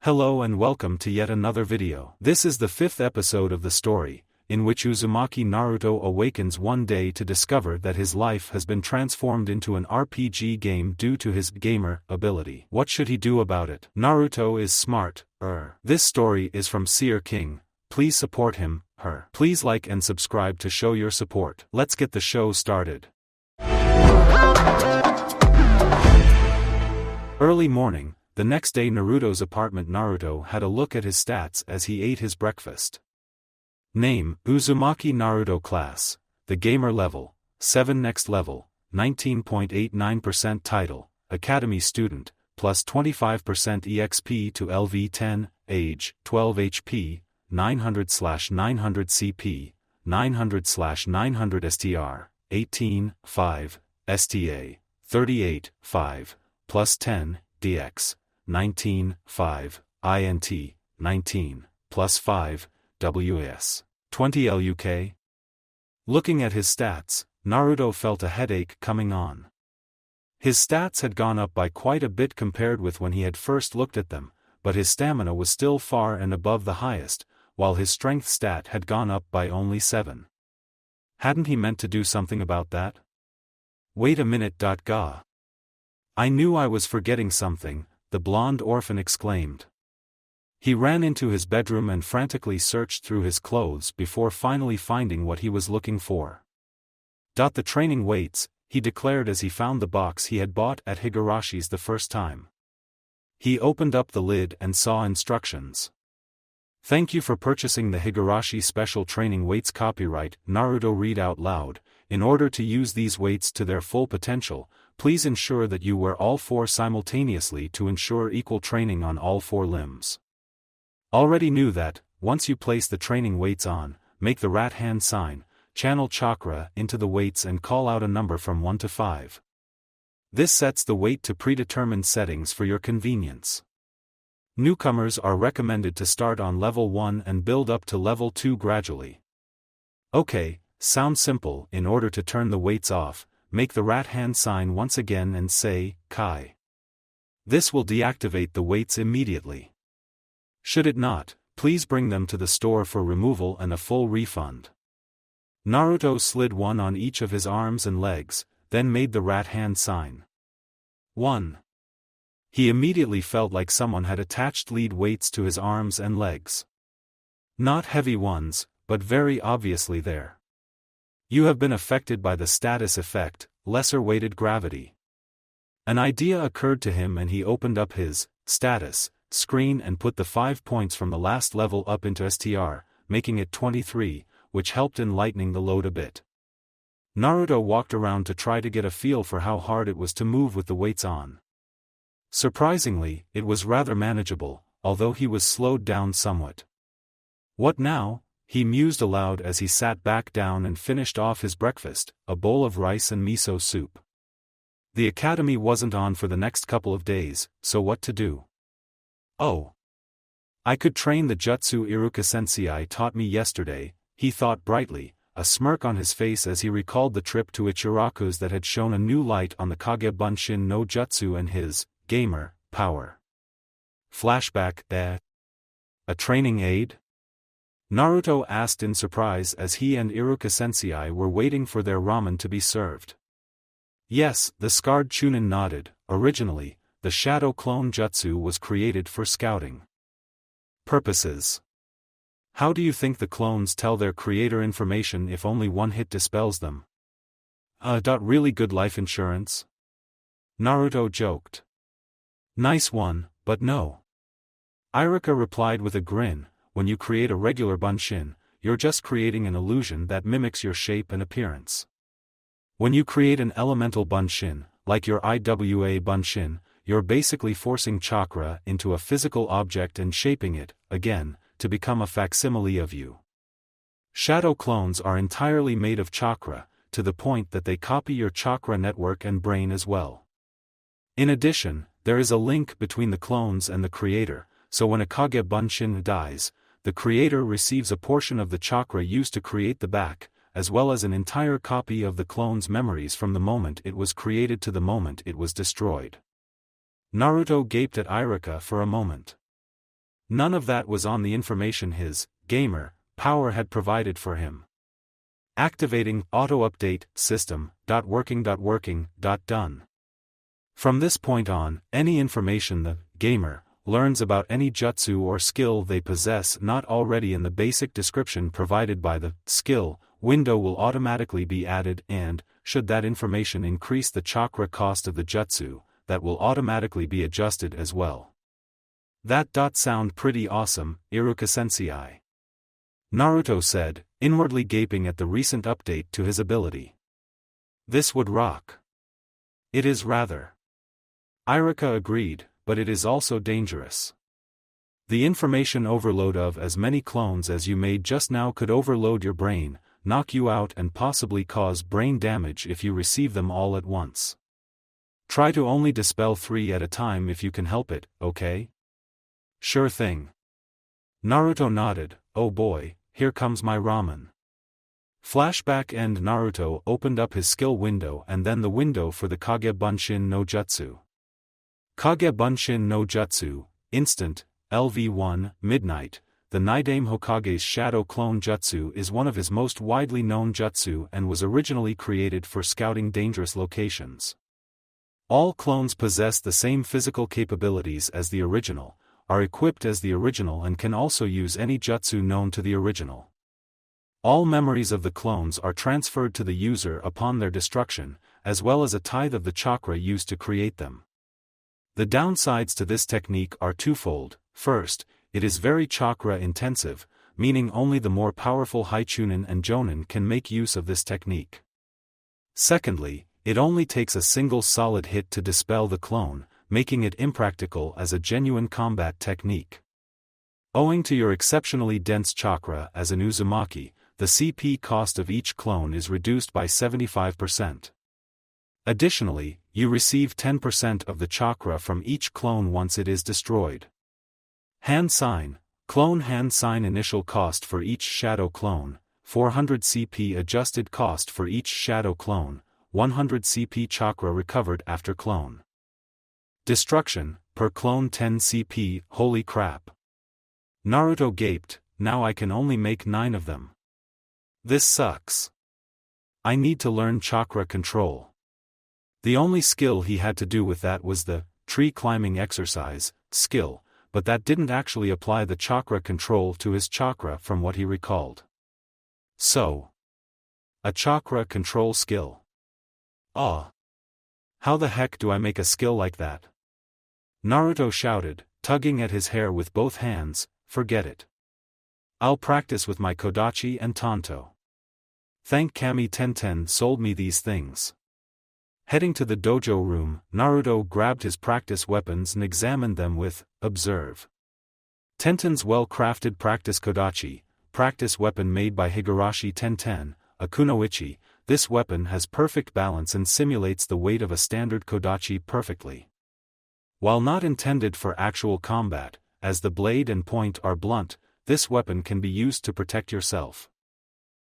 Hello and welcome to yet another video. This is the 5th episode of the story, in which Uzumaki Naruto awakens one day to discover that his life has been transformed into an RPG game due to his gamer ability. What should he do about it? Naruto is smart. This story is from Seer King. Please support him, her. Please like and subscribe to show your support. Let's get the show started. Early morning. The next day Naruto's apartment. Naruto had a look at his stats as he ate his breakfast. Name, Uzumaki Naruto. Class, the gamer level, 7. Next level, 19.89%. Title, Academy Student, plus 25% EXP to LV10, Age, 12 HP, 900/900 CP, 900/900 STR, 18, 5, STA, 38, 5, plus 10, DX, 19, 5, INT, 19, plus 5, WS, 20 LUK. Looking at his stats, Naruto felt a headache coming on. His stats had gone up by quite a bit compared with when he had first looked at them, but his stamina was still far and above the highest, while his strength stat had gone up by only 7. Hadn't he meant to do something about that? Wait a minute. Gah. I knew I was forgetting something, the blonde orphan exclaimed. He ran into his bedroom and frantically searched through his clothes before finally finding what he was looking for. The training weights, he declared as he found the box he had bought at Higarashi's the first time. He opened up the lid and saw instructions. Thank you for purchasing the Higurashi Special Training Weights. Copyright, Naruto. Read out loud. In order to use these weights to their full potential, please ensure that you wear all 4 simultaneously to ensure equal training on all 4 limbs. Already knew that, once you place the training weights on, make the rat hand sign, channel chakra into the weights and call out a number from 1 to 5. This sets the weight to predetermined settings for your convenience. Newcomers are recommended to start on level 1 and build up to level 2 gradually. Okay, sounds simple. In order to turn the weights off, make the rat hand sign once again and say, Kai. This will deactivate the weights immediately. Should it not, please bring them to the store for removal and a full refund. Naruto slid one on each of his arms and legs, then made the rat hand sign. 1. He immediately felt like someone had attached lead weights to his arms and legs. Not heavy ones, but very obviously there. You have been affected by the status effect, lesser weighted gravity. An idea occurred to him and he opened up his status screen and put the 5 points from the last level up into STR, making it 23, which helped in lightening the load a bit. Naruto walked around to try to get a feel for how hard it was to move with the weights on. Surprisingly, it was rather manageable, although he was slowed down somewhat. What now? He mused aloud as he sat back down and finished off his breakfast, a bowl of rice and miso soup. The academy wasn't on for the next couple of days, so what to do? Oh. I could train the jutsu Iruka sensei taught me yesterday, he thought brightly, a smirk on his face as he recalled the trip to Ichiraku's that had shone a new light on the Kage Bunshin no Jutsu and his gamer power. Flashback. A training aid? Naruto asked in surprise as he and Iruka sensei were waiting for their ramen to be served. Yes, the scarred Chunin nodded. Originally, the Shadow Clone Jutsu was created for scouting purposes. How do you think the clones tell their creator information if only one hit dispels them? Really good life insurance? Naruto joked. Nice one, but no. Iruka replied with a grin. When you create a regular bunshin, you're just creating an illusion that mimics your shape and appearance. When you create an elemental bunshin, like your IWA bunshin, you're basically forcing chakra into a physical object and shaping it, again, to become a facsimile of you. Shadow clones are entirely made of chakra, to the point that they copy your chakra network and brain as well. In addition, there is a link between the clones and the creator, so when a Kage Bunshin dies, the creator receives a portion of the chakra used to create the back, as well as an entire copy of the clone's memories from the moment it was created to the moment it was destroyed. Naruto gaped at Iruka for a moment. None of that was on the information his gamer power had provided for him. Activating auto-update system. Working. Done. From this point on, any information the gamer learns about any jutsu or skill they possess not already in the basic description provided by the skill window will automatically be added, and, should that information increase the chakra cost of the jutsu, that will automatically be adjusted as well. That sound pretty awesome, Iruka-sensei. Naruto said, inwardly gaping at the recent update to his ability. This would rock. It is rather. Iruka agreed, but it is also dangerous. The information overload of as many clones as you made just now could overload your brain, knock you out and possibly cause brain damage if you receive them all at once. Try to only dispel 3 at a time if you can help it, okay? Sure thing. Naruto nodded. Oh boy, here comes my ramen. Flashback end. Naruto opened up his skill window and then the window for the Kage Bunshin no Jutsu. Kage Bunshin no Jutsu, instant, LV1, midnight. The Nidaime Hokage's Shadow Clone Jutsu is one of his most widely known jutsu and was originally created for scouting dangerous locations. All clones possess the same physical capabilities as the original, are equipped as the original and can also use any jutsu known to the original. All memories of the clones are transferred to the user upon their destruction, as well as a tithe of the chakra used to create them. The downsides to this technique are twofold. First, it is very chakra intensive, meaning only the more powerful Haichunin and Jonin can make use of this technique. Secondly, it only takes a single solid hit to dispel the clone, making it impractical as a genuine combat technique. Owing to your exceptionally dense chakra as an Uzumaki, the CP cost of each clone is reduced by 75%. Additionally, you receive 10% of the chakra from each clone once it is destroyed. Hand sign, clone hand sign initial cost for each shadow clone, 400 CP adjusted cost for each shadow clone, 100 CP chakra recovered after clone. Destruction, per clone 10 CP, holy crap. Naruto gaped, now I can only make 9 of them. This sucks. I need to learn chakra control. The only skill he had to do with that was the tree climbing exercise skill, but that didn't actually apply the chakra control to his chakra from what he recalled. So, a chakra control skill. How the heck do I make a skill like that? Naruto shouted, tugging at his hair with both hands, forget it. I'll practice with my Kodachi and Tanto. Thank Kami Tenten sold me these things. Heading to the dojo room, Naruto grabbed his practice weapons and examined them with observe. Tenten's well-crafted practice Kodachi, practice weapon made by Higurashi Tenten, a kunoichi. This weapon has perfect balance and simulates the weight of a standard Kodachi perfectly. While not intended for actual combat, as the blade and point are blunt, this weapon can be used to protect yourself.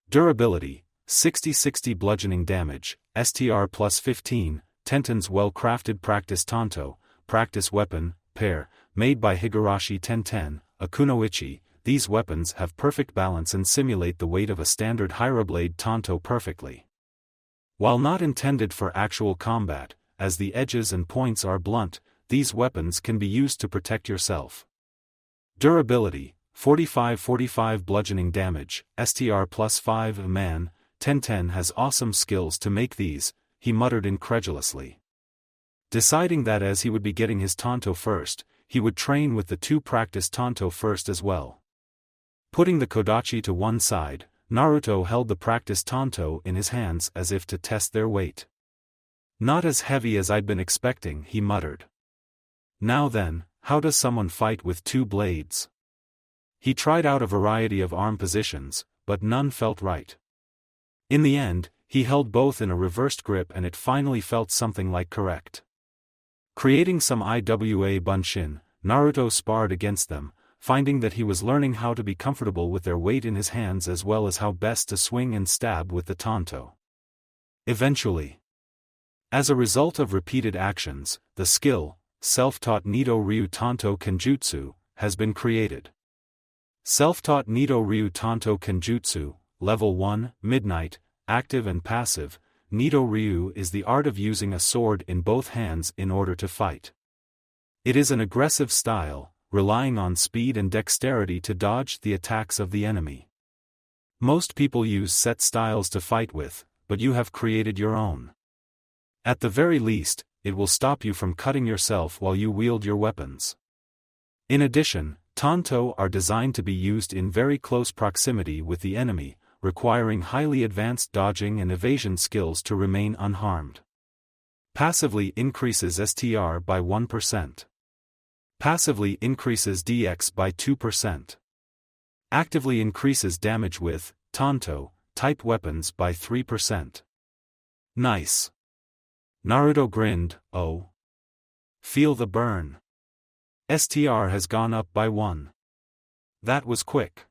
Durability, 60-60 bludgeoning damage, STR plus 15, Tenten's well-crafted practice Tanto, practice weapon, pair, made by Higurashi Tenten, a kunoichi. These weapons have perfect balance and simulate the weight of a standard Hirablade Tanto perfectly. While not intended for actual combat, as the edges and points are blunt, these weapons can be used to protect yourself. Durability, 45-45 bludgeoning damage, STR plus 5. Man, Tenten has awesome skills to make these, he muttered incredulously. Deciding that as he would be getting his Tanto first, he would train with the 2 practice Tanto first as well. Putting the Kodachi to one side, Naruto held the practice Tanto in his hands as if to test their weight. Not as heavy as I'd been expecting, he muttered. Now then, how does someone fight with 2 blades? He tried out a variety of arm positions, but none felt right. In the end, he held both in a reversed grip and it finally felt something like correct. Creating some IWA bunshin, Naruto sparred against them, finding that he was learning how to be comfortable with their weight in his hands as well as how best to swing and stab with the Tanto. Eventually, as a result of repeated actions, the skill, self-taught Nido Ryu Tanto Kenjutsu, has been created. Self-taught Nito Ryu Tanto Kenjutsu, Level 1, Midnight, Active and Passive. Nito Ryu is the art of using a sword in both hands in order to fight. It is an aggressive style, relying on speed and dexterity to dodge the attacks of the enemy. Most people use set styles to fight with, but you have created your own. At the very least, it will stop you from cutting yourself while you wield your weapons. In addition, Tanto are designed to be used in very close proximity with the enemy, requiring highly advanced dodging and evasion skills to remain unharmed. Passively increases STR by 1%. Passively increases DX by 2%. Actively increases damage with Tanto type weapons by 3%. Nice. Naruto grinned, oh. Feel the burn. STR has gone up by 1. That was quick.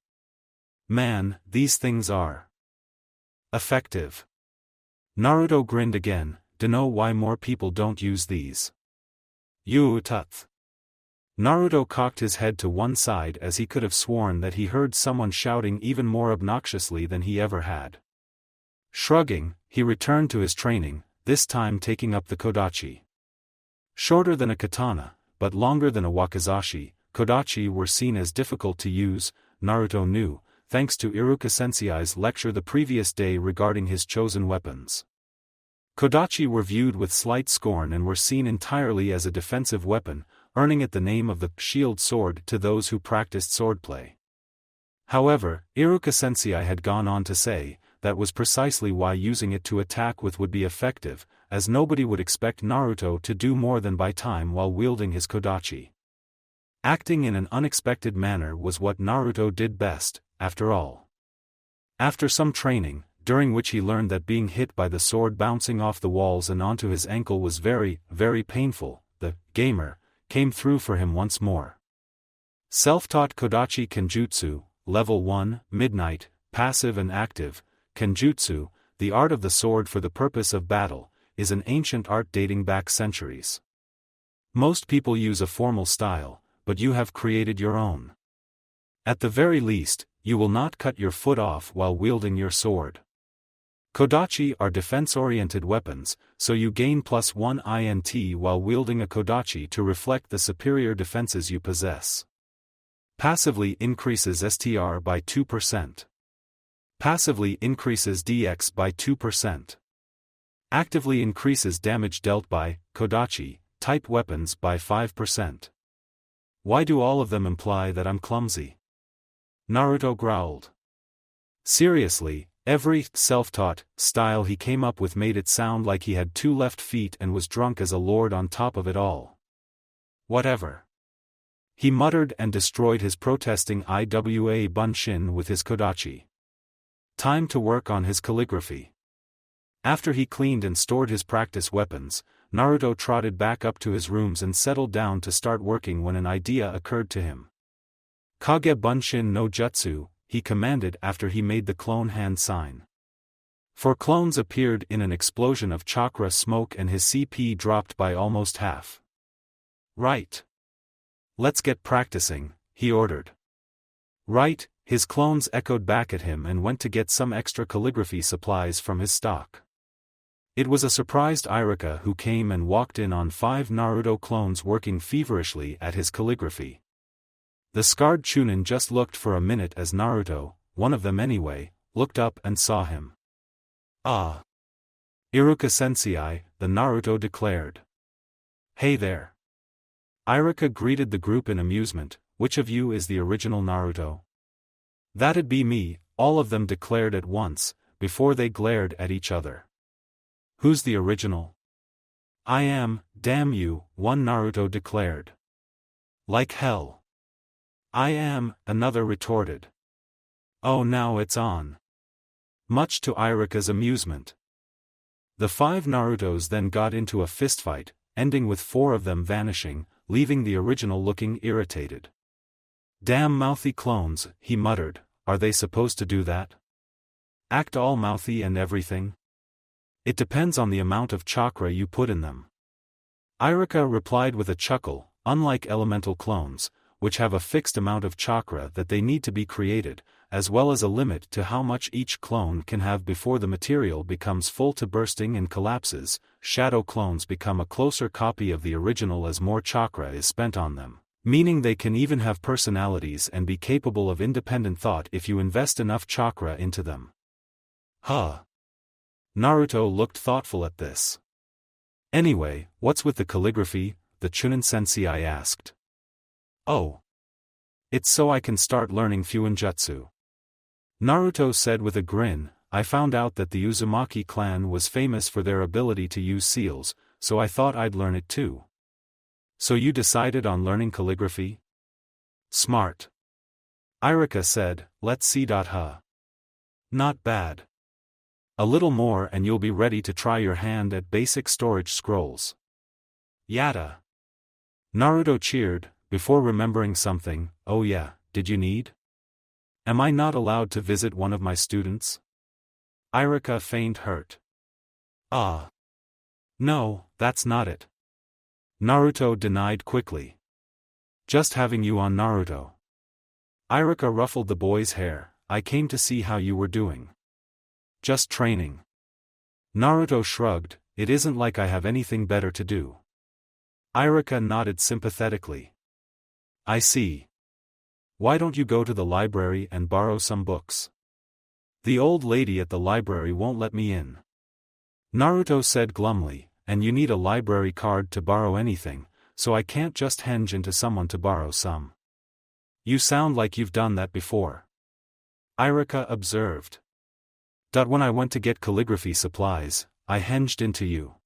Man, these things are effective. Naruto grinned again, dunno why more people don't use these. Tuth. Naruto cocked his head to one side as he could have sworn that he heard someone shouting even more obnoxiously than he ever had. Shrugging, he returned to his training, this time taking up the Kodachi. Shorter than a katana, but longer than a wakizashi, Kodachi were seen as difficult to use, Naruto knew, thanks to Iruka Sensei's lecture the previous day regarding his chosen weapons. Kodachi were viewed with slight scorn and were seen entirely as a defensive weapon, earning it the name of the shield sword to those who practiced swordplay. However, Iruka Sensei had gone on to say, that was precisely why using it to attack with would be effective, as nobody would expect Naruto to do more than buy time while wielding his Kodachi. Acting in an unexpected manner was what Naruto did best, after all. After some training, during which he learned that being hit by the sword bouncing off the walls and onto his ankle was very, very painful, the gamer came through for him once more. Self-taught Kodachi Kenjutsu, Level 1, Midnight, Passive and Active. Kenjutsu, the art of the sword for the purpose of battle, is an ancient art dating back centuries. Most people use a formal style, but you have created your own. At the very least, you will not cut your foot off while wielding your sword. Kodachi are defense-oriented weapons, so you gain +1 INT while wielding a Kodachi to reflect the superior defenses you possess. Passively increases STR by 2%. Passively increases DX by 2%. Actively increases damage dealt by Kodachi type weapons by 5%. Why do all of them imply that I'm clumsy? Naruto growled. Seriously, every self-taught style he came up with made it sound like he had 2 left feet and was drunk as a lord on top of it all. Whatever. He muttered and destroyed his protesting Iwa Bunshin with his Kodachi. Time to work on his calligraphy. After he cleaned and stored his practice weapons, Naruto trotted back up to his rooms and settled down to start working when an idea occurred to him. Kage Bunshin no Jutsu, he commanded after he made the clone hand sign. 4 clones appeared in an explosion of chakra smoke and his CP dropped by almost half. Right. Let's get practicing, he ordered. Right, his clones echoed back at him and went to get some extra calligraphy supplies from his stock. It was a surprised Iruka who came and walked in on 5 Naruto clones working feverishly at his calligraphy. The scarred Chunin just looked for a minute as Naruto, one of them anyway, looked up and saw him. Ah! Iruka Sensei, the Naruto declared. Hey there. Iruka greeted the group in amusement, which of you is the original Naruto? That'd be me, all of them declared at once, before they glared at each other. Who's the original? I am, damn you, one Naruto declared. Like hell. I am, another retorted. Oh, now it's on. Much to Iruka's amusement. The 5 Narutos then got into a fistfight, ending with 4 of them vanishing, leaving the original looking irritated. Damn mouthy clones, he muttered, are they supposed to do that? Act all mouthy and everything? It depends on the amount of chakra you put in them. Iruka replied with a chuckle, unlike elemental clones, which have a fixed amount of chakra that they need to be created, as well as a limit to how much each clone can have before the material becomes full to bursting and collapses. Shadow clones become a closer copy of the original as more chakra is spent on them, meaning they can even have personalities and be capable of independent thought if you invest enough chakra into them. Huh. Naruto looked thoughtful at this. Anyway, what's with the calligraphy? The Chunin sensei asked. Oh. It's so I can start learning Fuinjutsu. Naruto said with a grin. I found out that the Uzumaki clan was famous for their ability to use seals, so I thought I'd learn it too. So you decided on learning calligraphy? Smart. Irika said, let's see. Huh. Not bad. A little more and you'll be ready to try your hand at basic storage scrolls. Yada. Naruto cheered, before remembering something. Oh yeah, did you need? Am I not allowed to visit one of my students? Irika feigned hurt. Ah. No, that's not it. Naruto denied quickly. Just having you on, Naruto. Irika ruffled the boy's hair. I came to see how you were doing. Just training. Naruto shrugged. It isn't like I have anything better to do. Irika nodded sympathetically. I see. Why don't you go to the library and borrow some books? The old lady at the library won't let me in. Naruto said glumly, and you need a library card to borrow anything, so I can't just henge into someone to borrow some. You sound like you've done that before. Irika observed. When I went to get calligraphy supplies, I henged into you.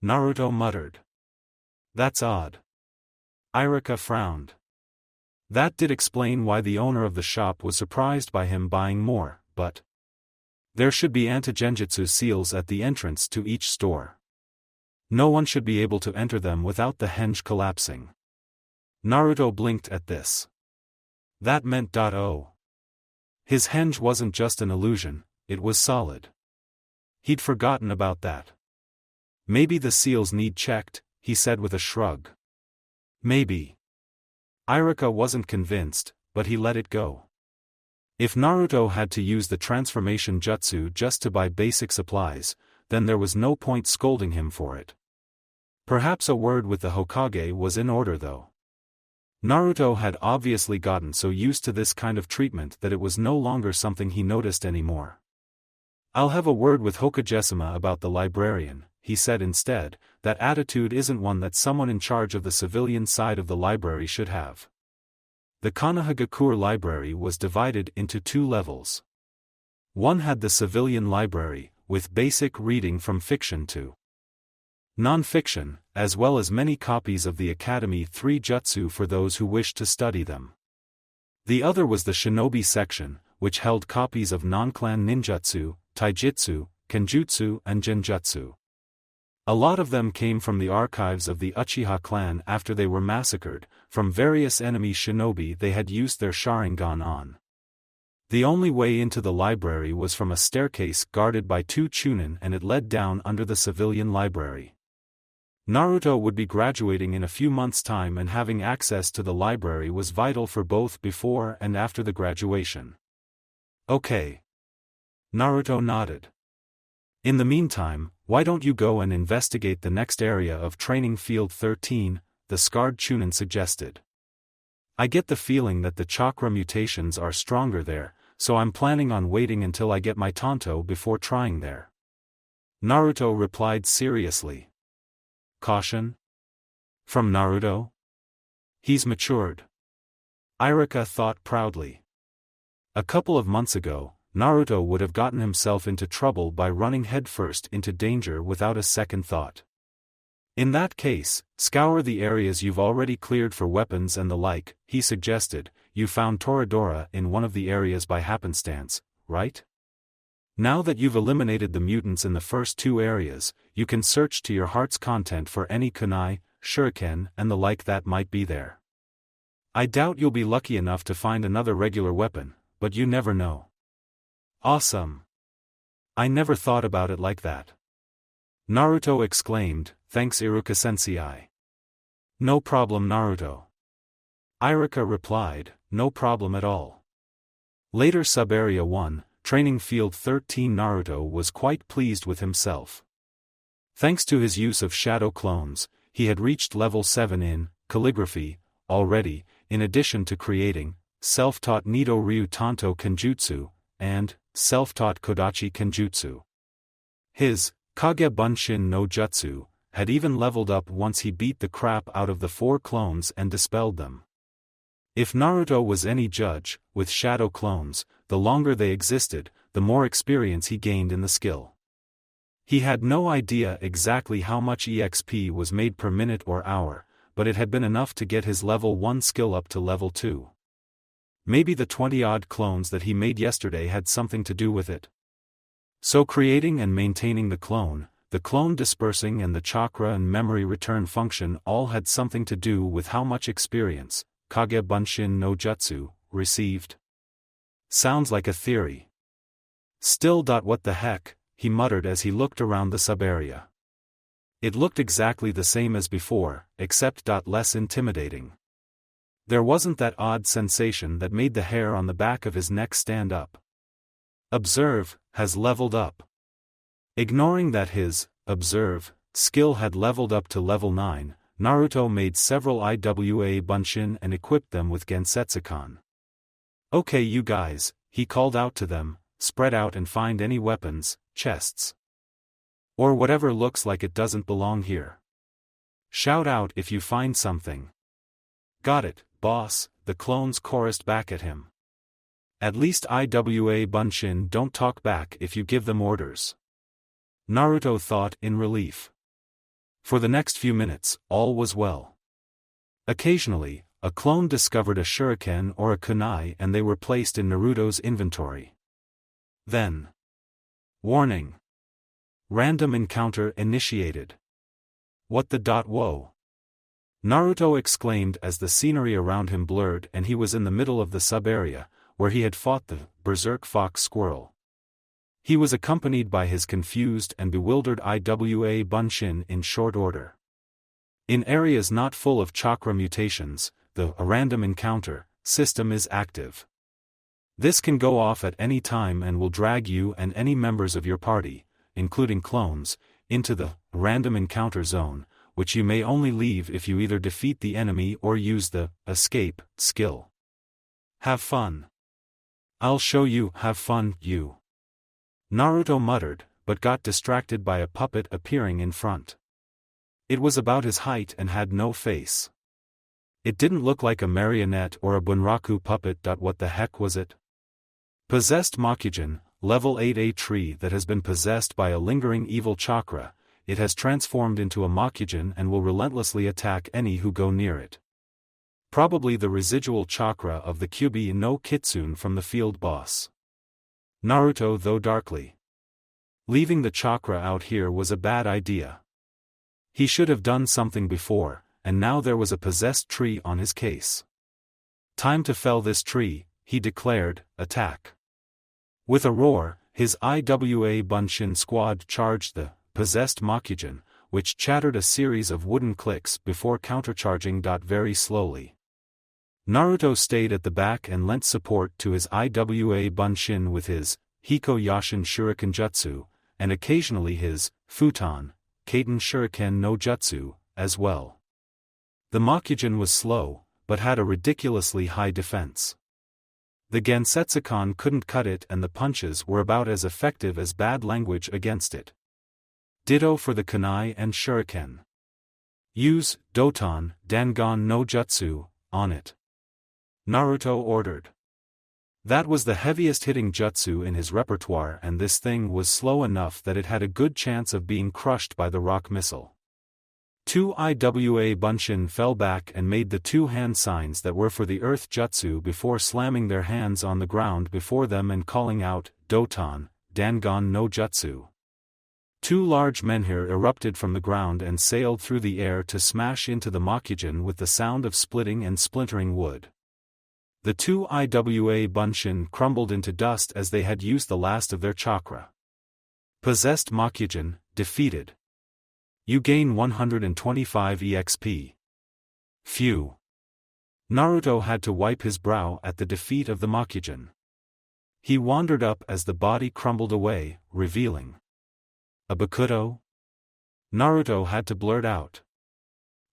Naruto muttered. That's odd. Irika frowned. That did explain why the owner of the shop was surprised by him buying more, but there should be anti-genjutsu seals at the entrance to each store. No one should be able to enter them without the henge collapsing. Naruto blinked at this. That meant oh. His henge wasn't just an illusion, it was solid. He'd forgotten about that. Maybe the seals need checked, he said with a shrug. Maybe. Irika wasn't convinced, but he let it go. If Naruto had to use the transformation jutsu just to buy basic supplies, then there was no point scolding him for it. Perhaps a word with the Hokage was in order though. Naruto had obviously gotten so used to this kind of treatment that it was no longer something he noticed anymore. I'll have a word with Hokage-sama about the librarian, he said instead. That attitude isn't one that someone in charge of the civilian side of the library should have. The Konohagakure library was divided into two levels. One had the civilian library, with basic reading from fiction to non-fiction, as well as many copies of the Academy 3 Jutsu for those who wished to study them. The other was the Shinobi section, which held copies of non-clan ninjutsu, taijutsu, kenjutsu and genjutsu. A lot of them came from the archives of the Uchiha clan after they were massacred, from various enemy shinobi they had used their Sharingan on. The only way into the library was from a staircase guarded by 2 chunin and it led down under the civilian library. Naruto would be graduating in a few months' time and having access to the library was vital for both before and after the graduation. Okay. Naruto nodded. In the meantime, why don't you go and investigate the next area of training field 13, the scarred chunin suggested. I get the feeling that the chakra mutations are stronger there, so I'm planning on waiting until I get my tanto before trying there. Naruto replied seriously. Caution? From Naruto? He's matured. Irika thought proudly. A couple of months ago, Naruto would have gotten himself into trouble by running headfirst into danger without a second thought. In that case, scour the areas you've already cleared for weapons and the like, he suggested. You found Toradora in one of the areas by happenstance, right? Now that you've eliminated the mutants in the first 2 areas, you can search to your heart's content for any kunai, shuriken and the like that might be there. I doubt you'll be lucky enough to find another regular weapon, but you never know. Awesome. I never thought about it like that. Naruto exclaimed, thanks Iruka sensei. No problem Naruto. Irika replied, no problem at all. Later Sub-Area 1, Training Field 13 Naruto was quite pleased with himself. Thanks to his use of shadow clones, he had reached level 7 in calligraphy already, in addition to creating self-taught Nido Ryu Tanto Kenjutsu and self-taught Kodachi Kenjutsu. His Kage Bunshin no Jutsu had even leveled up once he beat the crap out of the 4 clones and dispelled them. If Naruto was any judge, with shadow clones, the longer they existed, the more experience he gained in the skill. He had no idea exactly how much EXP was made per minute or hour, but it had been enough to get his level 1 skill up to level 2. Maybe the 20-odd clones that he made yesterday had something to do with it. So creating and maintaining the clone dispersing and the chakra and memory return function all had something to do with how much experience Kage Bunshin no Jutsu received. Sounds like a theory. Still. What the heck, he muttered as he looked around the sub-area. It looked exactly the same as before, except less intimidating. There wasn't that odd sensation that made the hair on the back of his neck stand up. Observe has leveled up. Ignoring that his observe skill had leveled up to level 9, Naruto made several IWA Bunshin and equipped them with Gensetsukan. Okay you guys, he called out to them, spread out and find any weapons, chests, or whatever looks like it doesn't belong here. Shout out if you find something. Got it, boss, the clones chorused back at him. At least IWA Bunshin don't talk back if you give them orders. Naruto thought in relief. For the next few minutes, all was well. Occasionally, a clone discovered a shuriken or a kunai and they were placed in Naruto's inventory. Then. Warning. Random encounter initiated. What the whoa? Naruto exclaimed as the scenery around him blurred and he was in the middle of the sub-area, where he had fought the berserk fox squirrel. He was accompanied by his confused and bewildered IWA Bunshin in short order. In areas not full of chakra mutations, the random encounter system is active. This can go off at any time and will drag you and any members of your party, including clones, into the random encounter zone, which you may only leave if you either defeat the enemy or use the escape skill. Have fun. I'll show you. Have fun, you. Naruto muttered, but got distracted by a puppet appearing in front. It was about his height and had no face. It didn't look like a marionette or a bunraku puppet. What the heck was it? Possessed Makujin, level 8A tree that has been possessed by a lingering evil chakra. It has transformed into a Makujin and will relentlessly attack any who go near it. Probably the residual chakra of the Kyubi no Kitsune from the field boss. Naruto thought darkly. Leaving the chakra out here was a bad idea. He should have done something before, and now there was a possessed tree on his case. Time to fell this tree, he declared, attack. With a roar, his IWA Bunshin squad charged the possessed Makujin, which chattered a series of wooden clicks before countercharging. Very slowly. Naruto stayed at the back and lent support to his IWA Bunshin with his Hiko Yashin Shuriken Jutsu, and occasionally his Futon, Kaiten Shuriken no Jutsu, as well. The Makujin was slow, but had a ridiculously high defense. The Gensetsukan couldn't cut it and the punches were about as effective as bad language against it. Ditto for the kunai and shuriken. Use Doton, Dangon no Jutsu, on it. Naruto ordered. That was the heaviest hitting jutsu in his repertoire and this thing was slow enough that it had a good chance of being crushed by the rock missile. 2 IWA Bunshin fell back and made the 2 hand signs that were for the earth jutsu before slamming their hands on the ground before them and calling out, Doton, Dangon no Jutsu. 2 large menhir erupted from the ground and sailed through the air to smash into the Makujin with the sound of splitting and splintering wood. The 2 IWA Bunshin crumbled into dust as they had used the last of their chakra. Possessed Makujin, defeated. You gain 125 EXP. Phew. Naruto had to wipe his brow at the defeat of the Makujin. He wandered up as the body crumbled away, revealing a Bakuto? Naruto had to blurt out.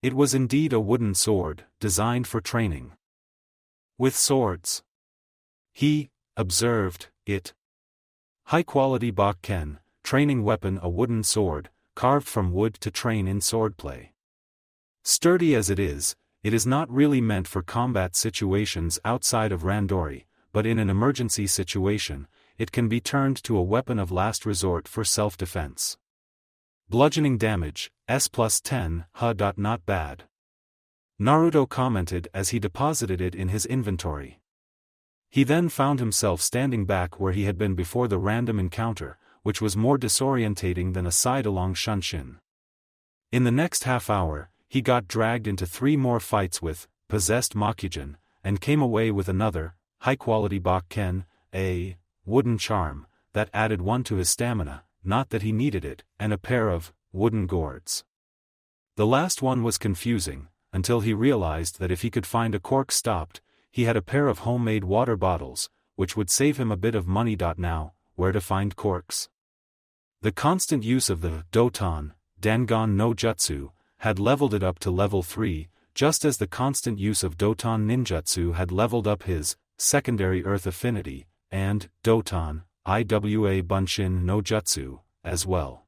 It was indeed a wooden sword, designed for training with swords. He observed it. High-quality Bakken, training weapon, a wooden sword, carved from wood to train in swordplay. Sturdy as it is not really meant for combat situations outside of Randori, but in an emergency situation, it can be turned to a weapon of last resort for self-defense. Bludgeoning damage, S+10, Not bad. Naruto commented as he deposited it in his inventory. He then found himself standing back where he had been before the random encounter, which was more disorientating than a side-along shunshin. In the next half hour, he got dragged into 3 more fights with possessed Makujin, and came away with another, high-quality Bakken, a wooden charm, that added 1 to his stamina, not that he needed it, and a pair of wooden gourds. The last one was confusing, until he realized that if he could find a cork stopped, he had a pair of homemade water bottles, which would save him a bit of money. Now, where to find corks? The constant use of the Doton, Dangon no Jutsu, had leveled it up to level 3, just as the constant use of Doton Ninjutsu had leveled up his secondary earth affinity, and Doton, Iwa Bunshin no Jutsu, as well.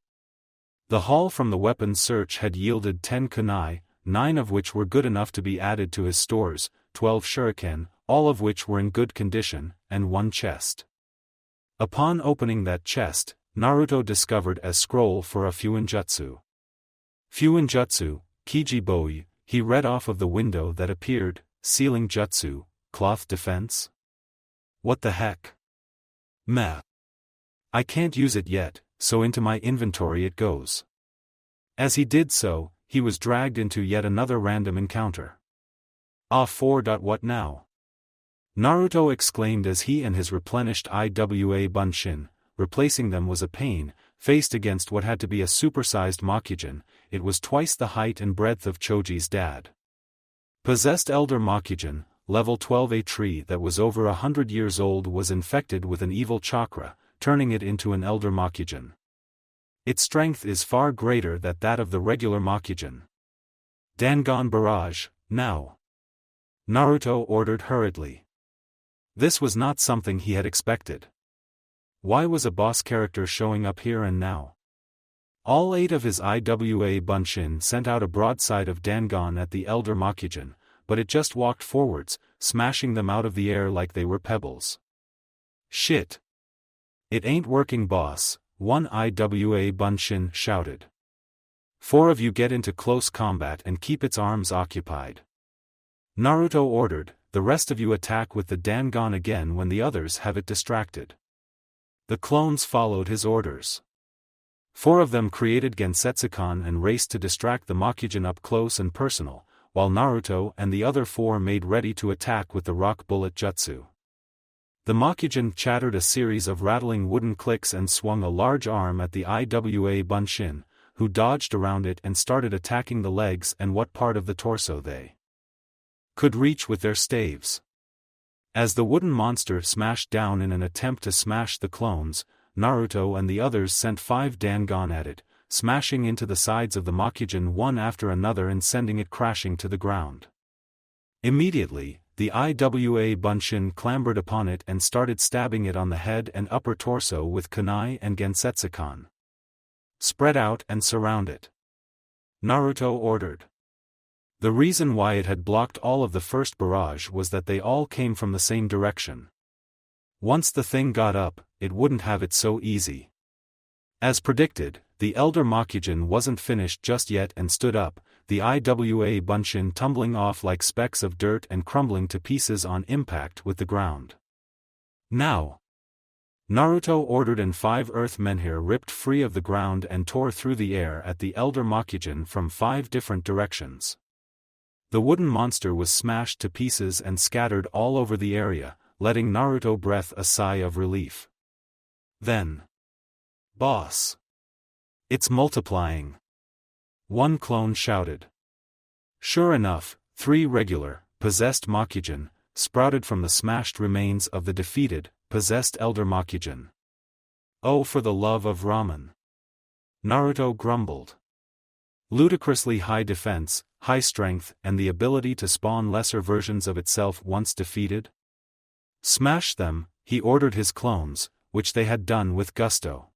The haul from the weapons search had yielded 10 kunai, 9 of which were good enough to be added to his stores, 12 shuriken, all of which were in good condition, and 1 chest. Upon opening that chest, Naruto discovered a scroll for a Fuinjutsu. Fuinjutsu, Kijiboi, he read off of the window that appeared, Sealing Jutsu, Cloth Defense? What the heck? Meh. I can't use it yet, so into my inventory it goes. As he did so, he was dragged into yet another random encounter. Ah, what now? Naruto exclaimed as he and his replenished Iwa Bunshin, replacing them was a pain, faced against what had to be a supersized Makujin. It was twice the height and breadth of Choji's dad. Possessed Elder Makujin, level 12. A tree that was over 100 years old was infected with an evil chakra, turning it into an Elder Makujin. Its strength is far greater than that of the regular Makujin. Dangon Barrage, now! Naruto ordered hurriedly. This was not something he had expected. Why was a boss character showing up here and now? All 8 of his Iwa Bunshin sent out a broadside of Dangon at the Elder Makujin, but it just walked forwards, smashing them out of the air like they were pebbles. Shit! It ain't working, boss, one Iwa Bunshin shouted. 4 of you get into close combat and keep its arms occupied. Naruto ordered, the rest of you attack with the Dangon again when the others have it distracted. The clones followed his orders. 4 of them created Gensetsukan and raced to distract the Makujin up close and personal, while Naruto and the other 4 made ready to attack with the rock bullet jutsu. The Makujin chattered a series of rattling wooden clicks and swung a large arm at the Iwa Bunshin, who dodged around it and started attacking the legs and what part of the torso they could reach with their staves. As the wooden monster smashed down in an attempt to smash the clones, Naruto and the others sent 5 Dangon at it, smashing into the sides of the Makujin one after another and sending it crashing to the ground. Immediately, the Iwa Bunshin clambered upon it and started stabbing it on the head and upper torso with kunai and Gensetsukan. Spread out and surround it, Naruto ordered. The reason why it had blocked all of the first barrage was that they all came from the same direction. Once the thing got up, it wouldn't have it so easy. As predicted, the Elder Makujin wasn't finished just yet and stood up, the Iwa Bunshin tumbling off like specks of dirt and crumbling to pieces on impact with the ground. Now! Naruto ordered and 5 earth menhir ripped free of the ground and tore through the air at the Elder Makujin from 5 different directions. The wooden monster was smashed to pieces and scattered all over the area, letting Naruto breathe a sigh of relief. Then, boss! It's multiplying! One clone shouted. Sure enough, 3 regular, possessed Makujin, sprouted from the smashed remains of the defeated, possessed elder Makujin. Oh, for the love of ramen! Naruto grumbled. Ludicrously high defense, high strength, and the ability to spawn lesser versions of itself once defeated? Smash them, he ordered his clones, which they had done with gusto.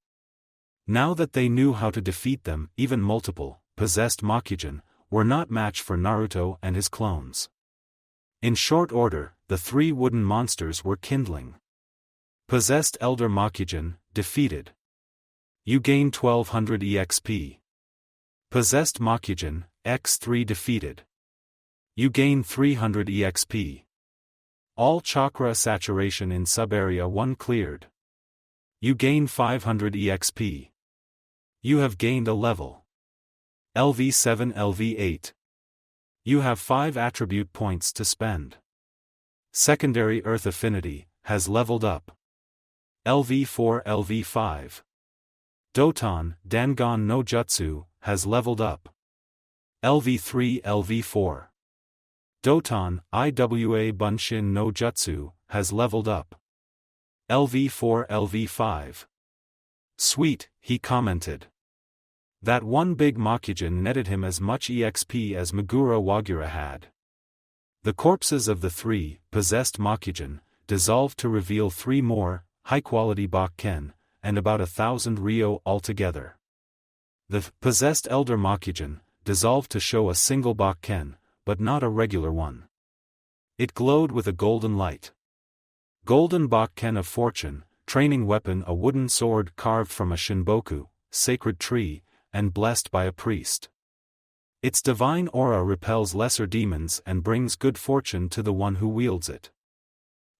Now that they knew how to defeat them, even multiple, possessed Makujin, were not match for Naruto and his clones. In short order, the three wooden monsters were kindling. Possessed Elder Makujin, defeated. You gain 1200 EXP. Possessed Makujin, X3 defeated. You gain 300 EXP. All chakra saturation in sub-area 1 cleared. You gain 500 EXP. You have gained a level. LV7 LV8. You have 5 attribute points to spend. Secondary Earth Affinity has leveled up. LV4 LV5. Doton Dangon no Jutsu has leveled up. LV3 LV4. Doton Iwa Bunshin no Jutsu has leveled up. LV4 LV5. Sweet, he commented. That one big Makujin netted him as much EXP as Meguro Wagura had. The corpses of the 3 possessed Makujin dissolved to reveal 3 more high-quality Bakken, and about 1,000 Ryo altogether. The possessed Elder Makujin dissolved to show a single Bakken, but not a regular one. It glowed with a golden light. Golden Bakken of Fortune, training weapon, a wooden sword carved from a Shinboku, sacred tree, and blessed by a priest. Its divine aura repels lesser demons and brings good fortune to the one who wields it.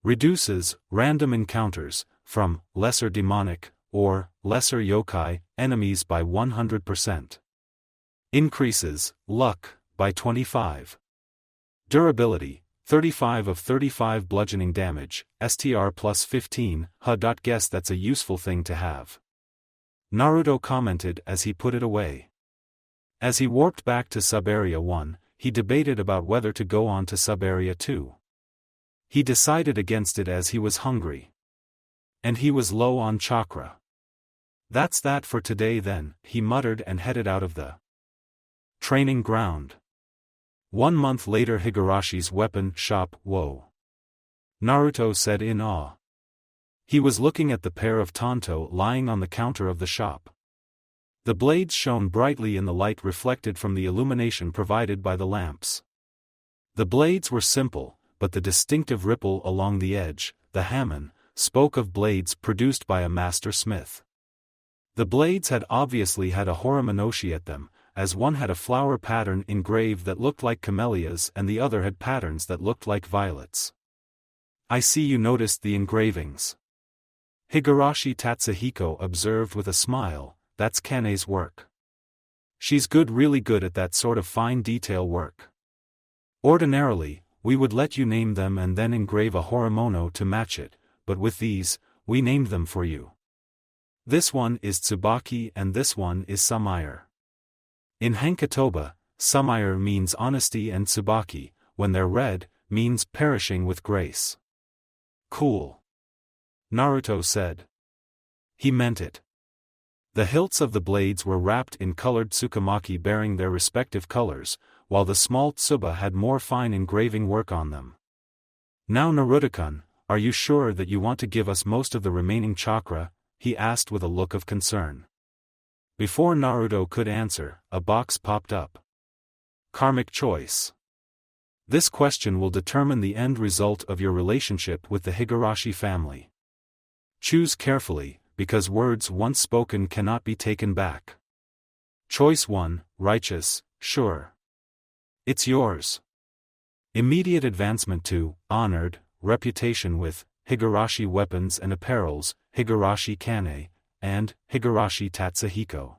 Reduces random encounters from lesser demonic or lesser yokai enemies by 100%. Increases luck by 25. Durability 35 of 35 bludgeoning damage, STR plus 15. Guess that's a useful thing to have. Naruto commented as he put it away. As he warped back to Sub-Area 1, he debated about whether to go on to Sub-Area 2. He decided against it as he was hungry. And he was low on chakra. That's that for today then, he muttered and headed out of the training ground. 1 month later, Higarashi's weapon shop. Whoa! Naruto said in awe. He was looking at the pair of tanto lying on the counter of the shop. The blades shone brightly in the light reflected from the illumination provided by the lamps. The blades were simple, but the distinctive ripple along the edge, the hamon, spoke of blades produced by a master smith. The blades had obviously had a horimanoshi at them, as one had a flower pattern engraved that looked like camellias and the other had patterns that looked like violets. I see you noticed the engravings. Higurashi Tatsuhiko observed with a smile, that's Kane's work. She's good, really good at that sort of fine detail work. Ordinarily, we would let you name them and then engrave a horimono to match it, but with these, we named them for you. This one is Tsubaki and this one is Samaire. In Hankatoba, Samaire means honesty and Tsubaki, when they're red, means perishing with grace. Cool. Naruto said. He meant it. The hilts of the blades were wrapped in colored tsukamaki bearing their respective colors, while the small tsuba had more fine engraving work on them. Now Naruto-kun, are you sure that you want to give us most of the remaining chakra? He asked with a look of concern. Before Naruto could answer, a box popped up. Karmic choice. This question will determine the end result of your relationship with the Higurashi family. Choose carefully, because words once spoken cannot be taken back. Choice 1, righteous, sure. It's yours. Immediate advancement to, honored, reputation with, Higurashi weapons and apparels, Higurashi Kane, and, Higurashi Tatsuhiko.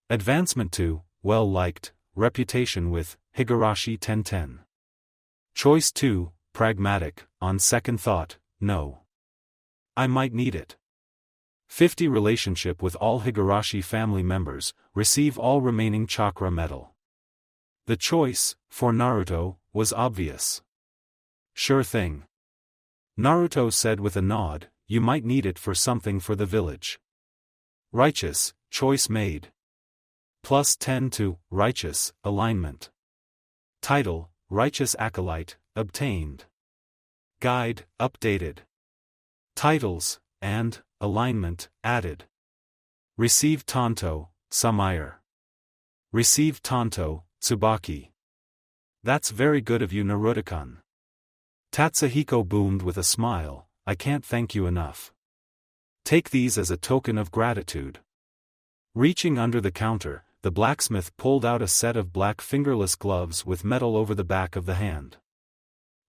Advancement to, well-liked, reputation with, Higurashi Tenten. Choice 2, pragmatic, on second thought, no. I might need it. 50 relationship with all Higurashi family members, receive all remaining chakra metal. The choice, for Naruto, was obvious. Sure thing. Naruto said with a nod, you might need it for something for the village. Righteous, choice made. Plus 10 to, righteous, alignment. Title, Righteous Acolyte, obtained. Guide, updated. Titles, and, alignment, added. Received Tonto, Samayer. Received Tonto, Tsubaki. That's very good of you, Naruto-kun. Tatsuhiko boomed with a smile, I can't thank you enough. Take these as a token of gratitude. Reaching under the counter, the blacksmith pulled out a set of black fingerless gloves with metal over the back of the hand.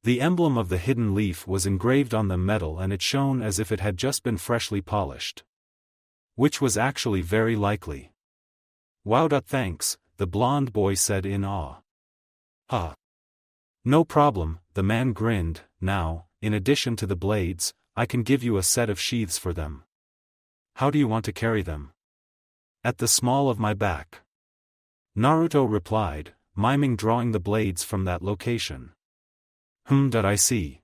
The emblem of the hidden leaf was engraved on the metal and it shone as if it had just been freshly polished. Which was actually very likely. Wowda, thanks, the blonde boy said in awe. Ah. No problem, the man grinned. Now, in addition to the blades, I can give you a set of sheaths for them. How do you want to carry them? At the small of my back. Naruto replied, miming drawing the blades from that location. I see.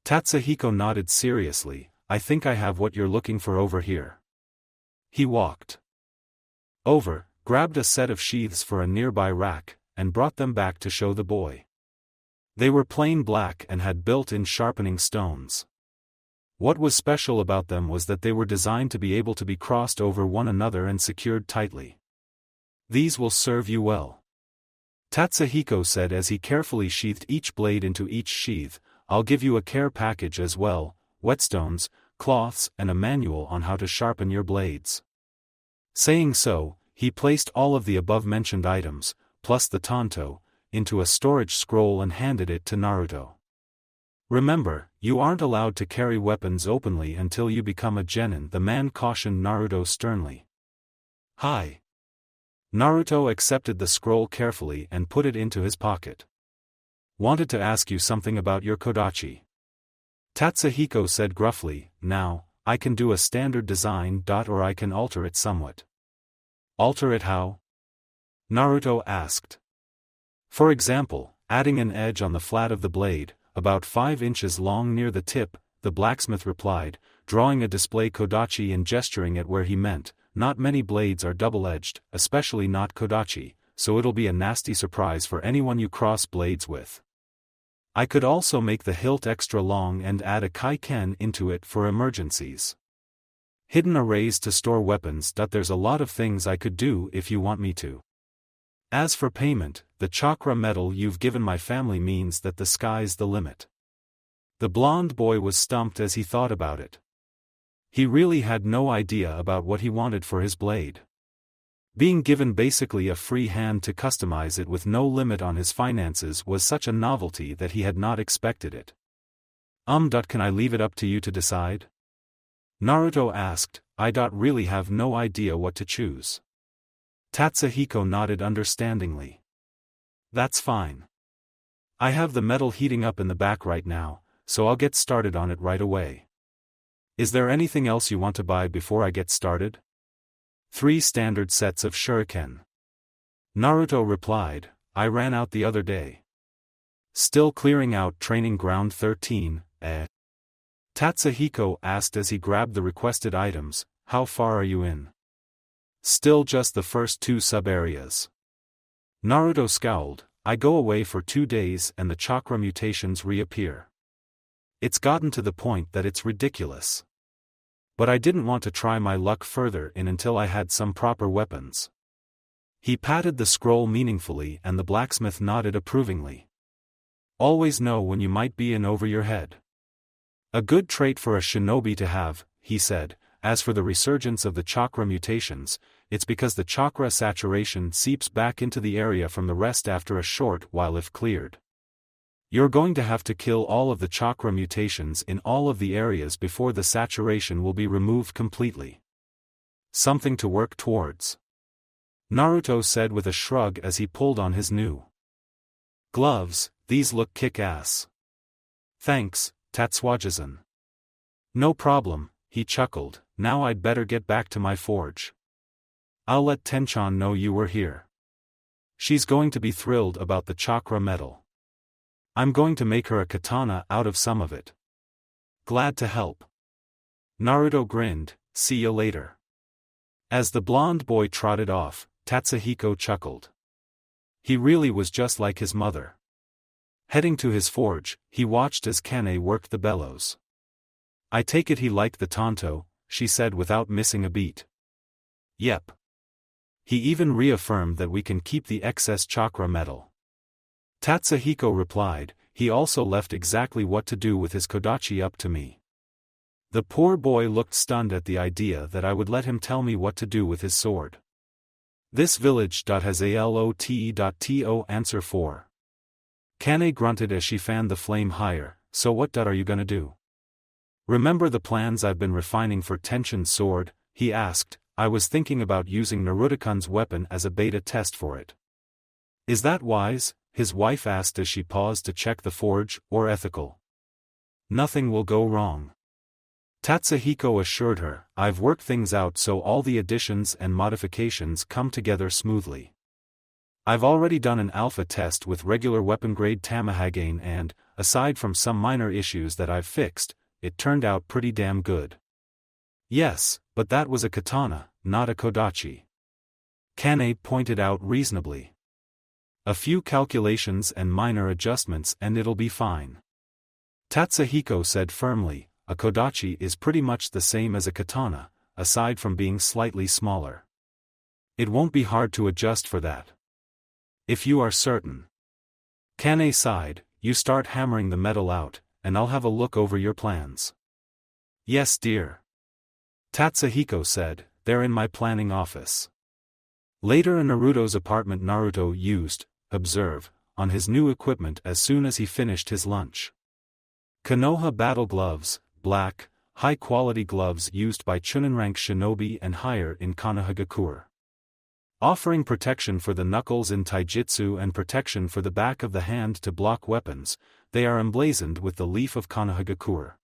Tatsuhiko nodded seriously, I think I have what you're looking for over here. He walked over, grabbed a set of sheaths for a nearby rack, and brought them back to show the boy. They were plain black and had built-in sharpening stones. What was special about them was that they were designed to be able to be crossed over one another and secured tightly. These will serve you well. Tatsuhiko said as he carefully sheathed each blade into each sheath, I'll give you a care package as well, whetstones, cloths and a manual on how to sharpen your blades. Saying so, he placed all of the above-mentioned items, plus the Tonto, into a storage scroll and handed it to Naruto. Remember, you aren't allowed to carry weapons openly until you become a genin, the man cautioned Naruto sternly. Hi. Naruto accepted the scroll carefully and put it into his pocket. Wanted to ask you something about your Kodachi. Tatsuhiko said gruffly, now, I can do a standard design. Or I can alter it somewhat. Alter it how? Naruto asked. For example, adding an edge on the flat of the blade, about 5 inches long near the tip, the blacksmith replied, drawing a display Kodachi and gesturing at where he meant, not many blades are double-edged, especially not Kodachi, so it'll be a nasty surprise for anyone you cross blades with. I could also make the hilt extra long and add a kaiken into it for emergencies. Hidden arrays to store weapons. There's a lot of things I could do if you want me to. As for payment, the chakra medal you've given my family means that the sky's the limit. The blonde boy was stumped as he thought about it. He really had no idea about what he wanted for his blade. Being given basically a free hand to customize it with no limit on his finances was such a novelty that he had not expected it. Can I leave it up to you to decide? Naruto asked, I really have no idea what to choose. Tatsuhiko nodded understandingly. That's fine. I have the metal heating up in the back right now, so I'll get started on it right away. Is there anything else you want to buy before I get started? 3 standard sets of shuriken. Naruto replied, I ran out the other day. Still clearing out training ground 13, Tatsuhiko asked as he grabbed the requested items, how far are you in? Still just the first 2 sub-areas. Naruto scowled, I go away for 2 days and the chakra mutations reappear. It's gotten to the point that it's ridiculous. But I didn't want to try my luck further until I had some proper weapons. He patted the scroll meaningfully and the blacksmith nodded approvingly. Always know when you might be in over your head. A good trait for a shinobi to have, he said. As for the resurgence of the chakra mutations, it's because the chakra saturation seeps back into the area from the rest after a short while if cleared. You're going to have to kill all of the chakra mutations in all of the areas before the saturation will be removed completely. Something to work towards. Naruto said with a shrug as he pulled on his new gloves, these look kick-ass. Thanks, Tatsuhiko. No problem, he chuckled, now I'd better get back to my forge. I'll let Tenchan know you were here. She's going to be thrilled about the chakra medal. I'm going to make her a katana out of some of it. Glad to help. Naruto grinned, see you later. As the blonde boy trotted off, Tatsuhiko chuckled. He really was just like his mother. Heading to his forge, he watched as Kane worked the bellows. I take it he liked the tanto, she said without missing a beat. Yep. He even reaffirmed that we can keep the excess chakra metal. Tatsuhiko replied, he also left exactly what to do with his kodachi up to me. The poor boy looked stunned at the idea that I would let him tell me what to do with his sword. This village has a lote.to answer for. Kane grunted as she fanned the flame higher, so what are you gonna do? Remember the plans I've been refining for Tenshin's sword, he asked. I was thinking about using Naruto-kun's weapon as a beta test for it. Is that wise? His wife asked as she paused to check the forge, or ethical. Nothing will go wrong. Tatsuhiko assured her, I've worked things out so all the additions and modifications come together smoothly. I've already done an alpha test with regular weapon-grade Tamahagane and, aside from some minor issues that I've fixed, it turned out pretty damn good. Yes, but that was a katana, not a kodachi. Kane pointed out reasonably. A few calculations and minor adjustments and it'll be fine. Tatsuhiko said firmly, a kodachi is pretty much the same as a katana, aside from being slightly smaller. It won't be hard to adjust for that. If you are certain. Kane sighed, you start hammering the metal out, and I'll have a look over your plans. Yes dear. Tatsuhiko said, they're in my planning office. Later in Naruto's apartment, Naruto used, observe, on his new equipment as soon as he finished his lunch. Konoha battle gloves, black, high-quality gloves used by Chunin-rank shinobi and higher in Konohagakure. Offering protection for the knuckles in taijutsu and protection for the back of the hand to block weapons, they are emblazoned with the leaf of Konohagakure.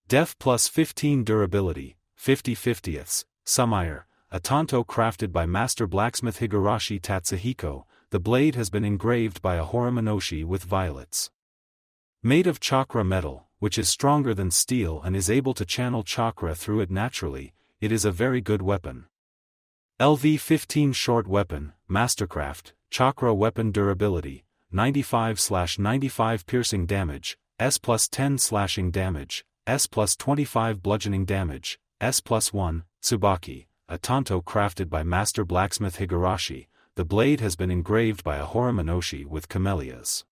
Def plus 15 durability, 50/50ths, Sumire, a tanto crafted by master blacksmith Higurashi Tatsuhiko, the blade has been engraved by a Horomanoshi with violets. Made of chakra metal, which is stronger than steel and is able to channel chakra through it naturally, it is a very good weapon. LV-15 short weapon, mastercraft, chakra weapon durability, 95/95 piercing damage, S plus 10 slashing damage, S plus 25 bludgeoning damage, S plus 1, Tsubaki, a tanto crafted by master blacksmith Higurashi, the blade has been engraved by a Horomanoshi with camellias.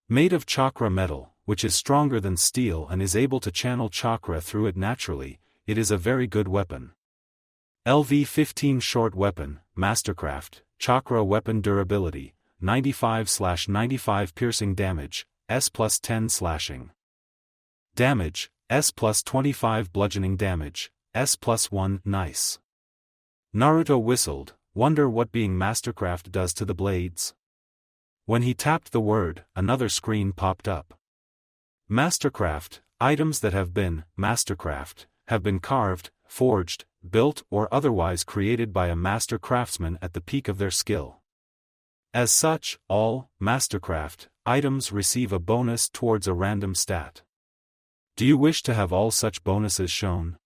Made of chakra metal, which is stronger than steel and is able to channel chakra through it naturally, it is a very good weapon. LV-15 short weapon, mastercraft, chakra weapon durability, 95/95 piercing damage, S plus 10 slashing damage, S plus 25 bludgeoning damage, S plus 1, nice. Naruto whistled, wonder what being mastercraft does to the blades. When he tapped the word, another screen popped up. Mastercraft, items that have been, mastercraft, have been carved, forged, built or otherwise created by a master craftsman at the peak of their skill. As such, all, mastercraft, items receive a bonus towards a random stat. Do you wish to have all such bonuses shown?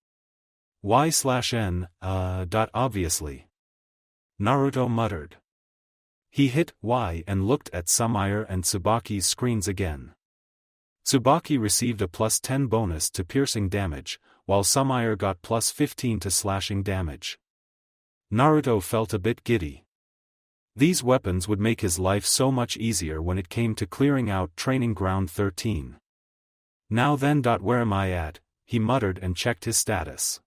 Y/N, obviously. Naruto muttered. He hit Y and looked at Sumire and Tsubaki's screens again. Tsubaki received a plus 10 bonus to piercing damage, while Sumire got plus 15 to slashing damage. Naruto felt a bit giddy. These weapons would make his life so much easier when it came to clearing out Training Ground 13. Now then, where am I at? He muttered and checked his status.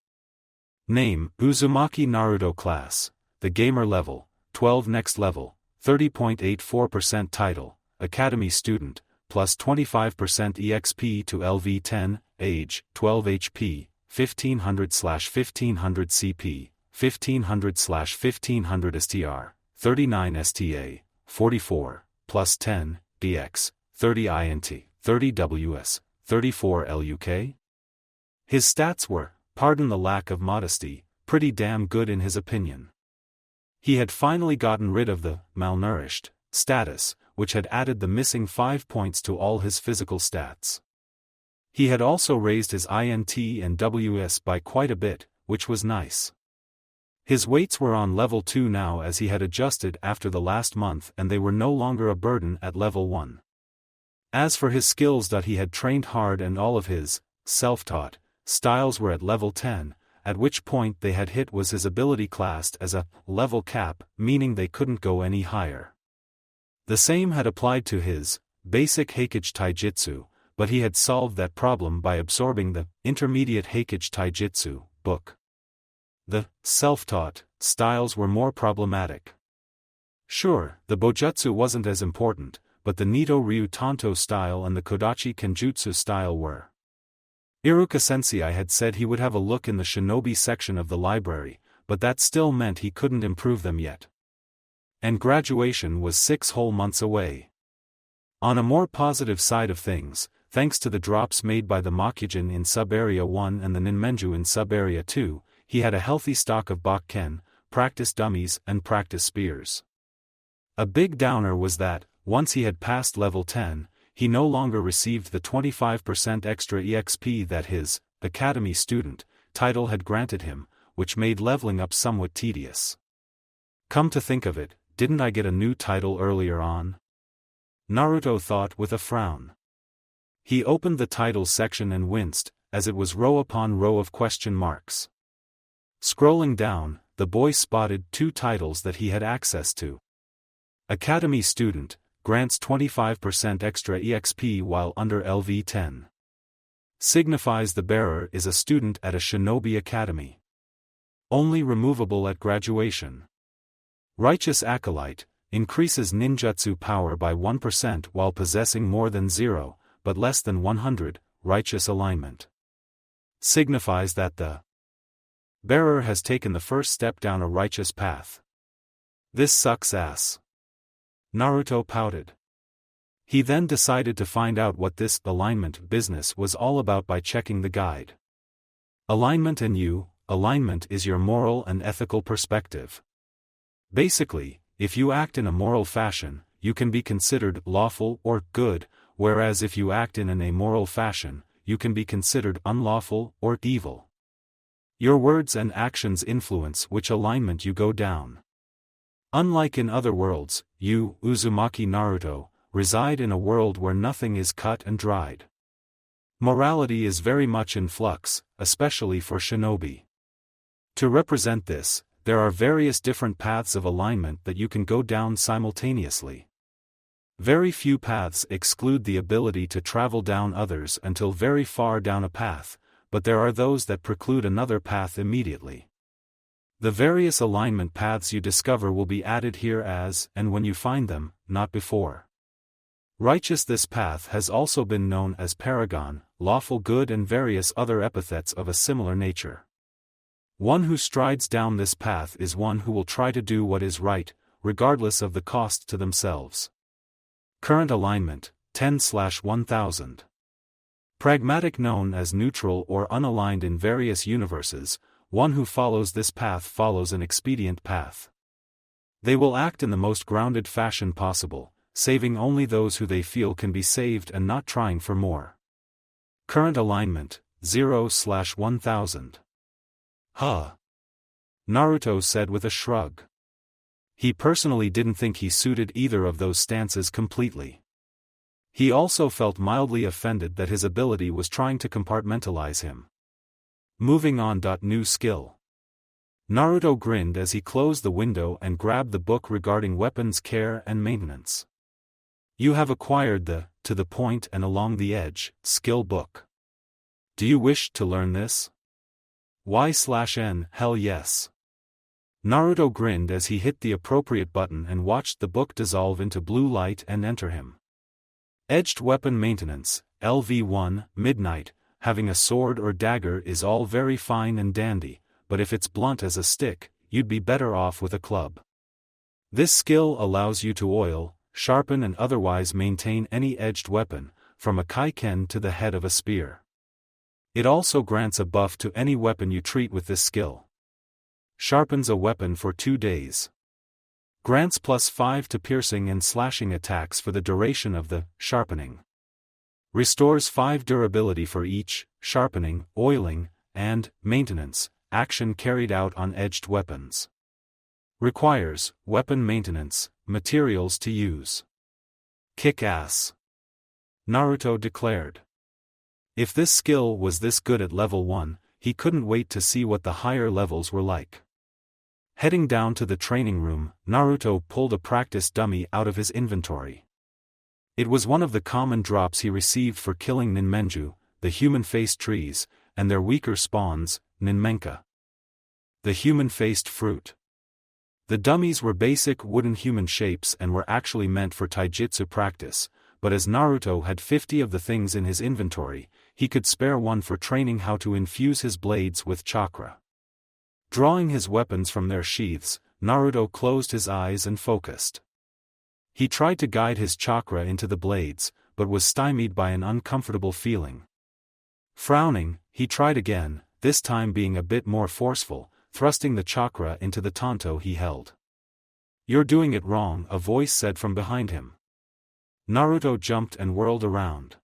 Name, Uzumaki Naruto class, the gamer level, 12 next level, 30.84% title, academy student, plus 25% EXP to LV10, age, 12 HP, 1500/1500 CP, 1500/1500 STR, 39 STA, 44, plus 10, DX, 30 INT, 30 WS, 34 LUK? His stats were, pardon the lack of modesty, pretty damn good in his opinion. He had finally gotten rid of the malnourished status, which had added the missing 5 points to all his physical stats. He had also raised his INT and WS by quite a bit, which was nice. His weights were on level 2 now as he had adjusted after the last month and they were no longer a burden at level 1. As for his skills, he had trained hard and all of his, self-taught, styles were at level 10, at which point they had hit was his ability classed as a level cap, meaning they couldn't go any higher. The same had applied to his basic Hokage Taijutsu, but he had solved that problem by absorbing the intermediate Hokage Taijutsu book. The self-taught styles were more problematic. Sure, the Bojutsu wasn't as important, but the Nito Ryu Tanto style and the Kodachi Kenjutsu style were. Iruka Sensei had said he would have a look in the Shinobi section of the library, but that still meant he couldn't improve them yet. And graduation was 6 whole months away. On a more positive side of things, thanks to the drops made by the Makujin in Sub-Area 1 and the Ninmenju in Sub-Area 2, he had a healthy stock of Bakken, practice dummies and practice spears. A big downer was that, once he had passed level 10, he no longer received the 25% extra EXP that his Academy Student title had granted him, which made leveling up somewhat tedious. Come to think of it, didn't I get a new title earlier on? Naruto thought with a frown. He opened the titles section and winced, as it was row upon row of question marks. Scrolling down, the boy spotted 2 titles that he had access to. Academy Student grants 25% extra EXP while under LV10. Signifies the bearer is a student at a Shinobi Academy. Only removable at graduation. Righteous Acolyte increases ninjutsu power by 1% while possessing more than 0, but less than 100, righteous alignment. Signifies that the bearer has taken the first step down a righteous path. This sucks ass. Naruto pouted. He then decided to find out what this alignment business was all about by checking the guide. Alignment and alignment is your moral and ethical perspective. Basically, if you act in a moral fashion, you can be considered lawful or good, whereas if you act in an amoral fashion, you can be considered unlawful or evil. Your words and actions influence which alignment you go down. Unlike in other worlds, you, Uzumaki Naruto, reside in a world where nothing is cut and dried. Morality is very much in flux, especially for shinobi. To represent this, there are various different paths of alignment that you can go down simultaneously. Very few paths exclude the ability to travel down others until very far down a path, but there are those that preclude another path immediately. The various alignment paths you discover will be added here as and when you find them, not before. Righteous. This path has also been known as paragon, lawful good and various other epithets of a similar nature. One who strides down this path is one who will try to do what is right, regardless of the cost to themselves. Current alignment, 10/1000. Pragmatic, known as neutral or unaligned in various universes, one who follows this path follows an expedient path. They will act in the most grounded fashion possible, saving only those who they feel can be saved and not trying for more. Current alignment, 0/1000. Huh. Naruto said with a shrug. He personally didn't think he suited either of those stances completely. He also felt mildly offended that his ability was trying to compartmentalize him. Moving on. New skill. Naruto grinned as he closed the window and grabbed the book regarding weapons care and maintenance. You have acquired the To the Point and Along the Edge skill book. Do you wish to learn this? Y/N, hell yes. Naruto grinned as he hit the appropriate button and watched the book dissolve into blue light and enter him. Edged weapon maintenance, LV1, Midnight. Having a sword or dagger is all very fine and dandy, but if it's blunt as a stick, you'd be better off with a club. This skill allows you to oil, sharpen and otherwise maintain any edged weapon, from a kaiken to the head of a spear. It also grants a buff to any weapon you treat with this skill. Sharpens a weapon for 2 days. Grants +5 to piercing and slashing attacks for the duration of the sharpening. Restores 5 durability for each sharpening, oiling, and maintenance action carried out on edged weapons. Requires weapon maintenance materials to use. Kick ass, Naruto declared. If this skill was this good at level 1, he couldn't wait to see what the higher levels were like. Heading down to the training room, Naruto pulled a practice dummy out of his inventory. It was one of the common drops he received for killing ninmenju, the human-faced trees, and their weaker spawns, ninmenka, the human-faced fruit. The dummies were basic wooden human shapes and were actually meant for taijutsu practice, but as Naruto had 50 of the things in his inventory, he could spare one for training how to infuse his blades with chakra. Drawing his weapons from their sheaths, Naruto closed his eyes and focused. He tried to guide his chakra into the blades, but was stymied by an uncomfortable feeling. Frowning, he tried again, this time being a bit more forceful, thrusting the chakra into the tanto he held. "You're doing it wrong," a voice said from behind him. Naruto jumped and whirled around.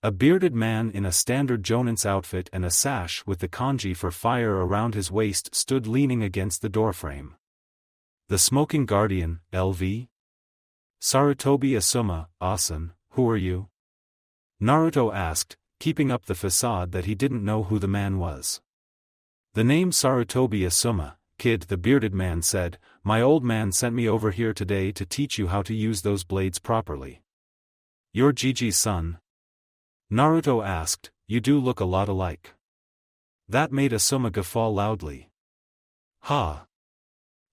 A bearded man in a standard jonin's outfit and a sash with the kanji for fire around his waist stood leaning against the doorframe. "The Smoking Guardian, LV? Sarutobi Asuma, Asan, who are you?" Naruto asked, keeping up the facade that he didn't know who the man was. "The name Sarutobi Asuma, kid," the bearded man said. "My old man sent me over here today to teach you how to use those blades properly." "You're Gigi's son?" Naruto asked. "You do look a lot alike." That made Asuma guffaw loudly. "Ha!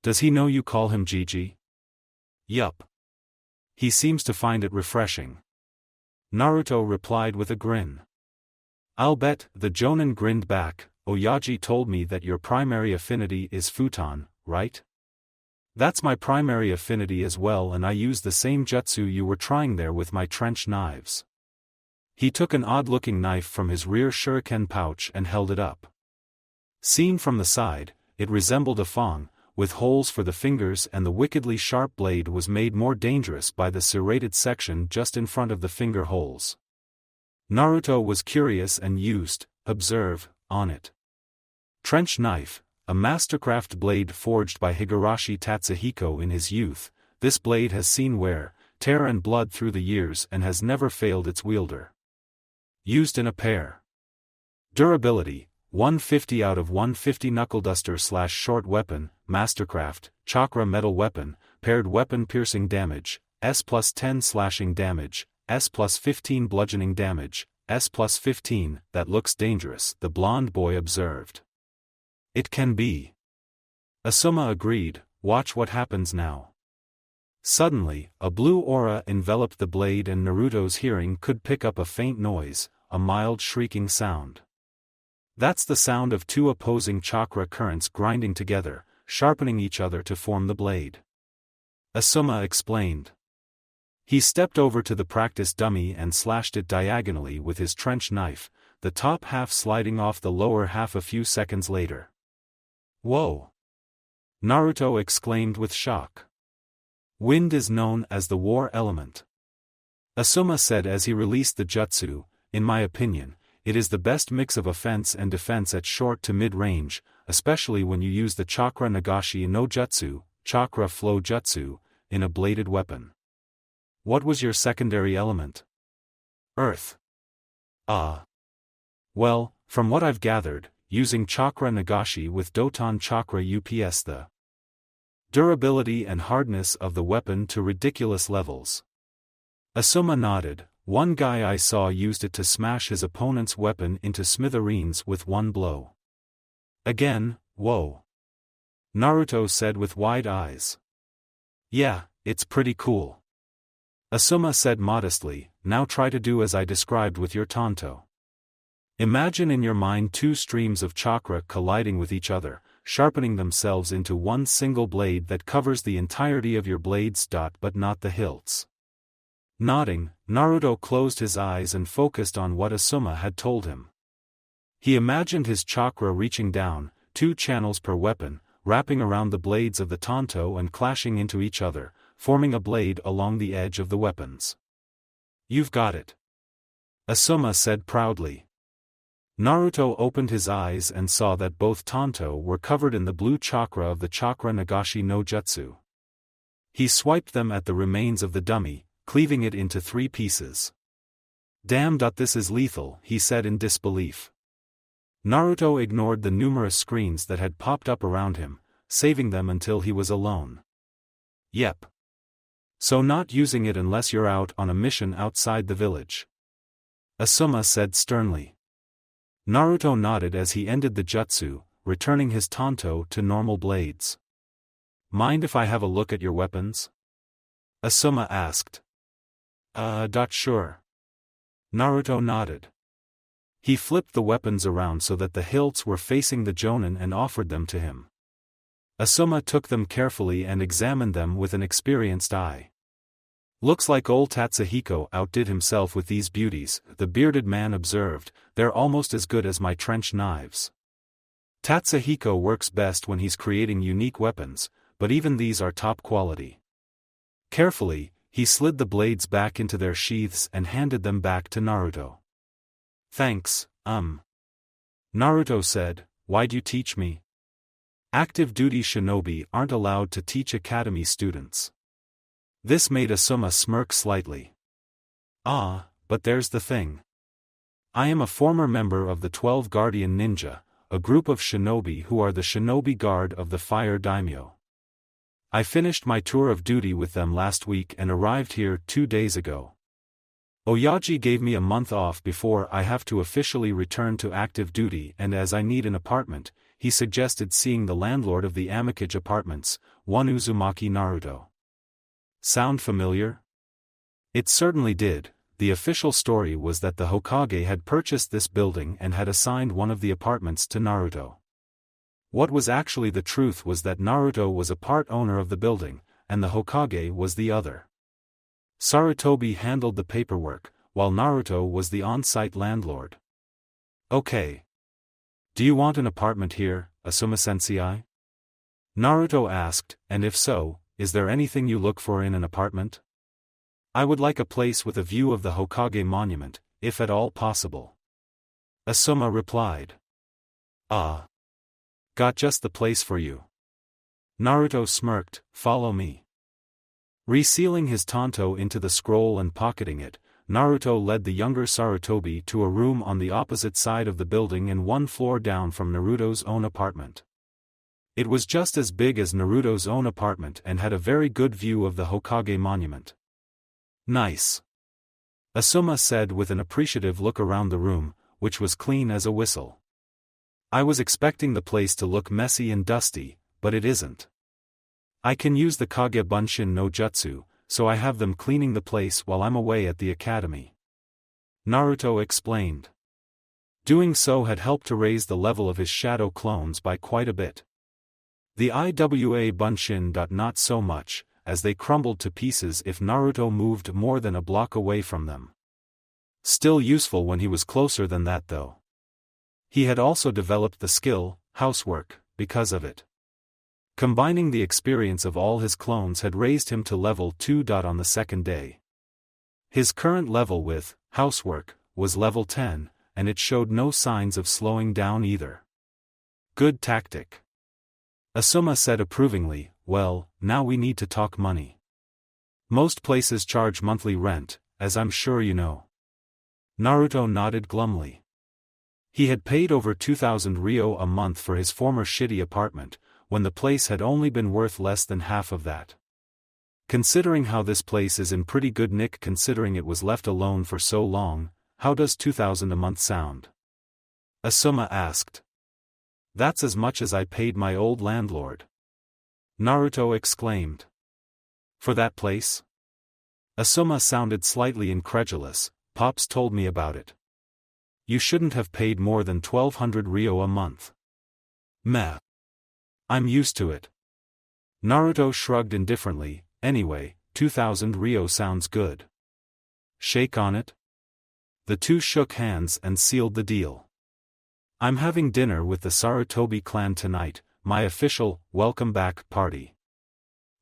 Does he know you call him Gigi?" "Yup. He seems to find it refreshing." Naruto replied with a grin. "I'll bet," the jonin grinned back. "Oyaji told me that your primary affinity is futon, right?" "That's my primary affinity as well, and I use the same jutsu you were trying there with my trench knives." He took an odd-looking knife from his rear shuriken pouch and held it up. Seen from the side, it resembled a fang, with holes for the fingers, and the wickedly sharp blade was made more dangerous by the serrated section just in front of the finger holes. Naruto was curious and used, observe, on it. Trench knife, a mastercraft blade forged by Higurashi Tatsuhiko in his youth, this blade has seen wear, tear and blood through the years and has never failed its wielder. Used in a pair. Durability, 150 out of 150 knuckleduster/short weapon, mastercraft, chakra metal weapon, paired weapon piercing damage, S+10 slashing damage, S+15 bludgeoning damage, S+15, that looks dangerous, the blonde boy observed. "It can be." Asuma agreed. "Watch what happens now." Suddenly, a blue aura enveloped the blade and Naruto's hearing could pick up a faint noise, a mild shrieking sound. That's the sound of two opposing chakra currents grinding together, sharpening each other to form the blade. Asuma explained. He stepped over to the practice dummy and slashed it diagonally with his trench knife, the top half sliding off the lower half a few seconds later. "Whoa!" Naruto exclaimed with shock. "Wind is known as the war element," Asuma said as he released the jutsu. "In my opinion, it is the best mix of offense and defense at short to mid-range, especially when you use the chakra nagashi no jutsu, chakra flow jutsu, in a bladed weapon." "What was your secondary element?" "Earth." "Ah. Well, from what I've gathered, using chakra nagashi with doton chakra ups the durability and hardness of the weapon to ridiculous levels." Asuma nodded. "One guy I saw used it to smash his opponent's weapon into smithereens with one blow." Again, "Whoa." Naruto said with wide eyes. "Yeah, it's pretty cool." Asuma said modestly. "Now try to do as I described with your tanto. Imagine in your mind two streams of chakra colliding with each other, sharpening themselves into one single blade that covers the entirety of your blades. But not the hilts." Nodding, Naruto closed his eyes and focused on what Asuma had told him. He imagined his chakra reaching down, 2 channels per weapon, wrapping around the blades of the tanto and clashing into each other, forming a blade along the edge of the weapons. "You've got it," Asuma said proudly. Naruto opened his eyes and saw that both tanto were covered in the blue chakra of the chakra Nagashi no Jutsu. He swiped them at the remains of the dummy, cleaving it into 3 pieces. "Damn, this is lethal," he said in disbelief. Naruto ignored the numerous screens that had popped up around him, saving them until he was alone. "Yep. So not using it unless you're out on a mission outside the village," Asuma said sternly. Naruto nodded as he ended the jutsu, returning his tanto to normal blades. "Mind if I have a look at your weapons?" Asuma asked. Sure." Naruto nodded. He flipped the weapons around so that the hilts were facing the Jonin and offered them to him. Asuma took them carefully and examined them with an experienced eye. "Looks like old Tatsuhiko outdid himself with these beauties," the bearded man observed. "They're almost as good as my trench knives." Tatsuhiko works best when he's creating unique weapons, but even these are top quality. Carefully, he slid the blades back into their sheaths and handed them back to Naruto. "Thanks, Naruto said. "Why'd you teach me?" Active duty shinobi aren't allowed to teach academy students. This made Asuma smirk slightly. But there's the thing. I am a former member of the 12 Guardian Ninja, a group of shinobi who are the shinobi guard of the Fire Daimyo. I finished my tour of duty with them last week and arrived here 2 days ago. Oyaji gave me a month off before I have to officially return to active duty, and as I need an apartment, he suggested seeing the landlord of the Amicage Apartments, one Uzumaki Naruto. Sound familiar? It certainly did. The official story was that the Hokage had purchased this building and had assigned one of the apartments to Naruto. What was actually the truth was that Naruto was a part owner of the building, and the Hokage was the other. Sarutobi handled the paperwork, while Naruto was the on-site landlord. "Okay. Do you want an apartment here, Asuma-sensei?" Naruto asked, "And if so, is there anything you look for in an apartment?" "I would like a place with a view of the Hokage monument, if at all possible," Asuma replied. Got just the place for you." Naruto smirked. "Follow me." Resealing his tanto into the scroll and pocketing it, Naruto led the younger Sarutobi to a room on the opposite side of the building and 1 floor down from Naruto's own apartment. It was just as big as Naruto's own apartment and had a very good view of the Hokage monument. "Nice," Asuma said with an appreciative look around the room, which was clean as a whistle. "I was expecting the place to look messy and dusty, but it isn't. I can use the Kage Bunshin no Jutsu, so I have them cleaning the place while I'm away at the academy," Naruto explained. Doing so had helped to raise the level of his shadow clones by quite a bit. The Iwa Bunshin not so much, as they crumbled to pieces if Naruto moved more than a block away from them. Still useful when he was closer than that though. He had also developed the skill, housework, because of it. Combining the experience of all his clones had raised him to level 2. On the second day. His current level with housework was level 10, and it showed no signs of slowing down either. "Good tactic," Asuma said approvingly. "Well, now we need to talk money. Most places charge monthly rent, as I'm sure you know." Naruto nodded glumly. He had paid over 2,000 ryo a month for his former shitty apartment, when the place had only been worth less than half of that. Considering how this place is in pretty good nick considering it was left alone for so long, how does 2,000 a month sound? Asuma asked. "That's as much as I paid my old landlord," Naruto exclaimed. "For that place?" Asuma sounded slightly incredulous. "Pops told me about it." "You shouldn't have paid more than 1,200 ryo a month." "Meh. I'm used to it." Naruto shrugged indifferently. "Anyway, 2,000 ryo sounds good. Shake on it?" The two shook hands and sealed the deal. "I'm having dinner with the Sarutobi clan tonight, my official, welcome back, party.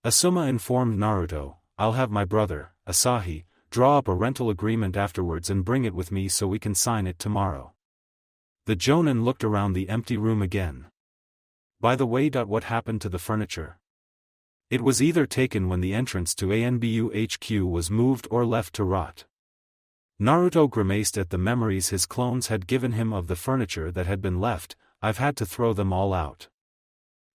Asuma informed Naruto, I'll have my brother, Asahi, draw up a rental agreement afterwards and bring it with me so we can sign it tomorrow. The Jonin looked around the empty room again. By the way, what happened to the furniture? It was either taken when the entrance to ANBU HQ was moved or left to rot. Naruto grimaced at the memories his clones had given him of the furniture that had been left. I've had to throw them all out.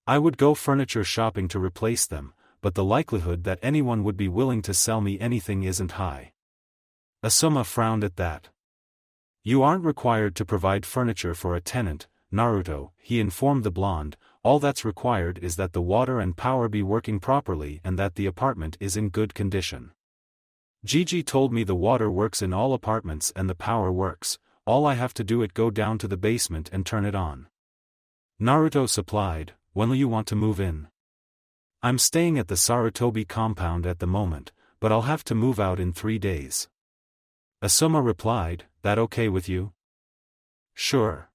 I would go furniture shopping to replace them, but the likelihood that anyone would be willing to sell me anything isn't high. Asuma frowned at that. You aren't required to provide furniture for a tenant, Naruto, he informed the blonde. All that's required is that the water and power be working properly and that the apartment is in good condition. Gigi told me the water works in all apartments and the power works. All I have to do is go down to the basement and turn it on. Naruto supplied. When will you want to move in? I'm staying at the Sarutobi compound at the moment, but I'll have to move out in 3 days. Asuma replied, that okay with you? Sure.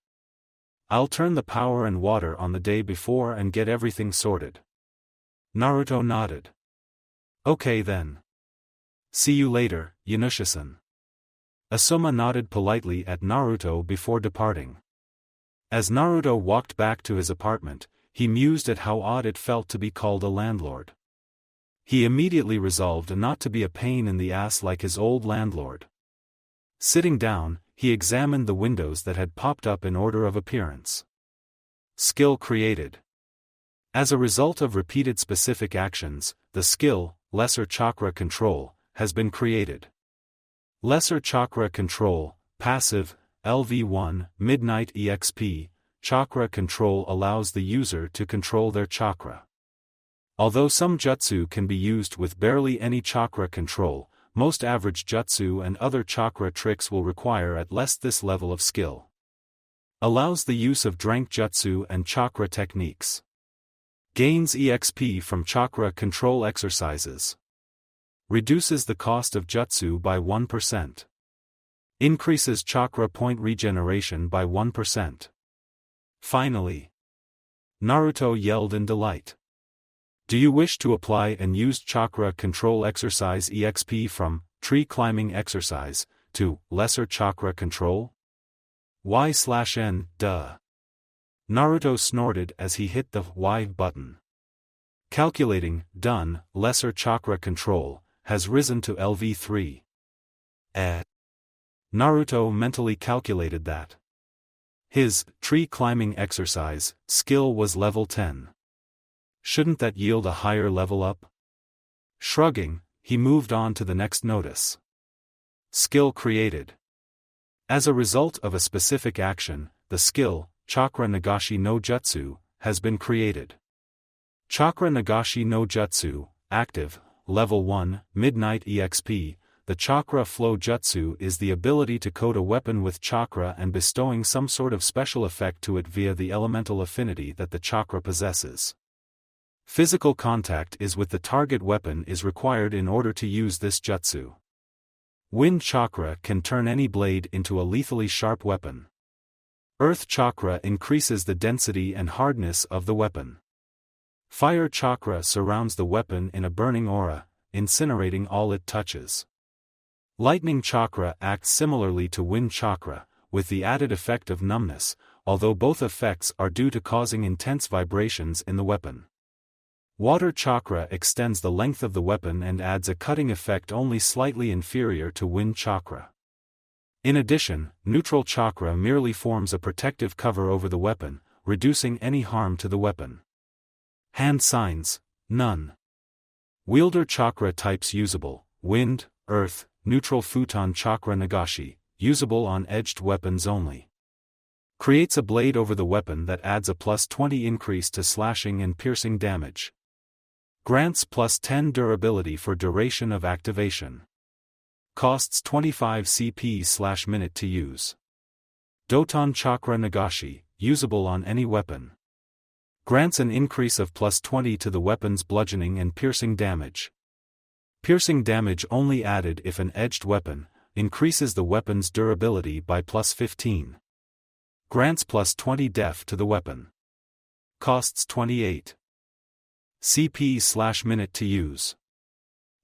I'll turn the power and water on the day before and get everything sorted. Naruto nodded. Okay then. See you later, Yanusha-san. Asuma nodded politely at Naruto before departing. As Naruto walked back to his apartment, he mused at how odd it felt to be called a landlord. He immediately resolved not to be a pain in the ass like his old landlord. Sitting down, he examined the windows that had popped up in order of appearance. Skill created. As a result of repeated specific actions, the skill, Lesser Chakra Control, has been created. Lesser Chakra Control, Passive, LV1, Midnight EXP, Chakra Control allows the user to control their chakra. Although some jutsu can be used with barely any chakra control, most average jutsu and other chakra tricks will require at least this level of skill. Allows the use of Drank Jutsu and chakra techniques. Gains EXP from chakra control exercises. Reduces the cost of jutsu by 1%. Increases chakra point regeneration by 1%. Finally. Naruto yelled in delight. Do you wish to apply and use chakra control exercise EXP from tree climbing exercise to lesser chakra control? Y/N, duh. Naruto snorted as he hit the Y button. Calculating, done, lesser chakra control, has risen to LV3. Naruto mentally calculated that his tree climbing exercise skill was level 10. Shouldn't that yield a higher level up? Shrugging, he moved on to the next notice. Skill created. As a result of a specific action, the skill, Chakra Nagashi no Jutsu, has been created. Chakra Nagashi no Jutsu, active, level 1, Midnight EXP. The chakra flow jutsu is the ability to coat a weapon with chakra and bestowing some sort of special effect to it via the elemental affinity that the chakra possesses. Physical contact is with the target weapon is required in order to use this jutsu. Wind chakra can turn any blade into a lethally sharp weapon. Earth chakra increases the density and hardness of the weapon. Fire chakra surrounds the weapon in a burning aura, incinerating all it touches. Lightning chakra acts similarly to wind chakra, with the added effect of numbness, although both effects are due to causing intense vibrations in the weapon. Water chakra extends the length of the weapon and adds a cutting effect only slightly inferior to wind chakra. In addition, neutral chakra merely forms a protective cover over the weapon, reducing any harm to the weapon. Hand signs, none. Wielder chakra types usable, wind, earth, neutral futon chakra nagashi, usable on edged weapons only. Creates a blade over the weapon that adds a plus 20 increase to slashing and piercing damage. Grants plus 10 durability for duration of activation. Costs 25 CP/minute to use. Doton chakra nagashi, usable on any weapon. Grants an increase of plus 20 to the weapon's bludgeoning and piercing damage. Piercing damage only added if an edged weapon, increases the weapon's durability by plus 15. Grants plus 20 def to the weapon. Costs 28 CP/minute to use.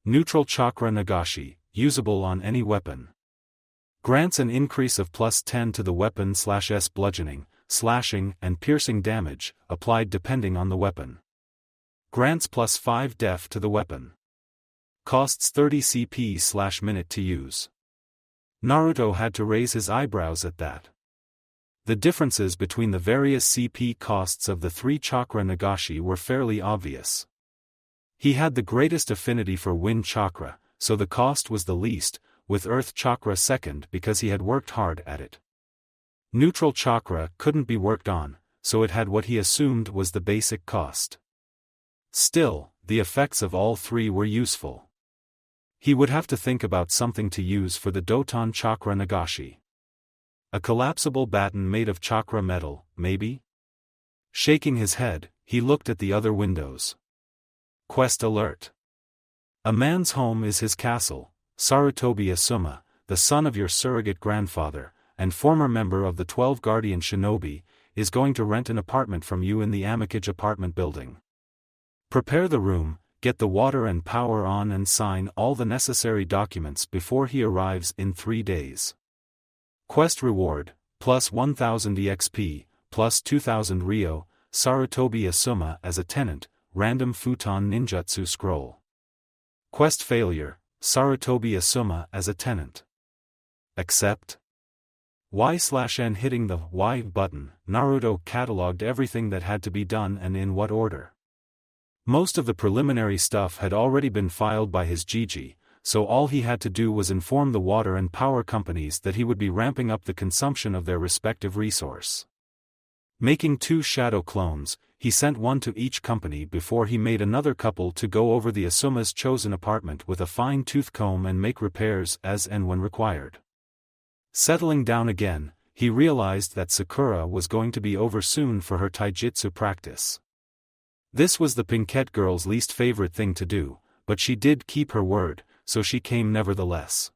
Neutral Chakra Nagashi, usable on any weapon. Grants an increase of +10 to the weapon/s bludgeoning, slashing and piercing damage, applied depending on the weapon. Grants +5 def to the weapon. Costs 30 CP/minute to use. Naruto had to raise his eyebrows at that. The differences between the various CP costs of the 3 chakra Nagashi were fairly obvious. He had the greatest affinity for wind chakra, so the cost was the least, with earth chakra second because he had worked hard at it. Neutral chakra couldn't be worked on, so it had what he assumed was the basic cost. Still, the effects of all 3 were useful. He would have to think about something to use for the Doton chakra Nagashi. A collapsible baton made of chakra metal, maybe? Shaking his head, he looked at the other windows. Quest alert. A man's home is his castle. Sarutobi Asuma, the son of your surrogate grandfather, and former member of the 12 Guardian Shinobi, is going to rent an apartment from you in the Amikage apartment building. Prepare the room, get the water and power on and sign all the necessary documents before he arrives in 3 days. Quest reward, plus 1000 EXP, plus 2000 Ryo, Sarutobi Asuma as a tenant, random futon ninjutsu scroll. Quest failure, Sarutobi Asuma as a tenant. Accept? Y/N hitting the Y button, Naruto catalogued everything that had to be done and in what order. Most of the preliminary stuff had already been filed by his Gigi, so all he had to do was inform the water and power companies that he would be ramping up the consumption of their respective resource. Making 2 shadow clones, he sent one to each company before he made another couple to go over the Asuma's chosen apartment with a fine-tooth comb and make repairs as and when required. Settling down again, he realized that Sakura was going to be over soon for her taijutsu practice. This was the Pinkette girl's least favorite thing to do, but she did keep her word, so she came nevertheless.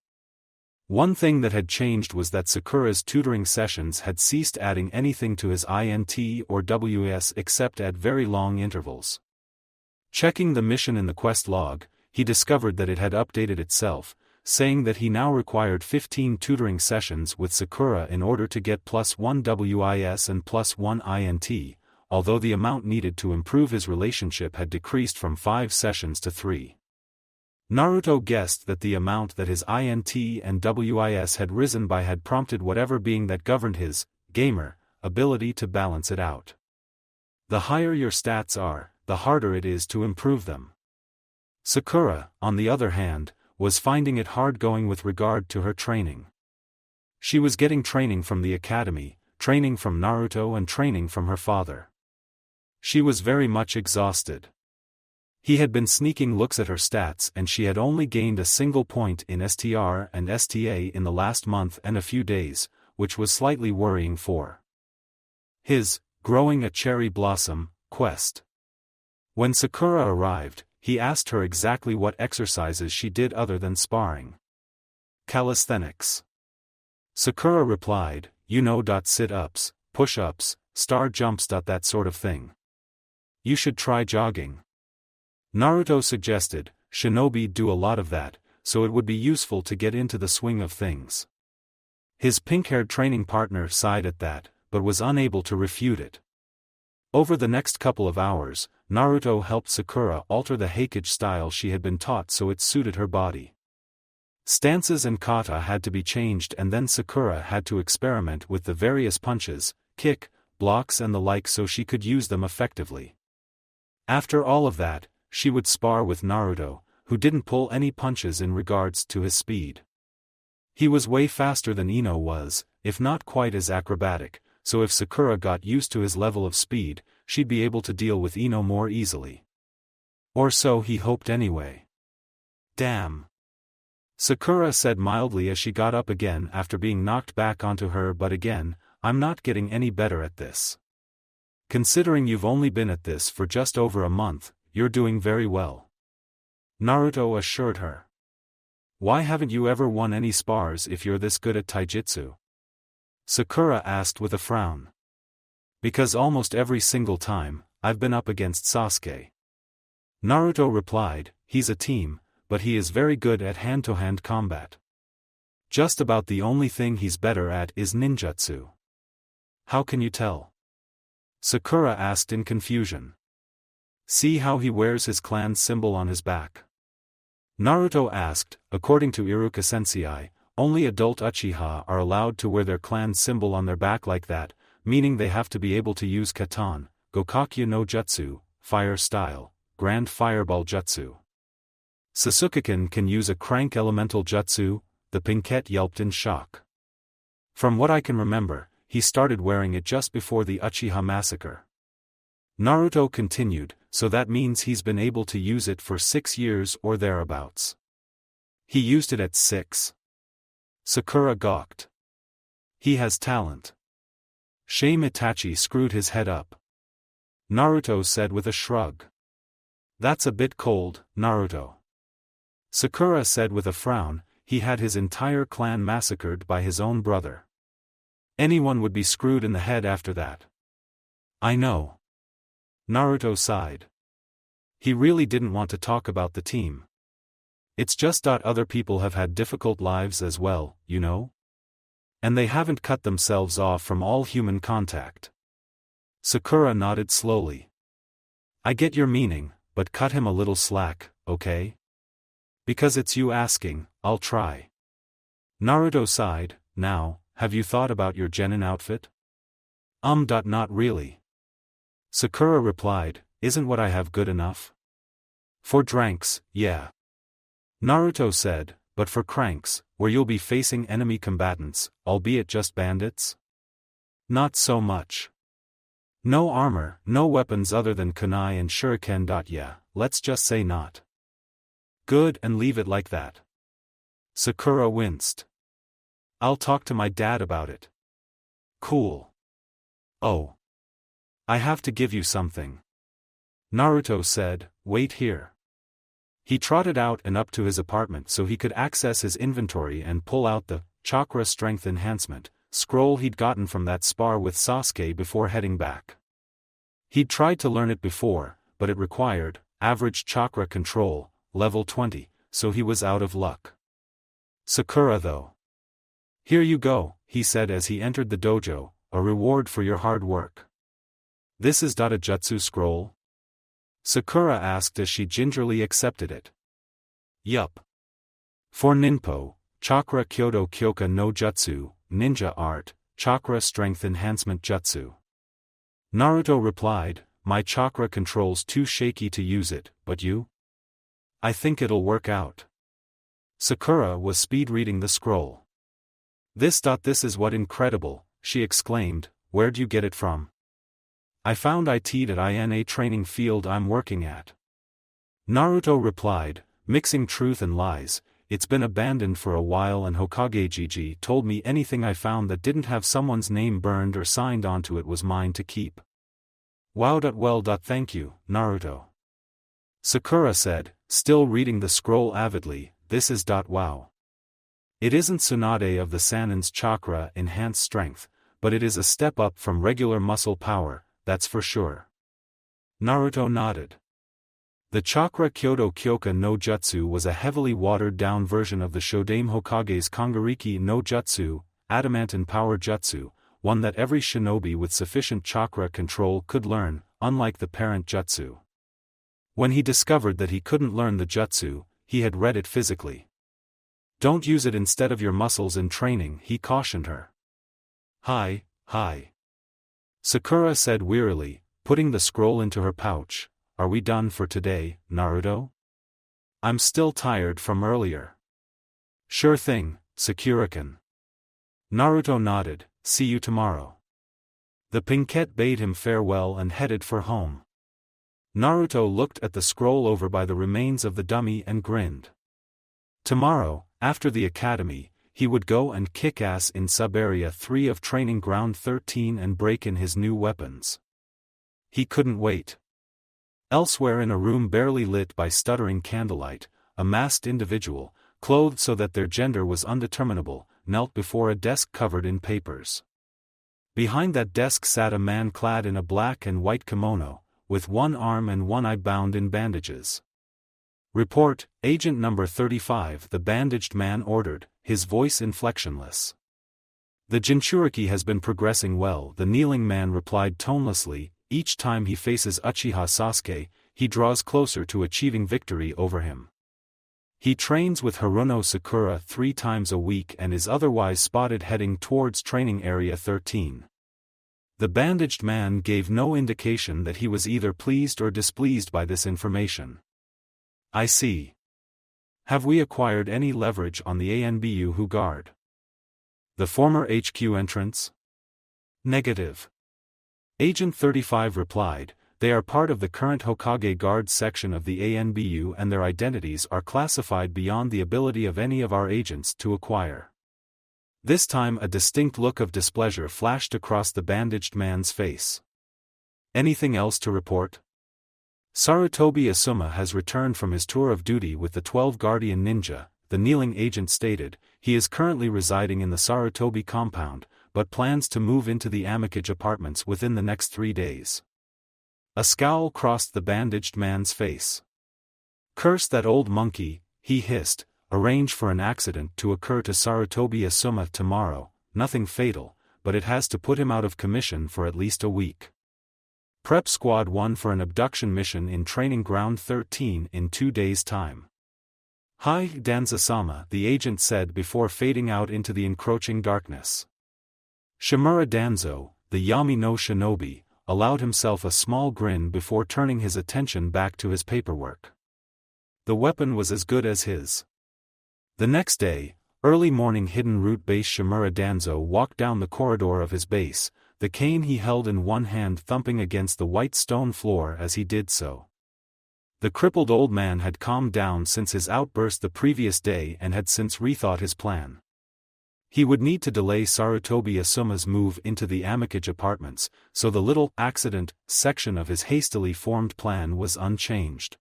One thing that had changed was that Sakura's tutoring sessions had ceased adding anything to his INT or WS except at very long intervals. Checking the mission in the quest log, he discovered that it had updated itself, saying that he now required 15 tutoring sessions with Sakura in order to get +1 WIS and +1 INT, although the amount needed to improve his relationship had decreased from 5 sessions to 3. Naruto guessed that the amount that his INT and WIS had risen by had prompted whatever being that governed his gamer ability to balance it out. The higher your stats are, the harder it is to improve them. Sakura, on the other hand, was finding it hard going with regard to her training. She was getting training from the academy, training from Naruto and training from her father. She was very much exhausted. He had been sneaking looks at her stats and she had only gained a single point in STR and STA in the last month and a few days, which was slightly worrying for his growing a cherry blossom quest. When Sakura arrived, he asked her exactly what exercises she did other than sparring. Calisthenics. Sakura replied, sit-ups, push-ups, star jumps. That sort of thing. You should try jogging. Naruto suggested, Shinobi do a lot of that, so it would be useful to get into the swing of things. His pink-haired training partner sighed at that, but was unable to refute it. Over the next couple of hours, Naruto helped Sakura alter the Hokage style she had been taught so it suited her body. Stances and kata had to be changed and then Sakura had to experiment with the various punches, kick, blocks and the like so she could use them effectively. After all of that, she would spar with Naruto, who didn't pull any punches in regards to his speed. He was way faster than Ino was, if not quite as acrobatic, so if Sakura got used to his level of speed, she'd be able to deal with Ino more easily. Or so he hoped anyway. Damn. Sakura said mildly as she got up again after being knocked back onto her, but again, I'm not getting any better at this. Considering you've only been at this for just over a month, you're doing very well. Naruto assured her. Why haven't you ever won any spars if you're this good at taijutsu? Sakura asked with a frown. Because almost every single time, I've been up against Sasuke. Naruto replied, he's a team, but he is very good at hand-to-hand combat. Just about the only thing he's better at is ninjutsu. How can you tell? Sakura asked in confusion. See how he wears his clan's symbol on his back. Naruto asked, according to Iruka Sensei, only adult Uchiha are allowed to wear their clan symbol on their back like that, meaning they have to be able to use Katan, Gokakyu no Jutsu, fire style, Grand Fireball Jutsu. Sasuke can use a crank elemental jutsu, the Pinkette yelped in shock. From what I can remember, he started wearing it just before the Uchiha massacre. Naruto continued, so that means he's been able to use it for 6 years or thereabouts. He used it at 6. Sakura gawked. He has talent. Shame Itachi screwed his head up. Naruto said with a shrug. That's a bit cold, Naruto. Sakura said with a frown, he had his entire clan massacred by his own brother. Anyone would be screwed in the head after that. I know. Naruto sighed. He really didn't want to talk about the team. It's just that other people have had difficult lives as well, you know? And they haven't cut themselves off from all human contact. Sakura nodded slowly. I get your meaning, but cut him a little slack, okay? Because it's you asking, I'll try. Naruto sighed. Now, have you thought about your genin outfit? Not really. Sakura replied, isn't what I have good enough? For dranks, yeah. Naruto said, but for cranks, where you'll be facing enemy combatants, albeit just bandits? Not so much. No armor, no weapons other than kunai and shuriken. Yeah, let's just say not. Good, and leave it like that. Sakura winced. I'll talk to my dad about it. Cool. Oh. I have to give you something. Naruto said, wait here. He trotted out and up to his apartment so he could access his inventory and pull out the chakra strength enhancement scroll he'd gotten from that spar with Sasuke before heading back. He'd tried to learn it before, but it required average chakra control, level 20, so he was out of luck. Sakura though. Here you go, he said as he entered the dojo, a reward for your hard work. This is a jutsu scroll? Sakura asked as she gingerly accepted it. Yup. For Ninpo, Chakra Kyoto Kyoka no Jutsu, Ninja Art, Chakra Strength Enhancement Jutsu. Naruto replied, my chakra control's too shaky to use it, but you? I think it'll work out. Sakura was speed reading the scroll. This is what incredible, she exclaimed, where'd you get it from? I found it at INA training field I'm working at. Naruto replied, mixing truth and lies, it's been abandoned for a while and Hokage Gigi told me anything I found that didn't have someone's name burned or signed onto it was mine to keep. Wow. Well. Thank you, Naruto. Sakura said, still reading the scroll avidly, this is wow. It isn't Tsunade of the Sanin's chakra enhanced strength, but it is a step up from regular muscle power, that's for sure. Naruto nodded. The Chakra Kyoto Kyoka no Jutsu was a heavily watered-down version of the Shodame Hokage's Kangariki no Jutsu, Adamantine Power Jutsu, one that every shinobi with sufficient chakra control could learn, unlike the parent jutsu. When he discovered that he couldn't learn the jutsu, he had read it physically. Don't use it instead of your muscles in training, he cautioned her. Hi. Sakura said wearily, putting the scroll into her pouch. Are we done for today, Naruto? I'm still tired from earlier. Sure thing, Sakura-kun. Naruto nodded, see you tomorrow. The Pinkette bade him farewell and headed for home. Naruto looked at the scroll over by the remains of the dummy and grinned. Tomorrow, after the academy, he would go and kick ass in Sub-Area 3 of Training Ground 13 and break in his new weapons. He couldn't wait. Elsewhere in a room barely lit by stuttering candlelight, a masked individual, clothed so that their gender was undeterminable, knelt before a desk covered in papers. Behind that desk sat a man clad in a black and white kimono, with one arm and one eye bound in bandages. "Report, Agent number 35," the bandaged man ordered, his voice inflectionless. "The Jinchuriki has been progressing well," the kneeling man replied tonelessly. "Each time he faces Uchiha Sasuke, he draws closer to achieving victory over him. He trains with Haruno Sakura 3 times a week and is otherwise spotted heading towards Training Area 13. The bandaged man gave no indication that he was either pleased or displeased by this information. "I see. Have we acquired any leverage on the ANBU who guard the former HQ entrance?" "Negative." Agent 35 replied. "They are part of the current Hokage Guards section of the ANBU and their identities are classified beyond the ability of any of our agents to acquire." This time a distinct look of displeasure flashed across the bandaged man's face. "Anything else to report?" "Sarutobi Asuma has returned from his tour of duty with the 12 Guardian Ninja," the kneeling agent stated. "He is currently residing in the Sarutobi compound, but plans to move into the Amicage apartments within the next 3 days. A scowl crossed the bandaged man's face. "Curse that old monkey," he hissed. "Arrange for an accident to occur to Sarutobi Asuma tomorrow, nothing fatal, but it has to put him out of commission for at least a week. Prep Squad 1 for an abduction mission in Training Ground 13 in 2 days' time." "Hi, Danza-sama," the agent said before fading out into the encroaching darkness. Shimura Danzo, the Yami no Shinobi, allowed himself a small grin before turning his attention back to his paperwork. The weapon was as good as his. The next day, early morning hidden route base Shimura Danzo walked down the corridor of his base, the cane he held in one hand thumping against the white stone floor as he did so. The crippled old man had calmed down since his outburst the previous day and had since rethought his plan. He would need to delay Sarutobi Asuma's move into the Amicage apartments, so the little accident section of his hastily formed plan was unchanged.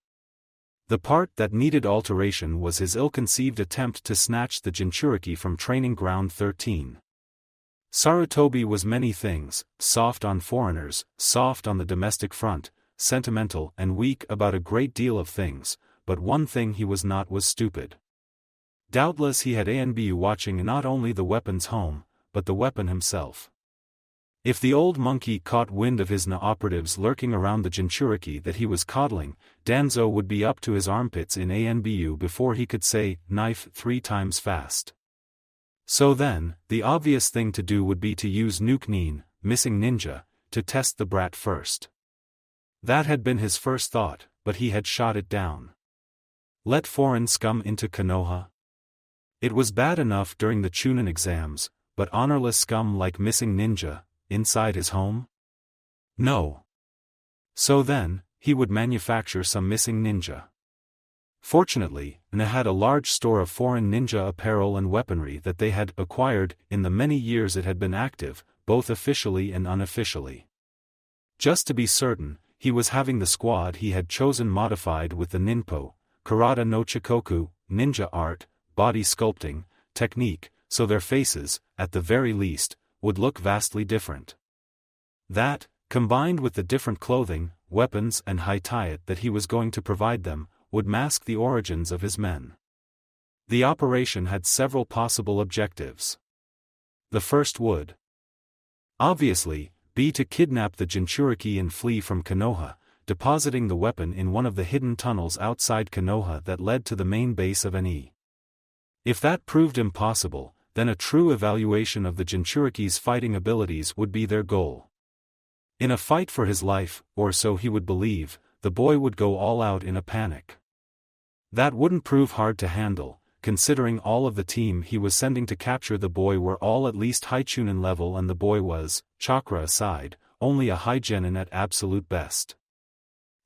The part that needed alteration was his ill-conceived attempt to snatch the Jinchuriki from Training Ground 13. Sarutobi was many things: soft on foreigners, soft on the domestic front, sentimental and weak about a great deal of things, but one thing he was not was stupid. Doubtless he had ANBU watching not only the weapon's home, but the weapon himself. If the old monkey caught wind of his operatives lurking around the Jinchuriki that he was coddling, Danzo would be up to his armpits in ANBU before he could say knife 3 times fast. So then, the obvious thing to do would be to use Nuke Nin, missing ninja, to test the brat first. That had been his first thought, but he had shot it down. Let foreign scum into Konoha? It was bad enough during the Chunin exams, but honorless scum like missing ninja, inside his home? No. So then, he would manufacture some missing ninja. Fortunately, NA had a large store of foreign ninja apparel and weaponry that they had acquired in the many years it had been active, both officially and unofficially. Just to be certain, he was having the squad he had chosen modified with the Ninpo, Karata no Chikoku, ninja art, body sculpting, technique, so their faces, at the very least, would look vastly different. That, combined with the different clothing, weapons and high-tie that he was going to provide them, would mask the origins of his men. The operation had several possible objectives. The first would, obviously, be to kidnap the Jinchuriki and flee from Konoha, depositing the weapon in one of the hidden tunnels outside Konoha that led to the main base of NE. If that proved impossible, then a true evaluation of the Jinchuriki's fighting abilities would be their goal. In a fight for his life, or so he would believe, the boy would go all out in a panic. That wouldn't prove hard to handle, considering all of the team he was sending to capture the boy were all at least high Chunin level and the boy was, chakra aside, only a high genin at absolute best.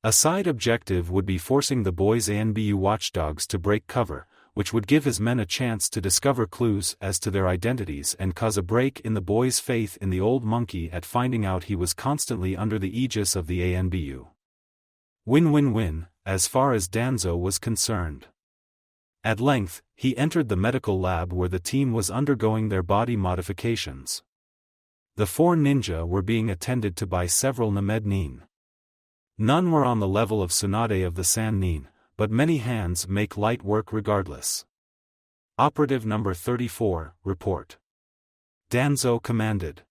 A side objective would be forcing the boy's ANBU watchdogs to break cover, which would give his men a chance to discover clues as to their identities and cause a break in the boy's faith in the old monkey at finding out he was constantly under the aegis of the ANBU. Win-win-win, as far as Danzo was concerned. At length, he entered the medical lab where the team was undergoing their body modifications. The 4 ninja were being attended to by several Named Nin. None were on the level of Tsunade of the Sannin, but many hands make light work regardless. Operative number 34, report. Danzo commanded.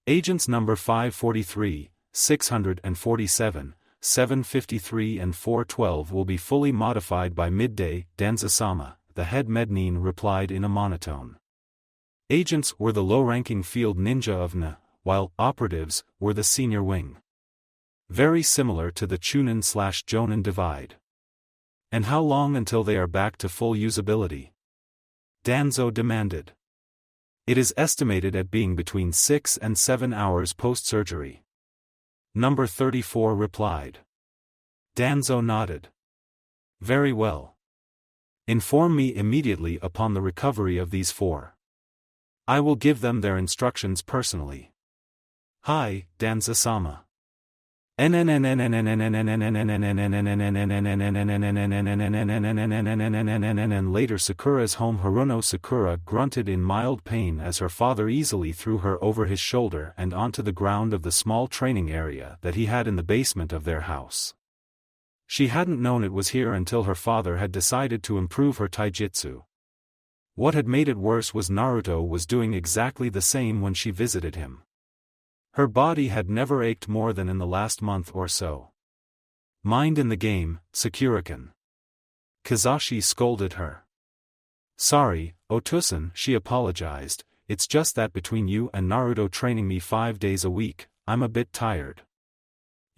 Agents number 543, 647, 753 and 412 will be fully modified by midday, Danzo-sama, the head mednin replied in a monotone. Agents were the low-ranking field ninja of NA, while operatives were the senior wing. Very similar to the Chunin/Jonin divide. And how long until they are back to full usability? Danzo demanded. It is estimated at being between 6 and 7 hours post-surgery. Number 34 replied. Danzo nodded. Very well. Inform me immediately upon the recovery of these 4. I will give them their instructions personally. Hi, Danzo-sama. And later Sakura's home Haruno Sakura grunted in mild pain as her father easily threw her over his shoulder and onto the ground of the small training area that he had in the basement of their house. She hadn't known it was here until her father had decided to improve her taijutsu. What had made it worse was Naruto was doing exactly the same when she visited him. Her body had never ached more than in the last month or so. Mind in the game, Sakura-kun. Kazashi scolded her. Sorry, Otusan, she apologized, it's just that between you and Naruto training me 5 days a week, I'm a bit tired.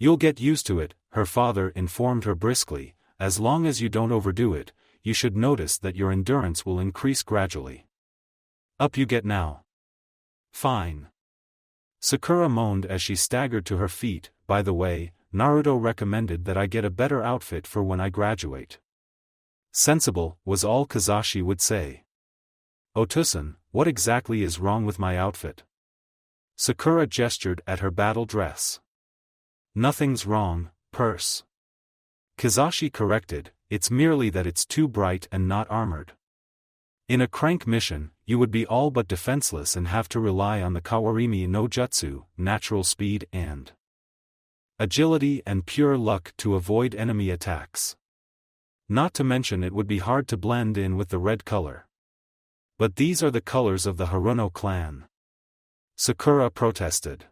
You'll get used to it, her father informed her briskly, as long as you don't overdo it, you should notice that your endurance will increase gradually. Up you get now. Fine. Sakura moaned as she staggered to her feet. By the way, Naruto recommended that I get a better outfit for when I graduate. Sensible, was all Kazashi would say. Otusan, what exactly is wrong with my outfit? Sakura gestured at her battle dress. Nothing's wrong, purse. Kazashi corrected, it's merely that it's too bright and not armored. In a crank mission, you would be all but defenseless and have to rely on the Kawarimi no Jutsu, natural speed and agility and pure luck to avoid enemy attacks. Not to mention it would be hard to blend in with the red color. But these are the colors of the Haruno clan. Sakura protested.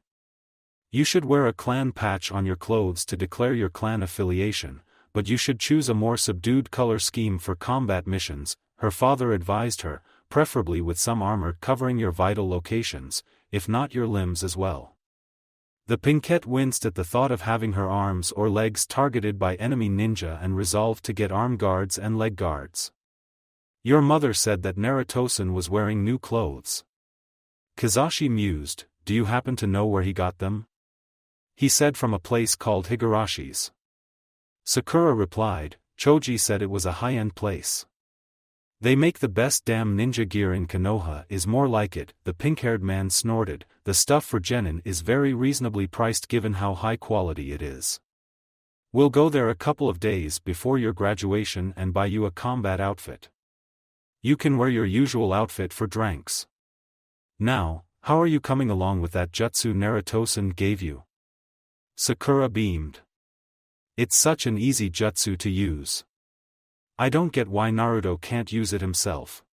You should wear a clan patch on your clothes to declare your clan affiliation, but you should choose a more subdued color scheme for combat missions, her father advised her, preferably with some armor covering your vital locations, if not your limbs as well. The Pinkette winced at the thought of having her arms or legs targeted by enemy ninja and resolved to get arm guards and leg guards. Your mother said that Naruto-san was wearing new clothes. Kazashi mused, do you happen to know where he got them? He said from a place called Higarashi's. Sakura replied, Choji said it was a high-end place. They make the best damn ninja gear in Konoha is more like it, the pink-haired man snorted, the stuff for genin is very reasonably priced given how high quality it is. We'll go there a couple of days before your graduation and buy you a combat outfit. You can wear your usual outfit for dranks. Now, how are you coming along with that jutsu Naruto-san gave you? Sakura beamed. It's such an easy jutsu to use. I don't get why Naruto can't use it himself.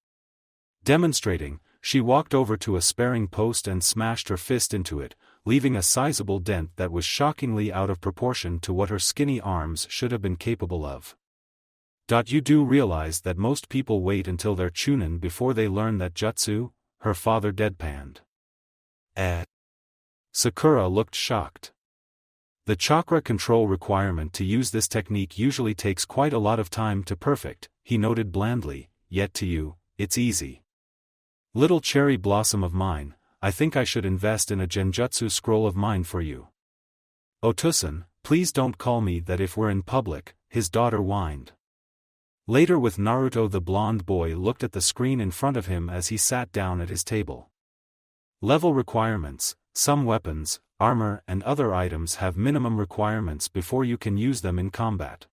Demonstrating, she walked over to a sparring post and smashed her fist into it, leaving a sizable dent that was shockingly out of proportion to what her skinny arms should have been capable of. You do realize that most people wait until they're chunin before they learn that jutsu? Her father deadpanned. Sakura looked shocked. The chakra control requirement to use this technique usually takes quite a lot of time to perfect, he noted blandly, yet to you, it's easy. Little cherry blossom of mine, I think I should invest in a genjutsu scroll of mine for you. Otusan, please don't call me that if we're in public, his daughter whined. Later with Naruto the blonde boy looked at the screen in front of him as he sat down at his table. Level requirements, some weapons, armor and other items have minimum requirements before you can use them in combat.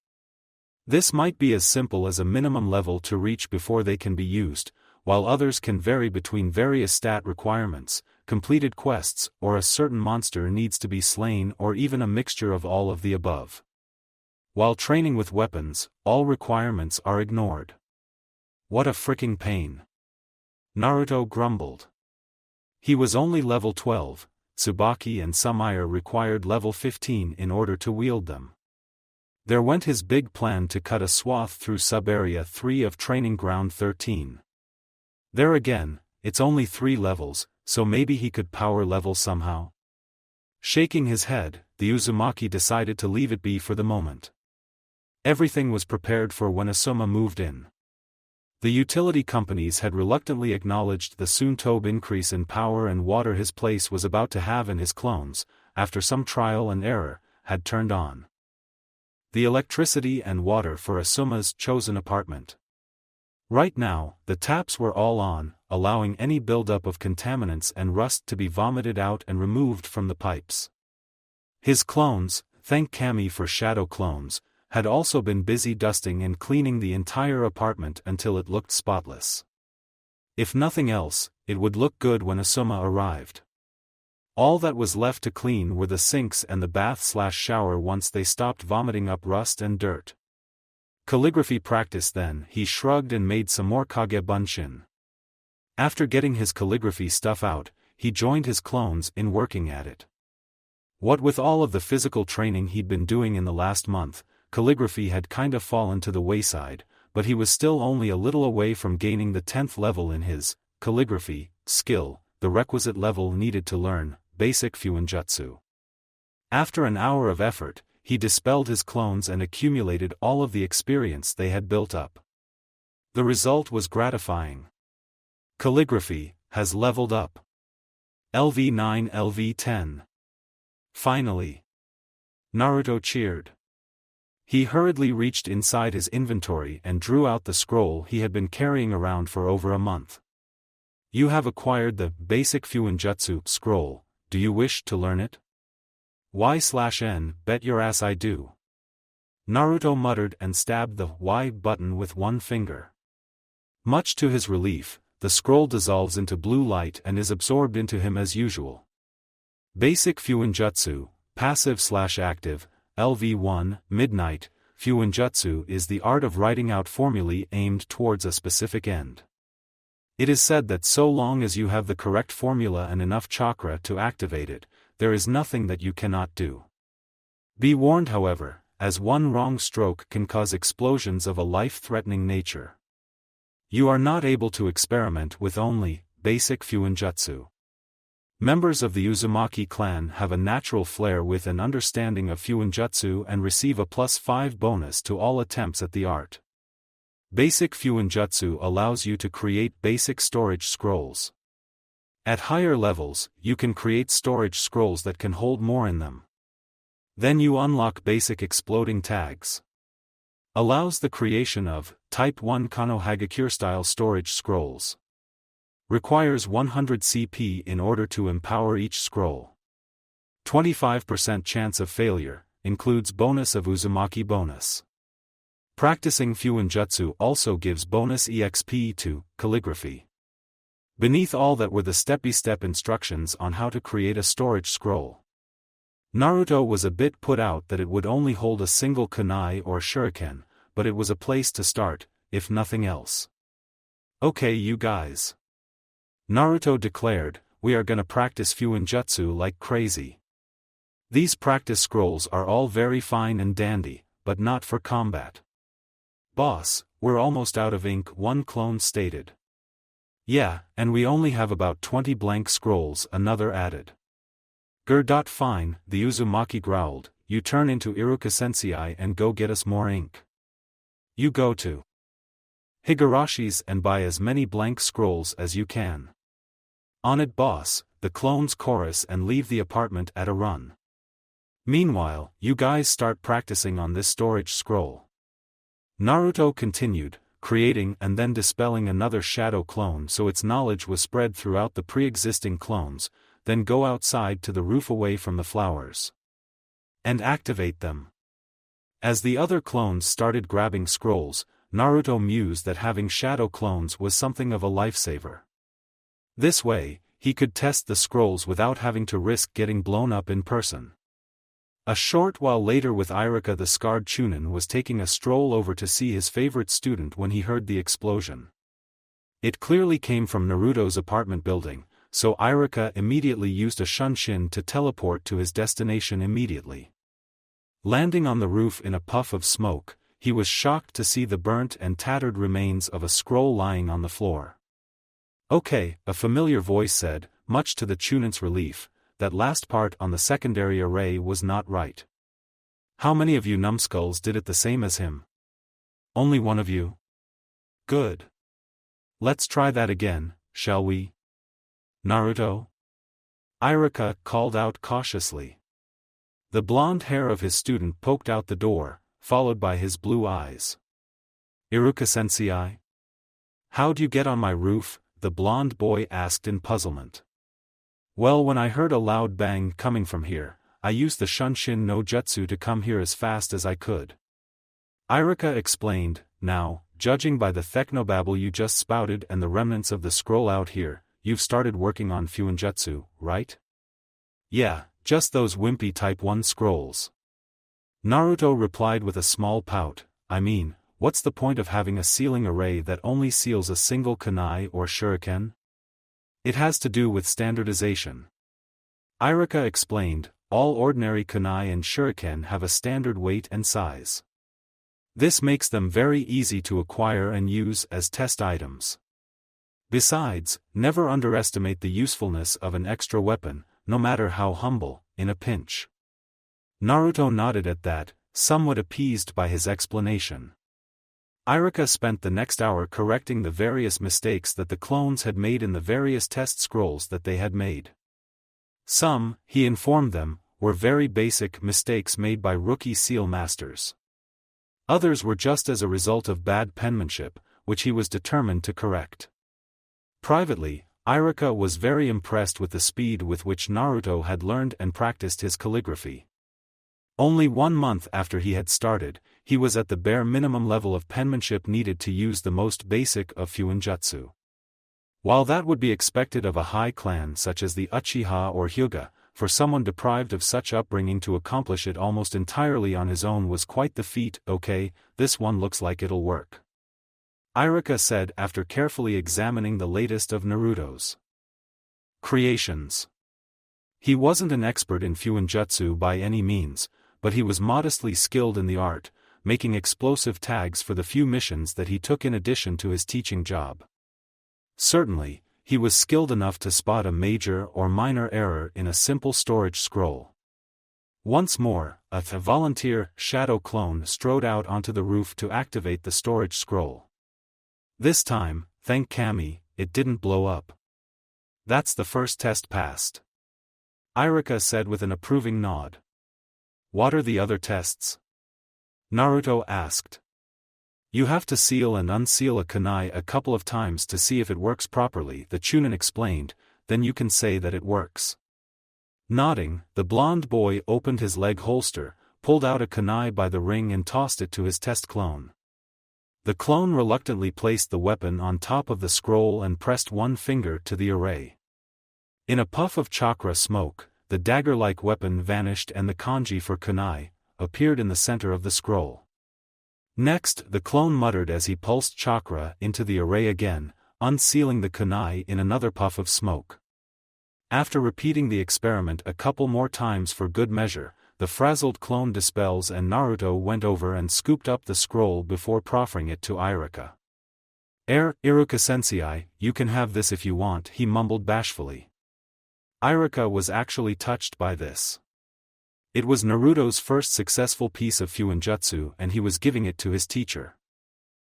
This might be as simple as a minimum level to reach before they can be used, while others can vary between various stat requirements, completed quests, or a certain monster needs to be slain, or even a mixture of all of the above. While training with weapons, all requirements are ignored. What a fricking pain. Naruto grumbled. He was only level 12, Tsubaki and Sumire required level 15 in order to wield them. There went his big plan to cut a swath through sub-area 3 of Training Ground 13. There again, it's only 3 levels, so maybe he could power level somehow? Shaking his head, the Uzumaki decided to leave it be for the moment. Everything was prepared for when Asuma moved in. The utility companies had reluctantly acknowledged the soon-to increase in power and water his place was about to have, and his clones, after some trial and error, had turned on the electricity and water for Asuma's chosen apartment. Right now, the taps were all on, allowing any buildup of contaminants and rust to be vomited out and removed from the pipes. His clones, thank Kami for shadow clones, had also been busy dusting and cleaning the entire apartment until it looked spotless. If nothing else, it would look good when Asuma arrived. All that was left to clean were the sinks and the bath/shower once they stopped vomiting up rust and dirt. Calligraphy practice then, he shrugged and made some more Kage Bunshin. After getting his calligraphy stuff out, he joined his clones in working at it. What with all of the physical training he'd been doing in the last month, calligraphy had kind of fallen to the wayside, but he was still only a little away from gaining the 10th level in his calligraphy skill, the requisite level needed to learn basic Fuinjutsu. After an hour of effort, he dispelled his clones and accumulated all of the experience they had built up. The result was gratifying. Calligraphy has leveled up. LV9 LV10. Finally. Naruto cheered. He hurriedly reached inside his inventory and drew out the scroll he had been carrying around for over a month. You have acquired the basic Fuinjutsu scroll. Do you wish to learn it? Y/N, bet your ass I do. Naruto muttered and stabbed the Y button with one finger. Much to his relief, the scroll dissolves into blue light and is absorbed into him as usual. Basic Fuinjutsu, passive/active, LV1, Midnight, Fuinjutsu is the art of writing out formulae aimed towards a specific end. It is said that so long as you have the correct formula and enough chakra to activate it, there is nothing that you cannot do. Be warned however, as one wrong stroke can cause explosions of a life-threatening nature. You are not able to experiment with only basic Fuinjutsu. Members of the Uzumaki clan have a natural flair with an understanding of Fuinjutsu and receive a +5 bonus to all attempts at the art. Basic Fuinjutsu allows you to create basic storage scrolls. At higher levels, you can create storage scrolls that can hold more in them. Then you unlock basic exploding tags. Allows the creation of Type 1 Konohagakure-style storage scrolls. Requires 100 CP in order to empower each scroll. 25% chance of failure, includes bonus of Uzumaki bonus. Practicing Fuinjutsu also gives bonus EXP to calligraphy. Beneath all that were the step-by-step instructions on how to create a storage scroll. Naruto was a bit put out that it would only hold a single kunai or shuriken, but it was a place to start, if nothing else. Okay you guys. Naruto declared, we are gonna practice Fuinjutsu like crazy. These practice scrolls are all very fine and dandy, but not for combat. Boss, we're almost out of ink, one clone stated. Yeah, and we only have about 20 blank scrolls, another added. Fine, the Uzumaki growled, you turn into Iruka Sensei and go get us more ink. You go to Higarashi's and buy as many blank scrolls as you can. On it boss, the clones chorus and leave the apartment at a run. Meanwhile, you guys start practicing on this storage scroll. Naruto continued, creating and then dispelling another shadow clone so its knowledge was spread throughout the pre-existing clones, then go outside to the roof away from the flowers. And activate them. As the other clones started grabbing scrolls, Naruto mused that having shadow clones was something of a lifesaver. This way, he could test the scrolls without having to risk getting blown up in person. A short while later with Iruka, the scarred Chunin was taking a stroll over to see his favorite student when he heard the explosion. It clearly came from Naruto's apartment building, so Iruka immediately used a shunshin to teleport to his destination immediately. Landing on the roof in a puff of smoke, he was shocked to see the burnt and tattered remains of a scroll lying on the floor. "Okay," a familiar voice said, much to the Chunin's relief. That last part on the secondary array was not right. "How many of you numbskulls did it the same as him?" "Only one of you?" "Good. Let's try that again, shall we?" "Naruto?" Iruka called out cautiously. The blonde hair of his student poked out the door, followed by his blue eyes. "Iruka-sensei? How'd you get on my roof?" the blonde boy asked in puzzlement. "Well, when I heard a loud bang coming from here, I used the Shunshin no Jutsu to come here as fast as I could." Iruka explained. "Now, judging by the technobabble you just spouted and the remnants of the scroll out here, you've started working on Fuinjutsu, right?" "Yeah, just those wimpy Type 1 scrolls." Naruto replied with a small pout. "I mean, what's the point of having a sealing array that only seals a single kunai or shuriken? It has to do with standardization." Iruka explained. "All ordinary kunai and shuriken have a standard weight and size. This makes them very easy to acquire and use as test items. Besides, never underestimate the usefulness of an extra weapon, no matter how humble, in a pinch." Naruto nodded at that, somewhat appeased by his explanation. Iruka spent the next hour correcting the various mistakes that the clones had made in the various test scrolls that they had made. Some, he informed them, were very basic mistakes made by rookie seal masters. Others were just as a result of bad penmanship, which he was determined to correct. Privately, Iruka was very impressed with the speed with which Naruto had learned and practiced his calligraphy. Only 1 month after he had started, he was at the bare minimum level of penmanship needed to use the most basic of Fuinjutsu. While that would be expected of a high clan such as the Uchiha or Hyuga, for someone deprived of such upbringing to accomplish it almost entirely on his own was quite the feat. "Okay, this one looks like it'll work," Iruka said after carefully examining the latest of Naruto's creations. He wasn't an expert in Fuinjutsu by any means, but he was modestly skilled in the art, making explosive tags for the few missions that he took in addition to his teaching job. Certainly, he was skilled enough to spot a major or minor error in a simple storage scroll. Once more, a volunteer shadow clone strode out onto the roof to activate the storage scroll. This time, thank Kami, it didn't blow up. "That's the first test passed," Iruka said with an approving nod. "What are the other tests?" Naruto asked. "You have to seal and unseal a kunai a couple of times to see if it works properly," the Chunin explained, "then you can say that it works." Nodding, the blonde boy opened his leg holster, pulled out a kunai by the ring and tossed it to his test clone. The clone reluctantly placed the weapon on top of the scroll and pressed one finger to the array. In a puff of chakra smoke, the dagger-like weapon vanished and the kanji for kunai appeared in the center of the scroll. Next, the clone muttered as he pulsed chakra into the array again, unsealing the kunai in another puff of smoke. After repeating the experiment a couple more times for good measure, the frazzled clone dispels and Naruto went over and scooped up the scroll before proffering it to Iruka. "Iruka-sensei, you can have this if you want," he mumbled bashfully. Iruka was actually touched by this. It was Naruto's first successful piece of Fuinjutsu and he was giving it to his teacher.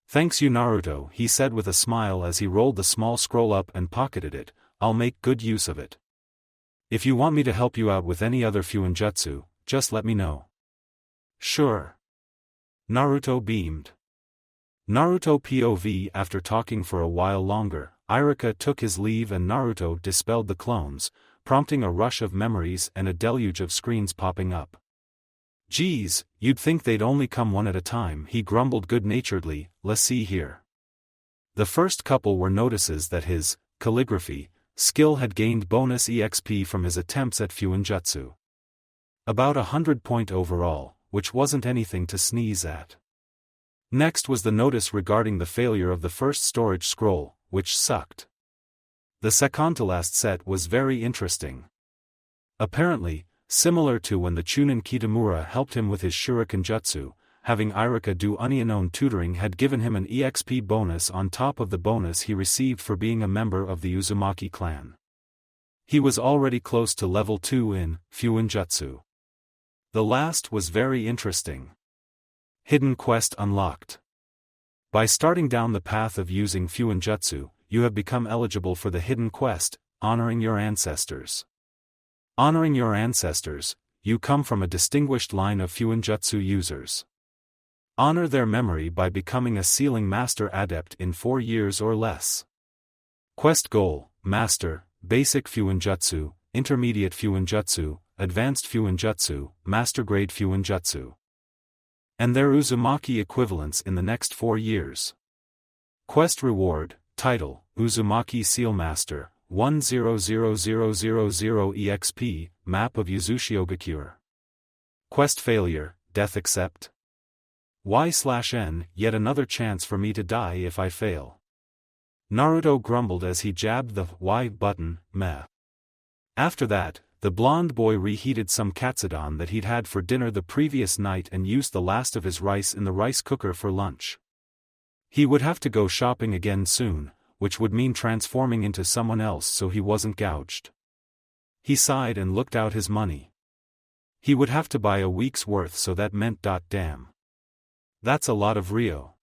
"Thanks you, Naruto," he said with a smile as he rolled the small scroll up and pocketed it. "I'll make good use of it. If you want me to help you out with any other Fuinjutsu, just let me know." "Sure." Naruto beamed. Naruto POV. After talking for a while longer, Iruka took his leave and Naruto dispelled the clones, prompting a rush of memories and a deluge of screens popping up. "Geez, you'd think they'd only come one at a time," he grumbled good-naturedly. "Let's see here." The first couple were notices that his calligraphy Skill had gained bonus EXP from his attempts at Fuinjutsu. About 100 point overall, which wasn't anything to sneeze at. Next was the notice regarding the failure of the first storage scroll, which sucked. The second to last set was very interesting. Apparently, similar to when the Chunin Kitamura helped him with his Shuriken Jutsu, having Iruka do unknown tutoring had given him an EXP bonus on top of the bonus he received for being a member of the Uzumaki clan. He was already close to level 2 in Fuinjutsu. The last was very interesting. Hidden quest unlocked. By starting down the path of using Fuinjutsu, you have become eligible for the hidden quest, honoring your ancestors. Honoring your ancestors, you come from a distinguished line of Fuinjutsu users. Honor their memory by becoming a sealing master adept in 4 years or less. Quest goal: Master, Basic Fuinjutsu, Intermediate Fuinjutsu, Advanced Fuinjutsu, Master Grade Fuinjutsu. And their Uzumaki equivalents in the next 4 years. Quest reward: Title, Uzumaki Seal Master, 100000 EXP, Map of Yuzushiogakure. Quest failure: Death accept. Y/N, yet another chance for me to die if I fail. Naruto grumbled as he jabbed the Y button, meh. After that, the blonde boy reheated some katsudon that he'd had for dinner the previous night and used the last of his rice in the rice cooker for lunch. He would have to go shopping again soon, which would mean transforming into someone else so he wasn't gouged. He sighed and looked out his money. He would have to buy a week's worth, so that meant damn. That's a lot of Rio.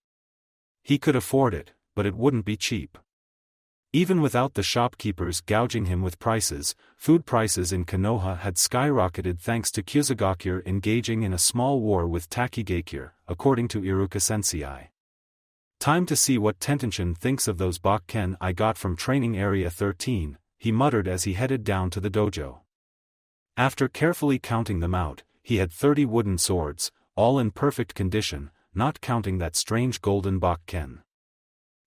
He could afford it, but it wouldn't be cheap. Even without the shopkeepers gouging him with prices, food prices in Konoha had skyrocketed thanks to Kyuzugakure engaging in a small war with Takigakure, according to Iruka Sensei. Time to see what Tentanshin thinks of those Bakken I got from Training Area 13, he muttered as he headed down to the dojo. After carefully counting them out, he had 30 wooden swords, all in perfect condition, not counting that strange golden Bakken.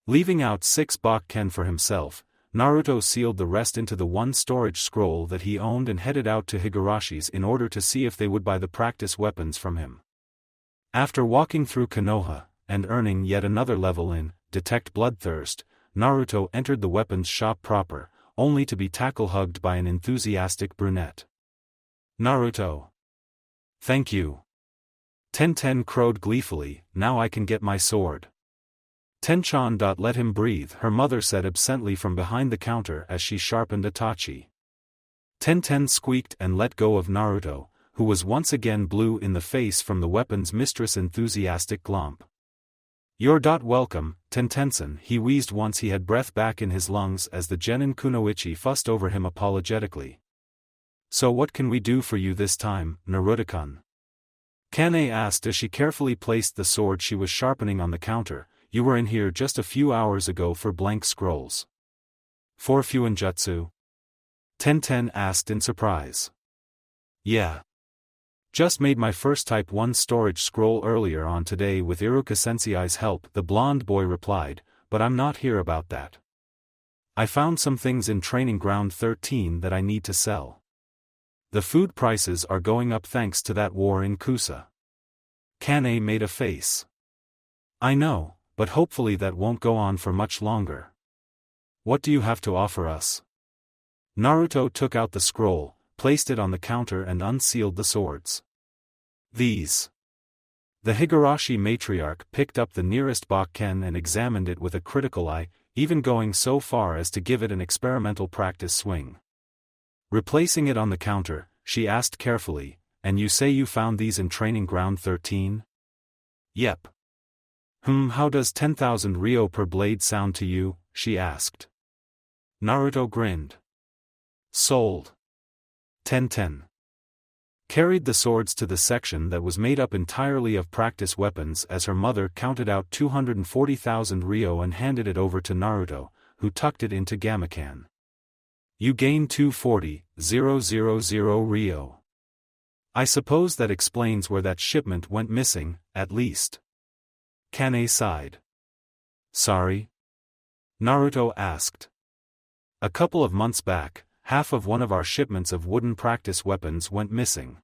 Leaving out 6 Bakken for himself, Naruto sealed the rest into the one storage scroll that he owned and headed out to Higarashi's in order to see if they would buy the practice weapons from him. After walking through Konoha, and earning yet another level in Detect Bloodthirst, Naruto entered the weapons shop proper, only to be tackle-hugged by an enthusiastic brunette. Naruto. Thank you. Tenten crowed gleefully, now I can get my sword. Tenchan. Let him breathe, her mother said absently from behind the counter as she sharpened Itachi. Tenten squeaked and let go of Naruto, who was once again blue in the face from the weapons mistress' enthusiastic glomp. You're welcome, Tentensen, he wheezed once he had breath back in his lungs as the genin Kunoichi fussed over him apologetically. So what can we do for you this time, Naruto-kun? Kane asked as she carefully placed the sword she was sharpening on the counter. You were in here just a few hours ago for blank scrolls. For Fuinjutsu? Tenten asked in surprise. Yeah. Just made my first Type 1 storage scroll earlier on today with Iruka Sensei's help, the blonde boy replied, but I'm not here about that. I found some things in Training Ground 13 that I need to sell. The food prices are going up thanks to that war in Kusa. Kane made a face. I know, but hopefully that won't go on for much longer. What do you have to offer us? Naruto took out the scroll, placed it on the counter and unsealed the swords. These. The Higurashi matriarch picked up the nearest Bakken and examined it with a critical eye, even going so far as to give it an experimental practice swing. Replacing it on the counter, she asked carefully, and you say you found these in Training Ground 13? Yep. How does 10,000 Ryo per blade sound to you? She asked. Naruto grinned. Sold. Tenten carried the swords to the section that was made up entirely of practice weapons as her mother counted out 240,000 Ryo and handed it over to Naruto, who tucked it into Gamakan. You gain 240,000 Ryo. I suppose that explains where that shipment went missing, at least. Kane sighed. Sorry? Naruto asked. A couple of months back, half of one of our shipments of wooden practice weapons went missing.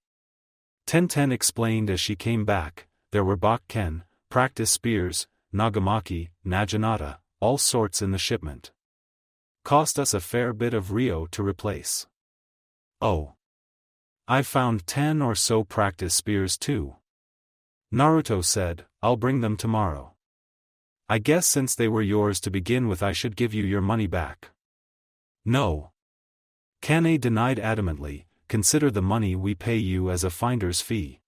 Tenten explained as she came back. There were Bakken, practice spears, Nagamaki, Naginata, all sorts in the shipment. Cost us a fair bit of Rio to replace. Oh. I've found 10 or so practice spears too. Naruto said, I'll bring them tomorrow. I guess since they were yours to begin with I should give you your money back. No. Kane denied adamantly, consider the money we pay you as a finder's fee.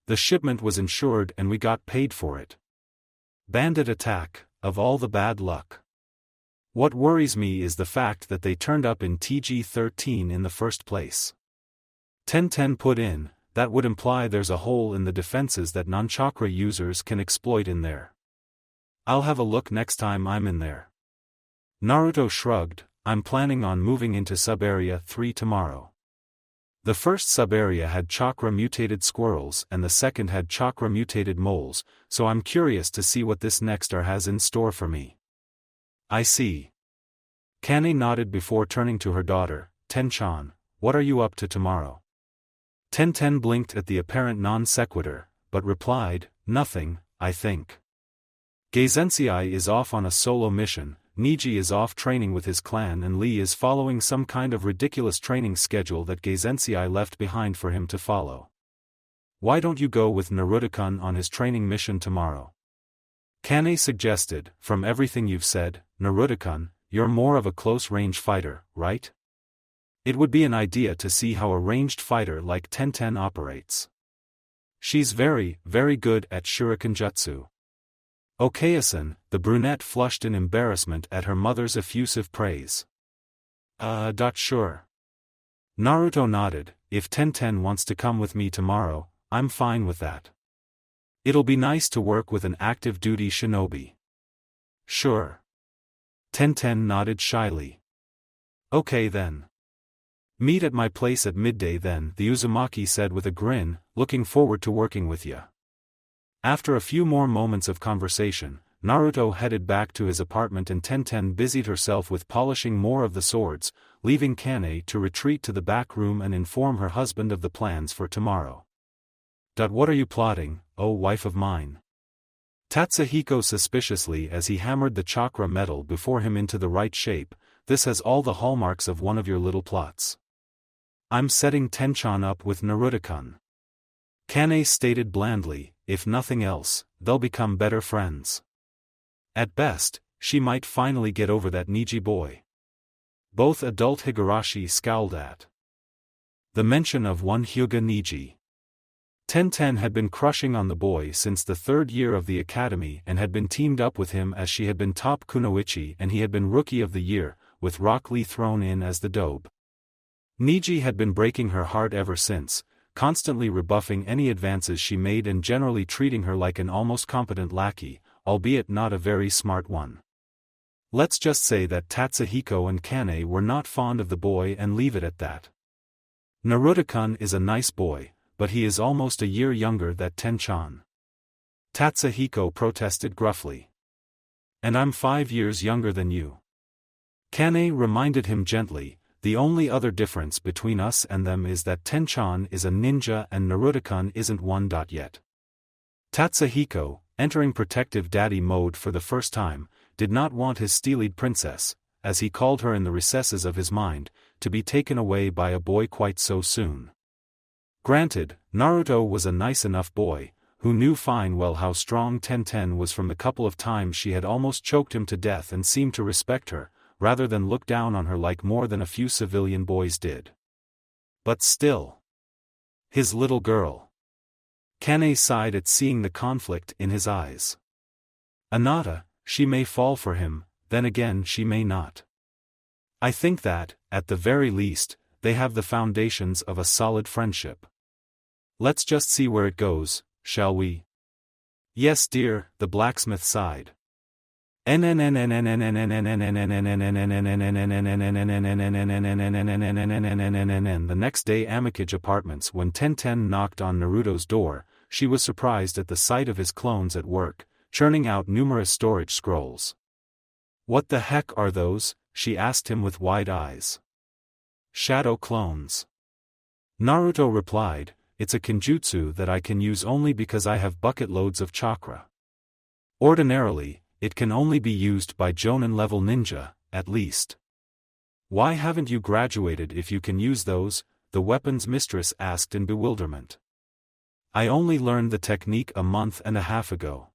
The shipment was insured and we got paid for it. Bandit attack, of all the bad luck. What worries me is the fact that they turned up in TG-13 in the first place. Tenten put in, that would imply there's a hole in the defenses that non-chakra users can exploit in there. I'll have a look next time I'm in there. Naruto shrugged, I'm planning on moving into sub-area 3 tomorrow. The first sub-area had chakra-mutated squirrels and the second had chakra-mutated moles, so I'm curious to see what this next has in store for me. I see. Kane nodded before turning to her daughter, Ten-chan, what are you up to tomorrow? Tenten blinked at the apparent non-sequitur, but replied, nothing, I think. Geizensei is off on a solo mission, Niji is off training with his clan and Lee is following some kind of ridiculous training schedule that Geizensei left behind for him to follow. Why don't you go with Naruto-kun on his training mission tomorrow? Kane suggested, from everything you've said, Naruto-kun, you're more of a close-range fighter, right? It would be an idea to see how a ranged fighter like Tenten operates. She's very, very good at shuriken jutsu. Okayasan, the brunette flushed in embarrassment at her mother's effusive praise. Sure. Naruto nodded, if Tenten wants to come with me tomorrow, I'm fine with that. It'll be nice to work with an active-duty shinobi. Sure. Tenten nodded shyly. Okay then. Meet at my place at midday then, the Uzumaki said with a grin, looking forward to working with ya. After a few more moments of conversation, Naruto headed back to his apartment and Tenten busied herself with polishing more of the swords, leaving Kane to retreat to the back room and inform her husband of the plans for tomorrow. What are you plotting, oh wife of mine? Tatsuhiko suspiciously as he hammered the chakra metal before him into the right shape, this has all the hallmarks of one of your little plots. I'm setting Tenchan up with Naruto-kun. Kane stated blandly, if nothing else, they'll become better friends. At best, she might finally get over that Niji boy. Both adult Higurashi scowled at the mention of one Hyuga Niji. Tenten had been crushing on the boy since the 3rd year of the academy and had been teamed up with him as she had been top kunoichi and he had been rookie of the year, with Rock Lee thrown in as the dobe. Niji had been breaking her heart ever since, constantly rebuffing any advances she made and generally treating her like an almost competent lackey, albeit not a very smart one. Let's just say that Tatsuhiko and Kane were not fond of the boy and leave it at that. Naruto-kun is a nice boy, but he is almost a year younger than Tenchan. Tatsuhiko protested gruffly. And I'm 5 years younger than you. Kane reminded him gently, the only other difference between us and them is that Tenchan is a ninja and Naruto-kun isn't one. Yet. Tatsuhiko, entering protective daddy mode for the first time, did not want his steelied princess, as he called her in the recesses of his mind, to be taken away by a boy quite so soon. Granted, Naruto was a nice enough boy, who knew fine well how strong Tenten was from the couple of times she had almost choked him to death and seemed to respect her, rather than look down on her like more than a few civilian boys did. But still. His little girl. Kane sighed at seeing the conflict in his eyes. Anata, she may fall for him, then again she may not. I think that, at the very least, they have the foundations of a solid friendship. Let's just see where it goes, shall we? Yes dear, the blacksmith sighed. The next day Amicage Apartments when Tenten knocked on Naruto's door, she was surprised at the sight of his clones at work, churning out numerous storage scrolls. What the heck are those? she asked him with wide eyes. Shadow clones. Naruto replied, it's a kenjutsu that I can use only because I have bucket loads of chakra. Ordinarily, it can only be used by Jonin-level ninja, at least. Why haven't you graduated if you can use those? The weapons mistress asked in bewilderment. I only learned the technique a month and a half ago.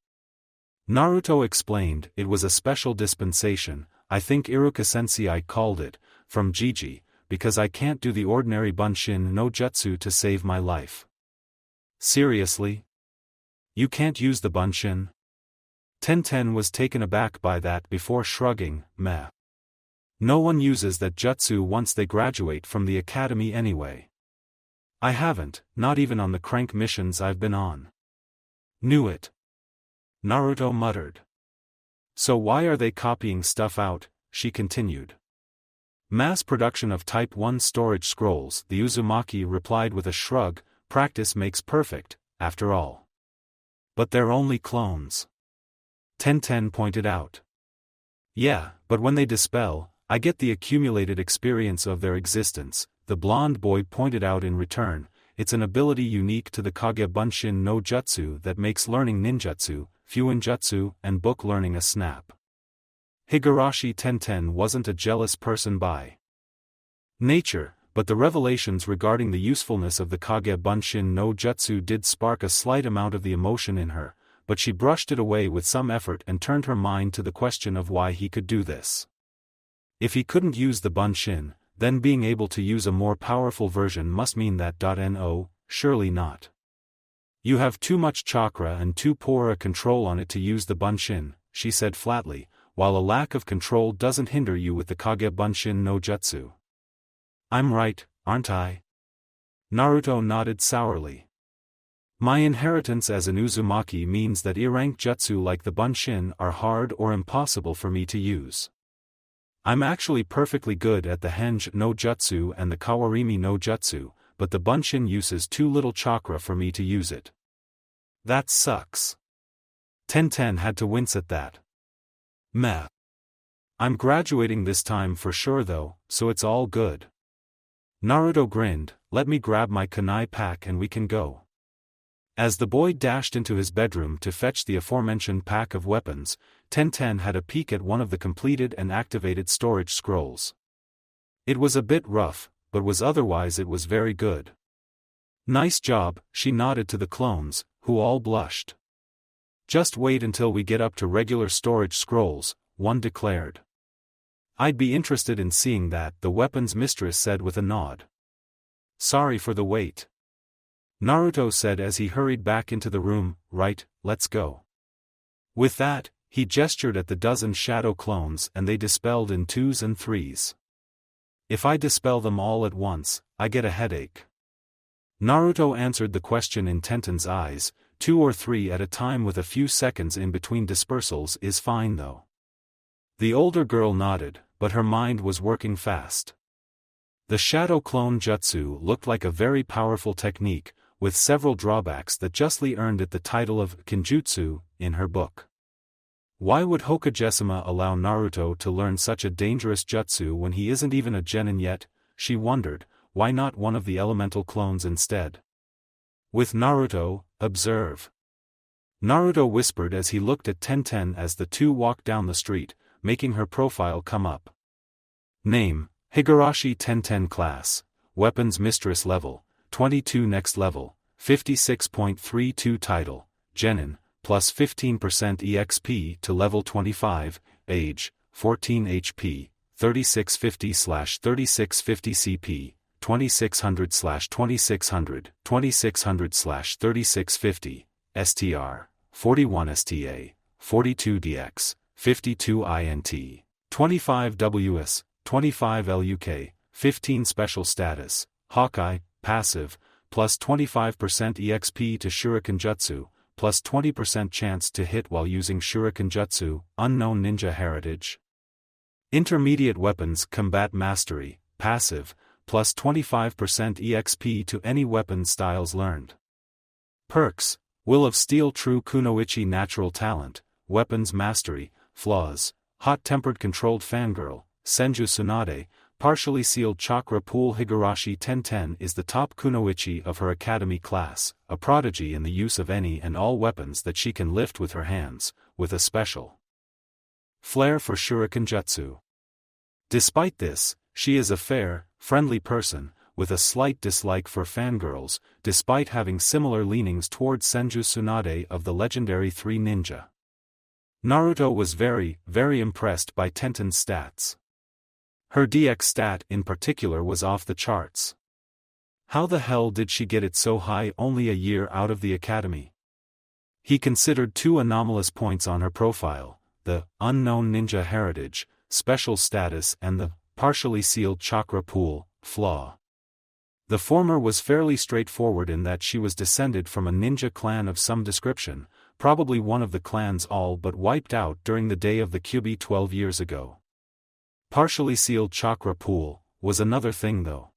Naruto explained, it was a special dispensation, I think Iruka-sensei called it, from Jiji, because I can't do the ordinary Bunshin no Jutsu to save my life. Seriously? You can't use the Bunshin? Tenten was taken aback by that before shrugging, meh. No one uses that jutsu once they graduate from the academy anyway. I haven't, not even on the crank missions I've been on. Knew it. Naruto muttered. So why are they copying stuff out? She continued. Mass production of Type 1 storage scrolls, the Uzumaki replied with a shrug, practice makes perfect, after all. But they're only clones. Tenten pointed out. Yeah, but when they dispel, I get the accumulated experience of their existence, the blonde boy pointed out in return, it's an ability unique to the Kage Bunshin no Jutsu that makes learning ninjutsu, fuinjutsu, and book learning a snap. Higurashi Tenten wasn't a jealous person by nature, but the revelations regarding the usefulness of the Kage Bunshin no Jutsu did spark a slight amount of the emotion in her, but she brushed it away with some effort and turned her mind to the question of why he could do this. If he couldn't use the Bunshin, then being able to use a more powerful version must mean that. No, surely not. You have too much chakra and too poor a control on it to use the Bunshin, she said flatly, while a lack of control doesn't hinder you with the Kage Bunshin no Jutsu. I'm right, aren't I? Naruto nodded sourly. My inheritance as an Uzumaki means that E-rank jutsu like the Bunshin are hard or impossible for me to use. I'm actually perfectly good at the Henge no Jutsu and the Kawarimi no Jutsu, but the Bunshin uses too little chakra for me to use it. That sucks. Tenten had to wince at that. Meh. I'm graduating this time for sure though, so it's all good. Naruto grinned, let me grab my kunai pack and we can go. As the boy dashed into his bedroom to fetch the aforementioned pack of weapons, Tenten had a peek at one of the completed and activated storage scrolls. It was a bit rough, but otherwise it was very good. Nice job, she nodded to the clones, who all blushed. Just wait until we get up to regular storage scrolls, one declared. I'd be interested in seeing that, the weapons mistress said with a nod. Sorry for the wait. Naruto said as he hurried back into the room, right, let's go. With that, he gestured at the dozen shadow clones and they dispelled in 2s and 3s. If I dispel them all at once, I get a headache. Naruto answered the question in Tenten's eyes, 2 or 3 at a time with a few seconds in between dispersals is fine though. The older girl nodded, but her mind was working fast. The shadow clone jutsu looked like a very powerful technique, with several drawbacks that justly earned it the title of Kenjutsu in her book. Why would Hokage-sama allow Naruto to learn such a dangerous jutsu when he isn't even a genin yet? She wondered, why not one of the elemental clones instead? With Naruto, observe. Naruto whispered as he looked at Tenten as the two walked down the street, making her profile come up. Name, Higurashi Tenten Class, Weapons Mistress Level, 22 Next Level, 56.32 Title, Genin, plus 15% EXP to Level 25, Age, 14 HP, 3650/3650 CP, 2600/2600, 2600/3650, STR, 41 STA, 42 DX, 52 INT, 25 WS, 25 LUK, 15 Special Status, Hokage, Passive, plus 25% EXP to Shuriken Jutsu, plus 20% chance to hit while using Shuriken Jutsu, Unknown Ninja Heritage. Intermediate Weapons Combat Mastery, Passive, plus 25% EXP to any weapon styles learned. Perks, Will of Steel True Kunoichi Natural Talent, Weapons Mastery, Flaws, Hot-Tempered Controlled Fangirl, Senju Tsunade, partially sealed chakra pool. Higurashi Tenten is the top kunoichi of her academy class, a prodigy in the use of any and all weapons that she can lift with her hands, with a special flair for shuriken jutsu. Despite this, she is a fair, friendly person, with a slight dislike for fangirls, despite having similar leanings towards Senju Tsunade of the legendary Three Ninja. Naruto was very, very impressed by Tenten's stats. Her DX stat in particular was off the charts. How the hell did she get it so high only a year out of the academy? He considered two anomalous points on her profile, the unknown ninja heritage, special status, and the partially sealed chakra pool flaw. The former was fairly straightforward in that she was descended from a ninja clan of some description, probably one of the clans all but wiped out during the day of the Kyuubi 12 years ago. Partially sealed chakra pool was another thing though.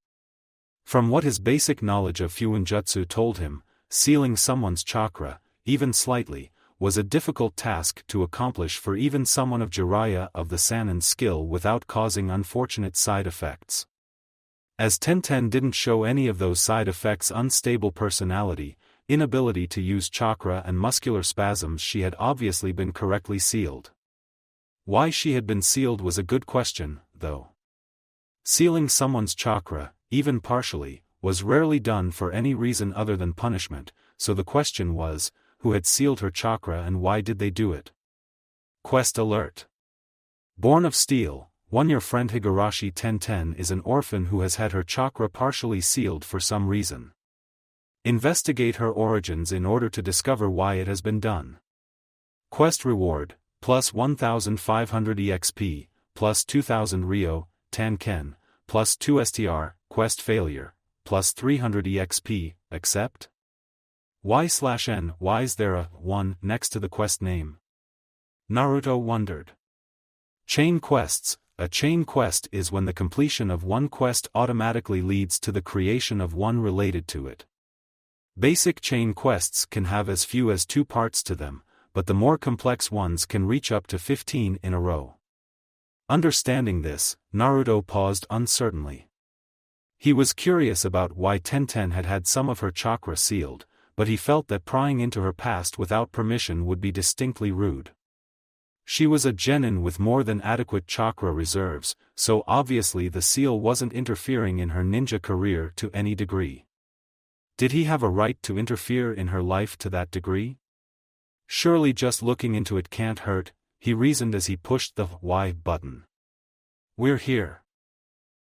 From what his basic knowledge of Fuinjutsu told him, sealing someone's chakra, even slightly, was a difficult task to accomplish for even someone of Jiraiya of the Sannin's skill without causing unfortunate side effects. As Tenten didn't show any of those side effects, unstable personality, inability to use chakra and muscular spasms, she had obviously been correctly sealed. Why she had been sealed was a good question, though. Sealing someone's chakra, even partially, was rarely done for any reason other than punishment, so the question was, who had sealed her chakra and why did they do it? Quest alert. Born of Steel, your friend Higurashi Tenten is an orphan who has had her chakra partially sealed for some reason. Investigate her origins in order to discover why it has been done. Quest reward, plus 1500 EXP, plus 2000 Ryo, Tanken, plus 2 STR, quest failure, plus 300 EXP, accept? Y/N, why is there a 1 next to the quest name? Naruto wondered. Chain quests. A chain quest is when the completion of one quest automatically leads to the creation of one related to it. Basic chain quests can have as few as 2 parts to them, but the more complex ones can reach up to 15 in a row. Understanding this, Naruto paused uncertainly. He was curious about why Tenten had had some of her chakra sealed, but he felt that prying into her past without permission would be distinctly rude. She was a genin with more than adequate chakra reserves, so obviously the seal wasn't interfering in her ninja career to any degree. Did he have a right to interfere in her life to that degree? Surely just looking into it can't hurt, he reasoned as he pushed the Y button. We're here.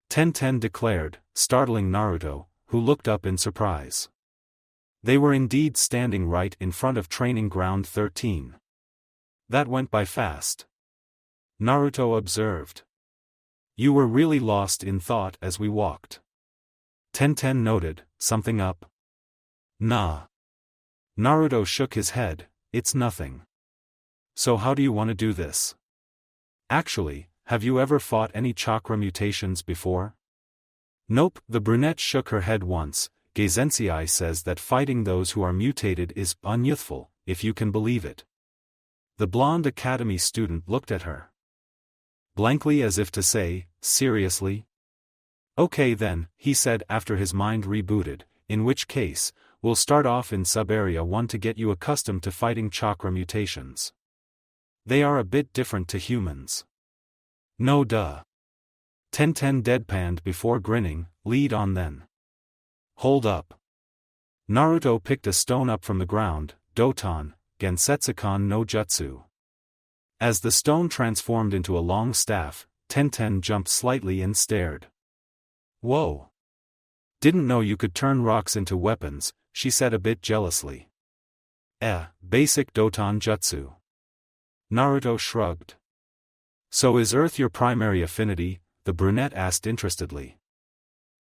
Tenten declared, startling Naruto, who looked up in surprise. They were indeed standing right in front of Training Ground 13. That went by fast. Naruto observed. You were really lost in thought as we walked. Tenten noted, something up? Nah. Naruto shook his head, it's nothing. So how do you want to do this? Actually, have you ever fought any chakra mutations before? Nope, the brunette shook her head once. Geizensei says that fighting those who are mutated is unyouthful, if you can believe it. The blonde academy student looked at her blankly as if to say, seriously? Okay then, he said after his mind rebooted, in which case, we'll start off in sub-area 1 to get you accustomed to fighting chakra mutations. They are a bit different to humans. No duh. Tenten deadpanned before grinning, lead on then. Hold up. Naruto picked a stone up from the ground, Doton, Gensetsukan no Jutsu. As the stone transformed into a long staff, Tenten jumped slightly and stared. Whoa. Didn't know you could turn rocks into weapons, she said a bit jealously. Basic Doton Jutsu. Naruto shrugged. So is Earth your primary affinity? The brunette asked interestedly.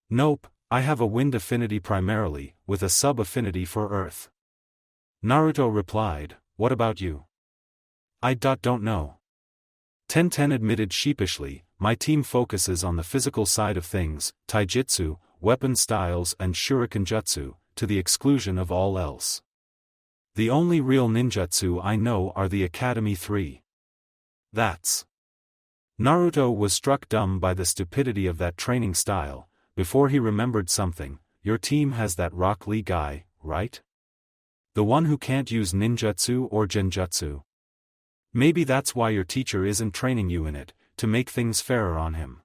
Nope, I have a wind affinity primarily, with a sub-affinity for Earth. Naruto replied, what about you? I don't know. Tenten admitted sheepishly, my team focuses on the physical side of things, taijutsu, weapon styles and shuriken jutsu, to the exclusion of all else. The only real ninjutsu I know are the Academy 3. That's Naruto was struck dumb by the stupidity of that training style, before he remembered something. Your team has that Rock Lee guy, right? The one who can't use ninjutsu or genjutsu. Maybe that's why your teacher isn't training you in it, to make things fairer on him.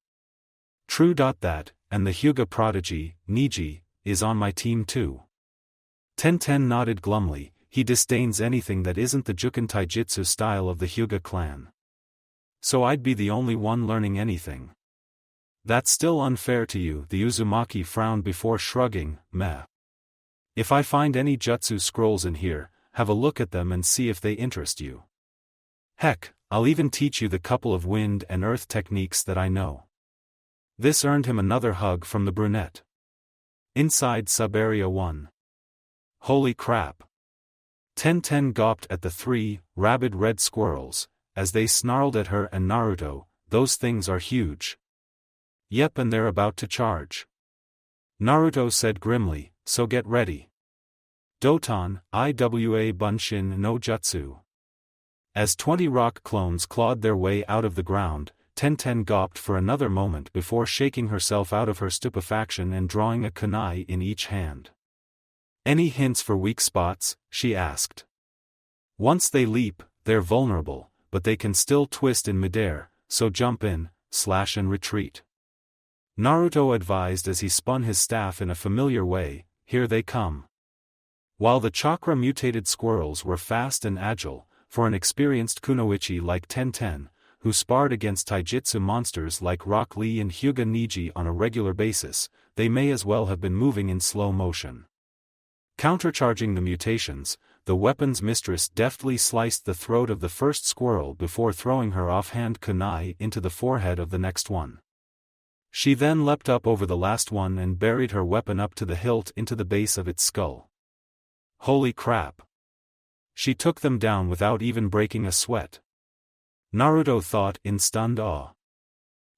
True. That, and the Hyuga prodigy, Niji, is on my team too. Tenten nodded glumly. He disdains anything that isn't the Juken Taijutsu style of the Hyuga clan. So I'd be the only one learning anything. That's still unfair to you. The Uzumaki frowned before shrugging. Meh. If I find any jutsu scrolls in here, have a look at them and see if they interest you. Heck, I'll even teach you the couple of wind and earth techniques that I know. This earned him another hug from the brunette. Inside Sub-Area 1. Holy crap. Tenten gawped at the 3 rabid red squirrels, as they snarled at her and Naruto. Those things are huge. Yep, and they're about to charge. Naruto said grimly, so get ready. Doton, Iwa Bunshin no Jutsu. As 20 rock clones clawed their way out of the ground, Tenten gawped for another moment before shaking herself out of her stupefaction and drawing a kunai in each hand. Any hints for weak spots? She asked. Once they leap, they're vulnerable, but they can still twist in midair, so jump in, slash and retreat. Naruto advised as he spun his staff in a familiar way. Here they come. While the chakra-mutated squirrels were fast and agile, for an experienced kunoichi like Tenten, who sparred against taijutsu monsters like Rock Lee and Hyuga Niji on a regular basis, they may as well have been moving in slow motion. Countercharging the mutations, the weapon's mistress deftly sliced the throat of the first squirrel before throwing her offhand kunai into the forehead of the next one. She then leapt up over the last one and buried her weapon up to the hilt into the base of its skull. Holy crap! She took them down without even breaking a sweat. Naruto thought in stunned awe.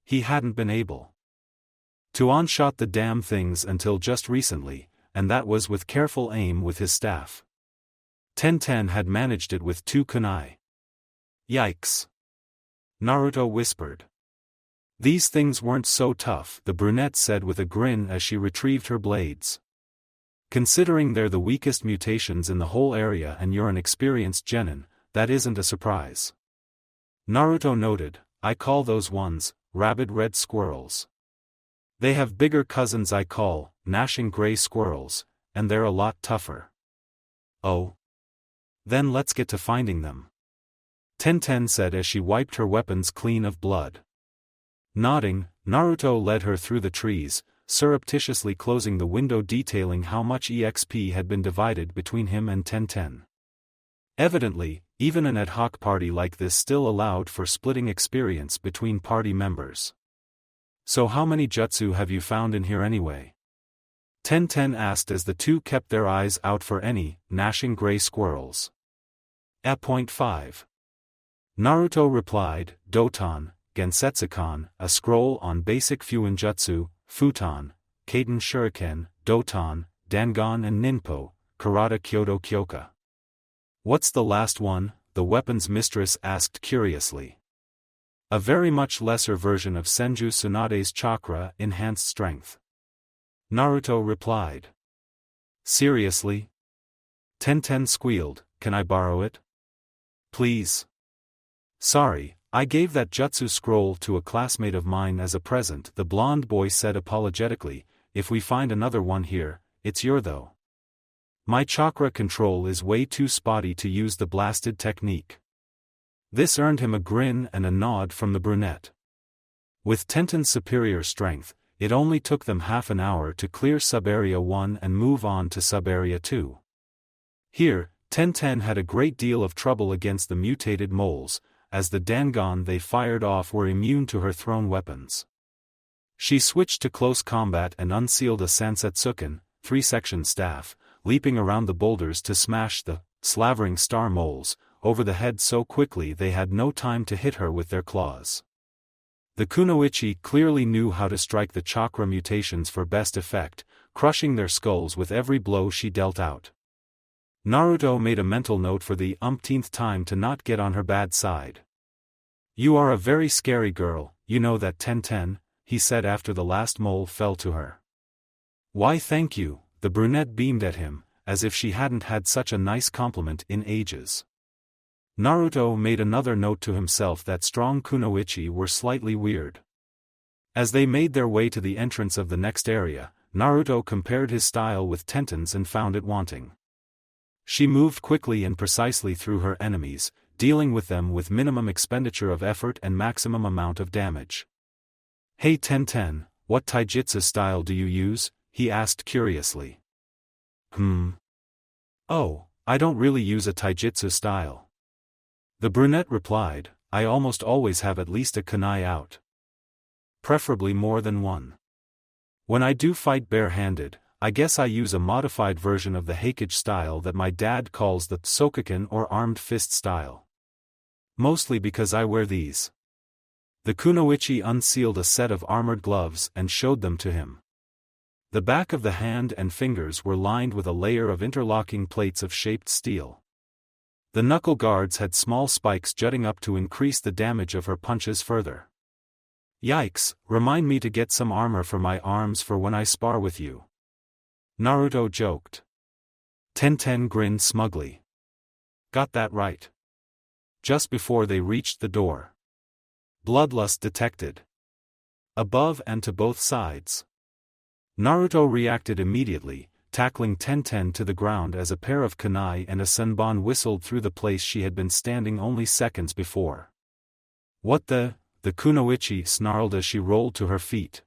He hadn't been able to one-shot the damn things until just recently, and that was with careful aim with his staff. Tenten had managed it with 2 kunai. Yikes! Naruto whispered. These things weren't so tough, the brunette said with a grin as she retrieved her blades. Considering they're the weakest mutations in the whole area and you're an experienced genin, that isn't a surprise. Naruto noted, I call those ones, rabid red squirrels. They have bigger cousins I call, gnashing gray squirrels, and they're a lot tougher. Oh? Then let's get to finding them. Tenten said as she wiped her weapons clean of blood. Nodding, Naruto led her through the trees, surreptitiously closing the window detailing how much EXP had been divided between him and Tenten. Evidently, even an ad hoc party like this still allowed for splitting experience between party members. So how many jutsu have you found in here anyway? Tenten asked as the two kept their eyes out for any gnashing gray squirrels. At point 5. Naruto replied, Doton, Gensetsukan, a scroll on basic Fuinjutsu, Futon, Kaden Shuriken, Doton, Dangon and Ninpo, Karada Kyoto Kyoka. What's the last one? The weapon's mistress asked curiously. A very much lesser version of Senju Tsunade's chakra, enhanced strength. Naruto replied. Seriously? Tenten squealed, can I borrow it? Please. Sorry, I gave that jutsu scroll to a classmate of mine as a present, the blonde boy said apologetically. If we find another one here, it's your though. My chakra control is way too spotty to use the blasted technique. This earned him a grin and a nod from the brunette. With Tenten's superior strength, it only took them half an hour to clear Sub-Area 1 and move on to Sub-Area 2. Here, Tenten had a great deal of trouble against the mutated moles, as the Dangon they fired off were immune to her thrown weapons. She switched to close combat and unsealed a Sansetsuken, 3-section staff, leaping around the boulders to smash the slavering star moles over the head so quickly they had no time to hit her with their claws. The kunoichi clearly knew how to strike the chakra mutations for best effect, crushing their skulls with every blow she dealt out. Naruto made a mental note for the umpteenth time to not get on her bad side. You are a very scary girl, you know that Tenten, he said after the last mole fell to her. Why thank you, the brunette beamed at him, as if she hadn't had such a nice compliment in ages. Naruto made another note to himself that strong kunoichi were slightly weird. As they made their way to the entrance of the next area, Naruto compared his style with Tenten's and found it wanting. She moved quickly and precisely through her enemies, dealing with them with minimum expenditure of effort and maximum amount of damage. Hey Tenten, what taijutsu style do you use? He asked curiously. Oh, I don't really use a taijutsu style. The brunette replied, I almost always have at least a kunai out. Preferably more than one. When I do fight bare-handed, I guess I use a modified version of the Hokage style that my dad calls the Sokuken or armed fist style. Mostly because I wear these. The kunoichi unsealed a set of armored gloves and showed them to him. The back of the hand and fingers were lined with a layer of interlocking plates of shaped steel. The knuckle guards had small spikes jutting up to increase the damage of her punches further. Yikes, remind me to get some armor for my arms for when I spar with you. Naruto joked. Tenten grinned smugly. Got that right. Just before they reached the door. Bloodlust detected. Above and to both sides. Naruto reacted immediately, tackling Tenten to the ground as a pair of kunai and a senbon whistled through the place she had been standing only seconds before. What the kunoichi snarled as she rolled to her feet.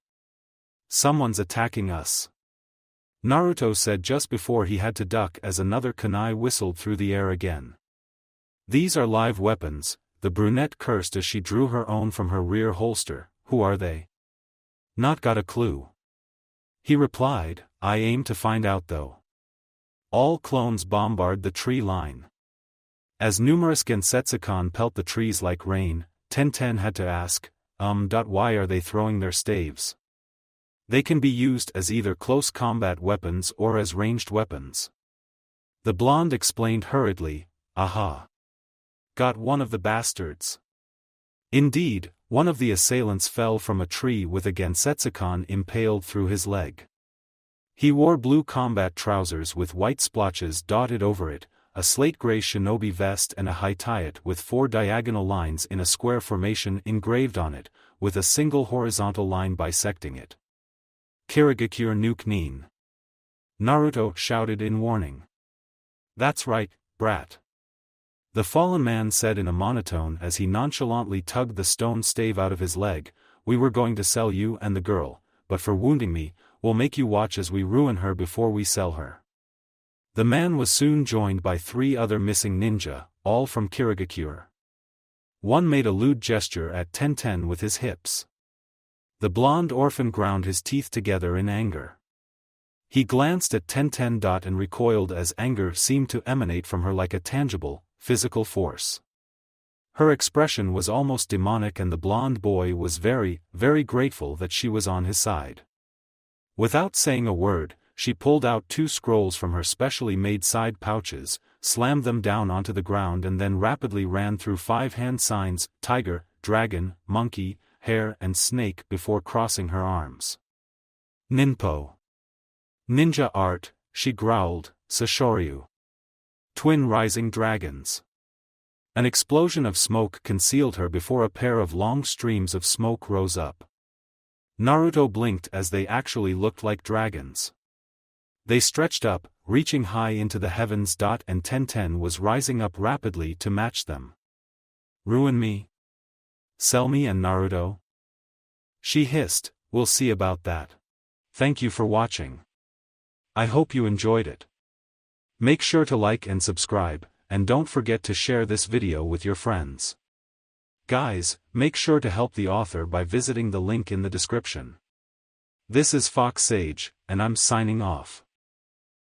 Someone's attacking us. Naruto said just before he had to duck as another kunai whistled through the air again. These are live weapons, the brunette cursed as she drew her own from her rear holster. Who are they? Not got a clue. He replied, I aim to find out though. All clones bombard the tree line. As numerous Gensetsukan pelt the trees like rain, Tenten had to ask, why are they throwing their staves? They can be used as either close combat weapons or as ranged weapons. The blonde explained hurriedly, aha. Got one of the bastards. Indeed, one of the assailants fell from a tree with a Gensetsukan impaled through his leg. He wore blue combat trousers with white splotches dotted over it, a slate-gray shinobi vest and a haitayat with 4 diagonal lines in a square formation engraved on it, with a single horizontal line bisecting it. Kirigakure nuke nin. Naruto shouted in warning. That's right, brat. The fallen man said in a monotone as he nonchalantly tugged the stone stave out of his leg, we were going to sell you and the girl, but for wounding me, we'll make you watch as we ruin her before we sell her. The man was soon joined by 3 other missing ninja, all from Kirigakure. One made a lewd gesture at Tenten with his hips. The blonde orphan ground his teeth together in anger. He glanced at Tenten and recoiled as anger seemed to emanate from her like a tangible, physical force. Her expression was almost demonic and the blonde boy was very, very grateful that she was on his side. Without saying a word, she pulled out 2 scrolls from her specially made side pouches, slammed them down onto the ground and then rapidly ran through 5 hand signs, tiger, dragon, monkey, hare and snake before crossing her arms. Ninpo. Ninja art, she growled, Sashoryu. Twin rising dragons. An explosion of smoke concealed her before a pair of long streams of smoke rose up. Naruto blinked as they actually looked like dragons. They stretched up, reaching high into the heavens. And Tenten was rising up rapidly to match them. Ruin me? Sell me and Naruto? She hissed, we'll see about that. Thank you for watching. I hope you enjoyed it. Make sure to like and subscribe, and don't forget to share this video with your friends. Guys, make sure to help the author by visiting the link in the description. This is Fox Sage, and I'm signing off.